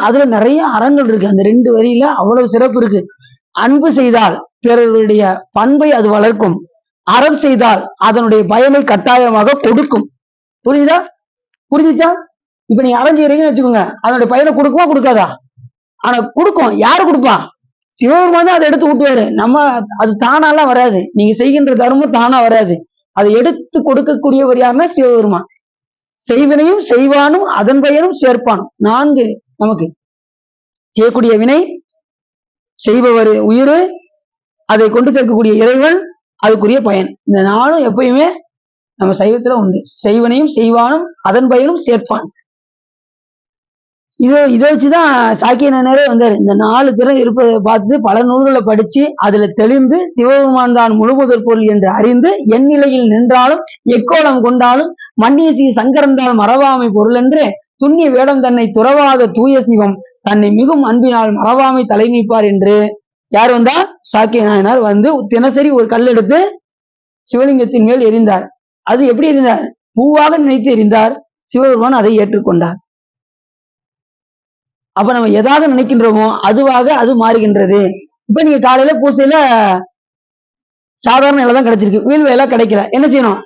S1: அதுல நிறைய அறங்கள் இருக்கு. அந்த 2 வரியில அவ்வளவு சிறப்பு இருக்கு. அன்பு செய்தால் பிறருடைய பண்பை அது வளர்க்கும். அறம் செய்தால் அதனுடைய பயனை கட்டாயமாக கொடுக்கும். புரியுதா? புரிஞ்சுச்சா? இப்ப நீங்க அறம் செய்யறீங்கன்னு வச்சுக்கோங்க, அதனுடைய பயனை கொடுக்குமா கொடுக்காதா? ஆனா கொடுக்கும். யாரு கொடுப்பான்? சிவபெருமான் தான் அதை எடுத்து விட்டுவாரு. அது தானாலாம் வராது. நீங்க செய்கின்ற தர்மம் தானா வராது. அதை எடுத்து கொடுக்கக்கூடியவர் யாருன்னா சிவபெருமான். செய்வினையும் செய்வானும் அதன் பெயரும் சேர்ப்பானும். 4 நமக்கு செய்யக்கூடிய வினை, செய்பவர் உயிர், அதை கொண்டு சேர்க்கக்கூடிய இறைவன், அதுக்குரிய பயன். இந்த 4 எப்பயுமே நம்ம சைவத்துல உண்டு. செய்வனையும் செய்வானும் அதன் பயனும் சேர்ப்பான். இதை வச்சுதான் சாக்கிய நாயனாரே வந்தாரு. இந்த 4 திறம் இருப்பதை பார்த்து பல நூல்களை படிச்சு அதுல தெளிந்து சிவபெருமான் தான் முழுமுதற் பொருள் என்று அறிந்து என் நிலையில் நின்றாலும் எக்கோலம் கொண்டாலும் மன்னிய சி சங்கரந்தால் மறவாமை பொருள் என்று துண்ணிய வேடம் தன்னை துறவாத தூய சிவம் தன்னை மிகும் அன்பினால் மறவாமை தலை நீப்பார் என்று யார் வந்தா? சாக்கிய நாயனார் தினசரி ஒரு கல் எடுத்து சிவலிங்கத்தின் மேல் எரிந்தார். அது எப்படி எரிந்தார்? பூவாக நினைத்து எரிந்தார். சிவபெருமான் அதை ஏற்றுக்கொண்டார். அப்ப நம்ம எதாக நினைக்கின்றோமோ அதுவாக அது மாறுகின்றது. இப்ப நீங்க காலையில பூசையில சாதாரண இலை தான் கிடைச்சிருக்கு, வில்வ இலை கிடைக்கல, என்ன செய்யணும்?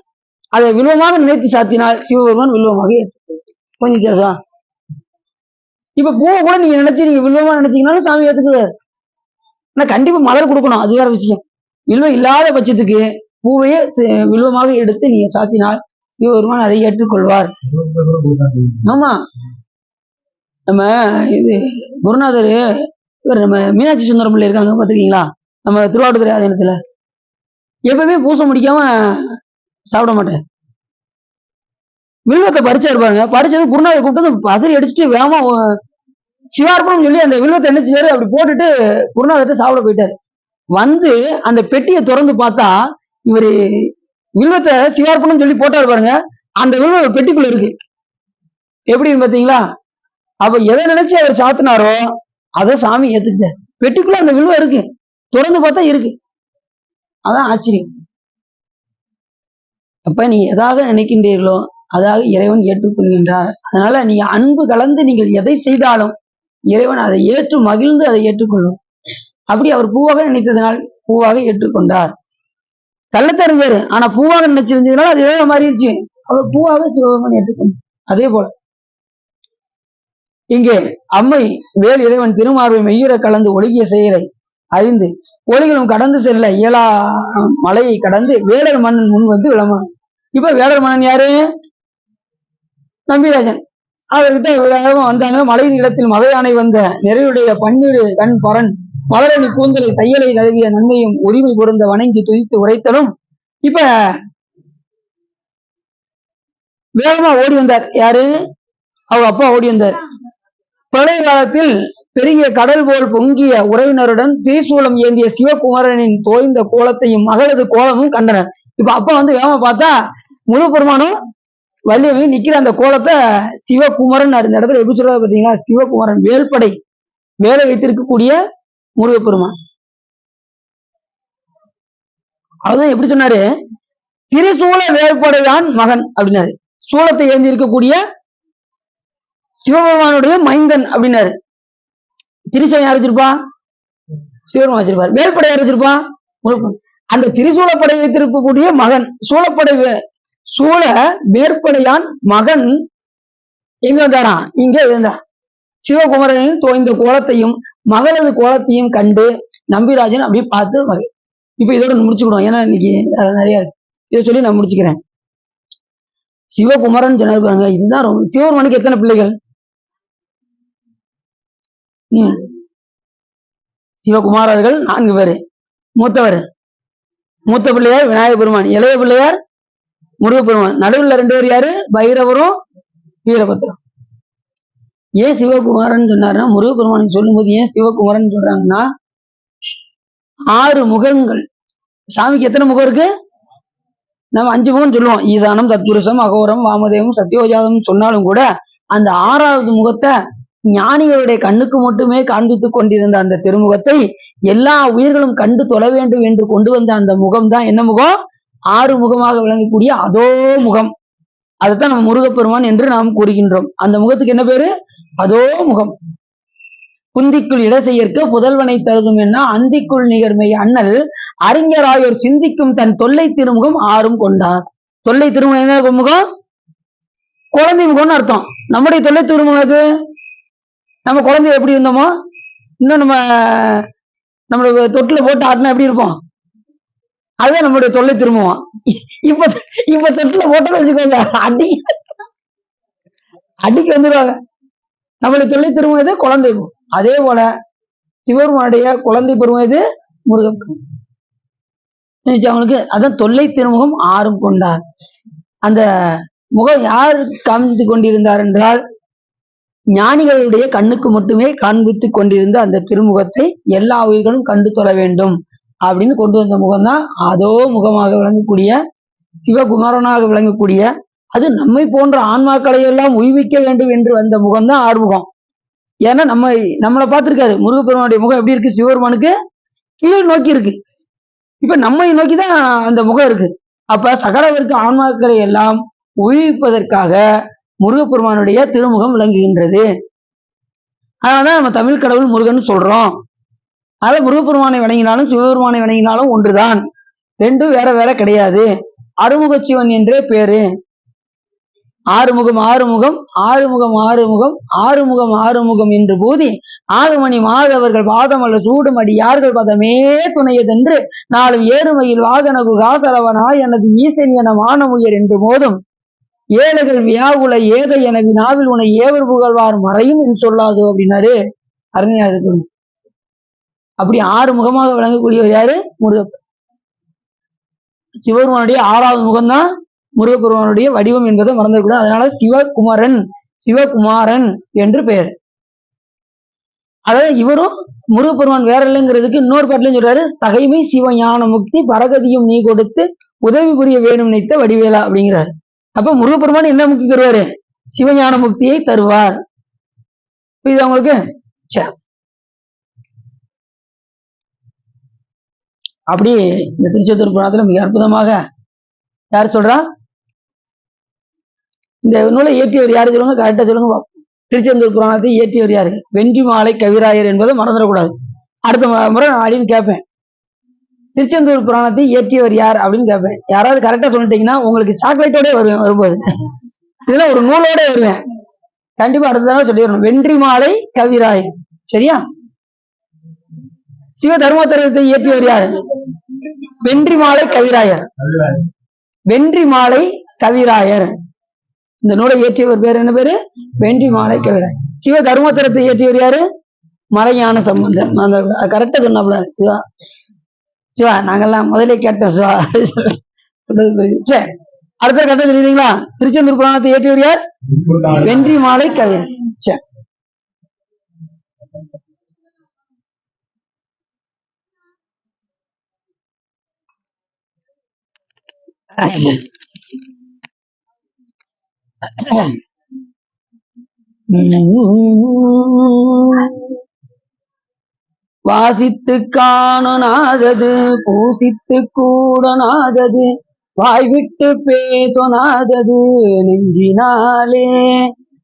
S1: அதை வில்வமாக நினைத்து சாத்தினால் சிவபெருமான் வில்வமாக கொஞ்சம் சேசா. இப்ப பூவை கூட நீங்க நினைச்சு நீங்க வில்வமா நினைச்சீங்கன்னாலும் சாமி ஏத்துக்குவார். ஆனா கண்டிப்பா மலர் கொடுக்கணும், அது வேற விஷயம். வில்வம் இல்லாத பட்சத்துக்கு பூவையே வில்வமாக எடுத்து நீங்க சாத்தினால் சிவபெருமான் அதை ஏற்றுக்கொள்வார். ஆமா, நம்ம இது குருநாதர் இவர் நம்ம மீனாட்சி சுந்தரம் பிள்ளை இருக்காங்க பாத்துருக்கீங்களா, நம்ம திருவாவடுதுறை ஆதீனத்துல. எப்பவுமே பூசை முடிக்காம சாப்பிட மாட்டேன். வில்வத்தை பறிச்சாரு பாருங்க, பறிச்சது குருநாதர் கூப்பிட்டு பதறி அடிச்சுட்டு வேகமா சிவார்ப்பணம் சொல்லி அந்த வில்வத்தை என்ன செய்யாரு, அப்படி போட்டுட்டு குருநாதர்கிட்ட சாப்பிட போயிட்டாரு. வந்து அந்த பெட்டியை திறந்து பார்த்தா இவரு வில்வத்தை சிவார்ப்பணம் சொல்லி போட்டாரு பாருங்க, அந்த வில்வம் பெட்டிக்குள்ள இருக்கு. எப்படின்னு பாத்தீங்களா? அப்ப எதை நினைச்சு அவர் சாத்தினாரோ அதை சாமி ஏத்துக்கிட்ட. பெட்டிக்குள்ள அந்த வில்வம் இருக்கு, திறந்து பார்த்தா இருக்கு. அதான் ஆச்சரியம். அப்ப நீங்க எதாக நினைக்கின்றீர்களோ அதாக இறைவன் ஏற்றுக்கொள்கின்றார். அதனால நீங்க அன்பு கலந்து நீங்கள் எதை செய்தாலும் இறைவன் அதை ஏற்று மகிழ்ந்து அதை ஏற்றுக்கொள்ளும். அப்படி அவர் பூவாக நினைத்ததனால் பூவாக ஏற்றுக்கொண்டார். கள்ளத்தறிஞர் ஆனா பூவாக நினைச்சிருந்ததுனால அது ஏழை மாறிடுச்சு, அவர் பூவாக சிவபெருமான் ஏற்றுக்கொண்டார். அதே போல இங்கே அம்மை வேல் இறைவன் திருமார்பை மெய்யுற கலந்து ஒழுகிய செயலை அறிந்து ஒளிகளும் கடந்து செல்ல இயலா மலையை கடந்து வேடர் மன்னன் முன் வந்து விளம்பரம். இப்ப வேடர் மன்னன் யாரு? நம்பிராஜன். அவர்கிட்ட வந்தாங்க. மலையின் இடத்தில் மலை யானை வந்த நிறைவுடைய பன்னிரு கண் பரன் மலரணி கூந்தலை தையலை தழுவிய நன்மையும் உரிமை பொருந்த வணங்கி துதித்து உரைத்தலும். இப்ப வேகமா ஓடி வந்தார். யாரு? அவங்க அப்பா ஓடி வந்தார். பிரளய காலத்தில் பெரிய கடல் போல் பொங்கிய உறவினருடன் திரிசூலம் ஏந்திய சிவகுமரனின் தோய்ந்த கோலத்தையும் மகளது கோலமும் கண்டனர். இப்ப அப்பா வந்து வேகமா பார்த்தா முழு பெருமானும் வள்ளியவங்க நிக்கிற அந்த கோலத்தை சிவகுமரன் இந்த இடத்துல எப்படி சொல்றாரு பாத்தீங்களா? சிவகுமரன் வேல்படை வேலை வைத்திருக்கக்கூடிய முருகப்பெருமான். அதுதான் எப்படி சொன்னாரு? திரிசூல வேல்படையான் மகன் அப்படின்னாரு. சூலத்தை ஏந்தி இருக்கக்கூடிய சிவபெருமானுடைய மைந்தன் அப்படின்னாரு. திரிசூலம் யார் வச்சிருப்பா? சிவபெருமான் வச்சிருப்பார். வேல்படை யார் வச்சிருப்பா? அந்த திரிசூலப்படை வைத்திருக்கக்கூடிய மகன் சூழப்படை சூழ வேற்படையான் மகன் எங்க வந்தாரா? இங்கே இருந்தார். சிவகுமரனின் தோய்ந்த கோலத்தையும் மகளது கோலத்தையும் கண்டு நம்பிராஜன் அப்படியே பார்த்து மகள். இப்ப இதோட முடிச்சுக்கிடுவோம், ஏன்னா இன்னைக்கு நிறைய இருக்கு. இதை சொல்லி நான் முடிச்சுக்கிறேன். சிவகுமரன் சொன்னாரு பாருங்க, இதுதான் ரொம்ப. சிவபெருமானுக்கு எத்தனை பிள்ளைகள்? சிவகுமாரர்கள் 4 பேரு. மூத்தவர் மூத்த பிள்ளையார் விநாயக பெருமான், இளைய பிள்ளையார் முருகப்பெருமான், நடுவில் 2 பேர் யாரு? பைரவரும் வீரபத்திரம். ஏன் சிவகுமாரன் சொன்னாருன்னா, முருகப்பெருமான் சொல்லும் போது ஏன் சிவகுமாரன் சொல்றாங்கன்னா, 6 முகங்கள். சாமிக்கு எத்தனை முகம் இருக்கு? நம்ம 5 முகம் சொல்லுவோம். ஈசானம், தத்புருஷம், அகோரம், வாமதேவம், சத்தியோஜாதம் சொன்னாலும் கூட அந்த 6வது முகத்தை ஞானிகளுடைய கண்ணுக்கு மட்டுமே காண்பித்துக் கொண்டிருந்த அந்த திருமுகத்தை எல்லா உயிர்களும் கண்டு தொழ வேண்டும் என்று கொண்டு வந்த அந்த முகம் தான் என்ன முகம்? 6 முகமாக விளங்கக்கூடிய அதோ முகம். அதைத்தான் நம்ம முருகப்பெருமான் என்று நாம் கூறுகின்றோம். அந்த முகத்துக்கு என்ன பேரு? அதோ முகம். குந்திக்குள் இட செய்யற்க புதல்வனை தருதும் என்ன அந்திக்குள் நிகர்மை அண்ணல் அறிஞராயோர் சிந்திக்கும் தன் தொல்லை திருமுகம் 6ம் கொண்டார். தொல்லை திருமுகம் என்ன முகம்? குழந்தை முகம்னு அர்த்தம். நம்முடைய தொல்லை திருமுகம் அது நம்ம குழந்தைய எப்படி இருந்தோமோ, இன்னும் நம்மளுடைய தொட்டில போட்டு ஆட்டினா எப்படி இருப்போம்? அதுதான் நம்மளுடைய தொல்லை திரும்புவோம். இப்ப தொட்டில போட்டோன்னு வச்சுக்கோங்க, அடிக்கு வந்துடுவாங்க. நம்மளுடைய தொல்லை திரும்பும் இது குழந்தை. அதே போல சிவருமானுடைய குழந்தை பருவம் இது முருகன். அவங்களுக்கு அதான் தொல்லை திருமுகம் 6ம் கொண்டார். அந்த முகம் யார் காண்பித்துக் கொண்டிருந்தார் என்றால், ஞானிகளுடைய கண்ணுக்கு மட்டுமே காண்பித்துக் கொண்டிருந்த அந்த திருமுகத்தை எல்லா உயிர்களும் கண்டு தொழ வேண்டும் அப்படின்னு கொண்டு வந்த முகம் தான் அதோ முகமாக விளங்கக்கூடிய சிவகுமாரனாக விளங்கக்கூடிய, அது நம்மை போன்ற ஆன்மாக்களை எல்லாம் உய்விக்க வேண்டும் என்று வந்த முகம் தான் ஆறுமுகம். ஏன்னா நம்மளை பார்த்திருக்காரு. முருகப்பெருமானுடைய முகம் எப்படி இருக்கு? சிவபெருமானுக்கு கீழ் நோக்கி இருக்கு. இப்ப நம்மை நோக்கிதான் அந்த முகம் இருக்கு. அப்ப சகலவருக்கு ஆன்மாக்களை எல்லாம் உய்விப்பதற்காக முருகப்பெருமானுடைய திருமுகம் விளங்குகின்றது. அதனாலதான் நம்ம தமிழ் கடவுள் முருகன் சொல்றோம். அதனால முருகப்பெருமானை வணங்கினாலும் சிவபெருமானை வணங்கினாலும் ஒன்றுதான். ரெண்டும் வேற வேற கிடையாது. அறுமுக சிவன் என்றே பேரு. ஆறுமுகம் ஆறுமுகம் ஆறுமுகம் ஆறுமுகம் ஆறுமுகம் ஆறுமுகம் என்று பூதி ஆறுமணி மாதவர்கள் பாதமல்ல சூடுமடி யார்கள் பதமே துணையதென்று நாளும் ஏறுமையில் வாகனகு காசலவனாய் எனது ஈசன் என வானமுயர் என்று போதும் ஏழைகள் வியாகுல ஏதை என வினாவில் உன ஏவர் புகழ்வார் மறையும் என்று சொல்லாது அப்படின்னாரு அருமையாக. அப்படி ஆறு முகமாக விளங்கக்கூடியவர் யாரு? முருகப்பெருமான். சிவபெருமானுடைய 6வது முகம்தான் முருகப்பெருமானுடைய வடிவம் என்பதை மறந்துவிடக்கூடாது. அதனால சிவகுமரன் சிவகுமாரன் என்று பெயர். அதாவது இவரும் முருகப்பெருமான் வேற இல்லைங்கிறதுக்கு இன்னொரு பாட்டிலையும் சொல்றாரு, தகைமை சிவஞான முக்தி பரகதியும் நீ கொடுத்து உதவி புரிய வேணும் நினைத்த வடிவேலா அப்படிங்கிறாரு. அப்ப முருகப்பெருமான் என்ன முக்தி தருவாரு? சிவஞான முக்தியை தருவார். இது அவங்களுக்கு அப்படி இந்த திருச்செந்தூர் புராணத்துல மிக அற்புதமாக யார் சொல்றா? இந்த நூலை இயற்றியவர் யாரு சொல்லுங்க, கரெக்டா சொல்லுங்க. திருச்செந்தூர் புராணத்தை இயற்றியவர் யாரு? வென்றி மாலை கவிராயர் என்பதை மறந்துடக்கூடாது. அடுத்த முறை நான் அப்படின்னு கேட்பேன், திருச்செந்தூர் புராணத்தை இயற்றியவர் யார் அப்படின்னு கேட்பேன். யாராவது கரெக்டா சொல்லிட்டீங்கன்னா உங்களுக்கு சாக்லேட்டோட வருவேன். வரும்போது இதெல்லாம் ஒரு நூலோட வருவேன். கண்டிப்பா அடுத்த தடவை சொல்லிடணும், வென்றி மாலை கவிராயர். சரியா? சிவ தர்மோத்தரத்தை இயற்றியவர் யாரு? வென்றி மாலை கவிராயர். வென்றி மாலை கவிராயர். இந்த நூலை இயற்றியவர் பேர் என்ன பேரு? வென்றி மாலை கவிராயர். சிவ தர்மோத்தரத்தை இயற்றியவர் யாரு? மறைஞான சம்பந்தர். அந்த கரெக்டா சொன்னாப்ல சிவா. சிவா நாங்கெல்லாம் முதலே கேட்டோம் சிவா. சரி, அடுத்த கட்டம் தெரியுதுங்களா? திருச்செந்தூர் புராணத்தை இயற்றியவர் யார்? வென்றி மாலை கவிராயர். சரி, வாசித்து காணனாதது பூசித்து கூடனாதது வாய்விட்டு பேசொனாதது நெஞ்சினாலே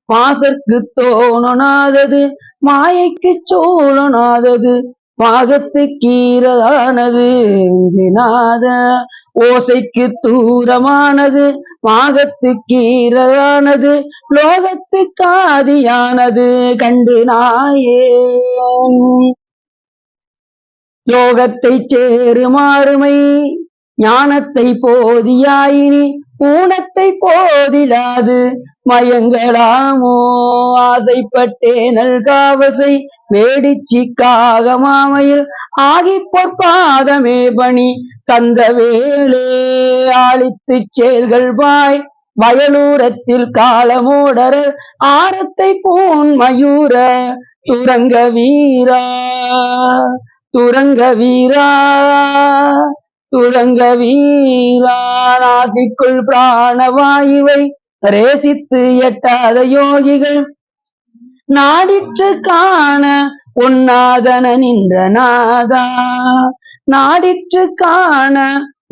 S1: மாசற்கு தோணனாதது மாயைக்கு சோழனாதது பாகத்து கீரதானது நாத ஓசைக்கு தூரமானது மாகத்து கீரதானது லோகத்து காதியானது கண்டு நாயே லோகத்தை சேருமாறுமை ஞானத்தை போதியாயினி ஊனத்தை போதிலாது மயங்களாமோ ஆசைப்பட்டே நல்காவசை வேடிச்சிக்காக மாமையில் ஆகி பொற்பாதமே பணி தந்த வேளே ஆழித்து செயல்கள் வாய் வயலூரத்தில் காலமோடர ஆரத்தை பூன் மயூர துரங்க வீரா துரங்க வீரா துரங்க வீரா நாசிக்குள் பிராணவாயுவை ரேசித்து எட்டாத யோகிகள் நாடிற்று காண உன்னாதன நின்ற நாதா நாடிற்று காண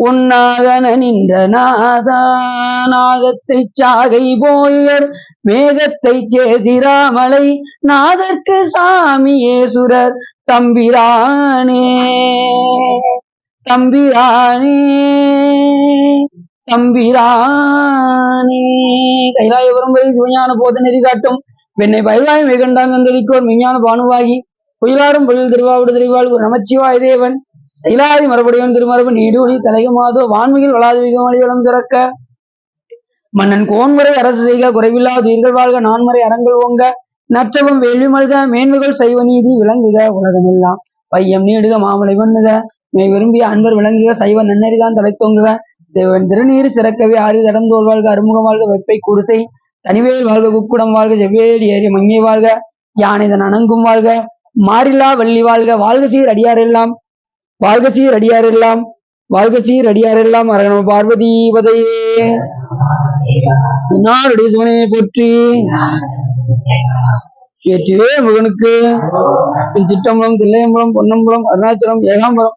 S1: உன்னாதன நின்ற நாதா நாகத்தை சாகை போயர் மேகத்தை சேதிராமலை நாதற்கு சாமியேசுரர் தம்பிரானே தம்பிரானே தம்பிரானே கைலாயபுரம் போய் சிவஞான போத நெறி காட்டும் வெண்ணை பயிலாயும் வெகண்டாங்கந்தரிக்கோர் மெஞ்ஞான பானுவாகி குயிலாரும் பொழில் திருவாவிடு திருவாள் நமச்சிவாய தேவன் செயலாதி மரபுடையவன் திருமரபு நீடூழி தலைகமாதோ வான்மையில் வளாது மிகமொழிகளும் சிறக்க மன்னன் கோன்முறை அரசு செய்க குறைவில்லாத உயிர்கள் வாழ்க நான்முறை அறங்கள் ஓங்க நற்றவம் வேள்வி மல்க மேன்மைகள் செய்வ நீதி விளங்குக உலகமெல்லாம் பையம் நீடுக மாமலை பண்ணுக மே விரும்பிய அன்பர் விளங்குக சைவ நன்னறிதான் தலைத்தோங்குக தேவன் திருநீர் சிறக்கவே ஆறி தடந்தோல் வாழ்க அறுமுகம் வாழ்க வெப்பை குடிசை தனிவேல் வாழ்க குக்குடம் வாழ்க செவ்வேல் ஏறி மங்கை வாழ்க யானைதன் அணங்கும் வாழ்க மாறில்லா வள்ளி வாழ்க வாழ்க சீர் அடியாரெல்லாம் வாழ்க சீர் அடியாரெல்லாம் வாழ்க சீர் அடியாரெல்லாம் அரகண பார்வதி பதையே நாளுடைய சிவனையை போற்றி ஏற்றிவே முகனுக்கு சிற்றம்பலம் தில்லையம்பலம் பொன்னம்பலம் அருணாச்சலம் ஏகாம்பரம்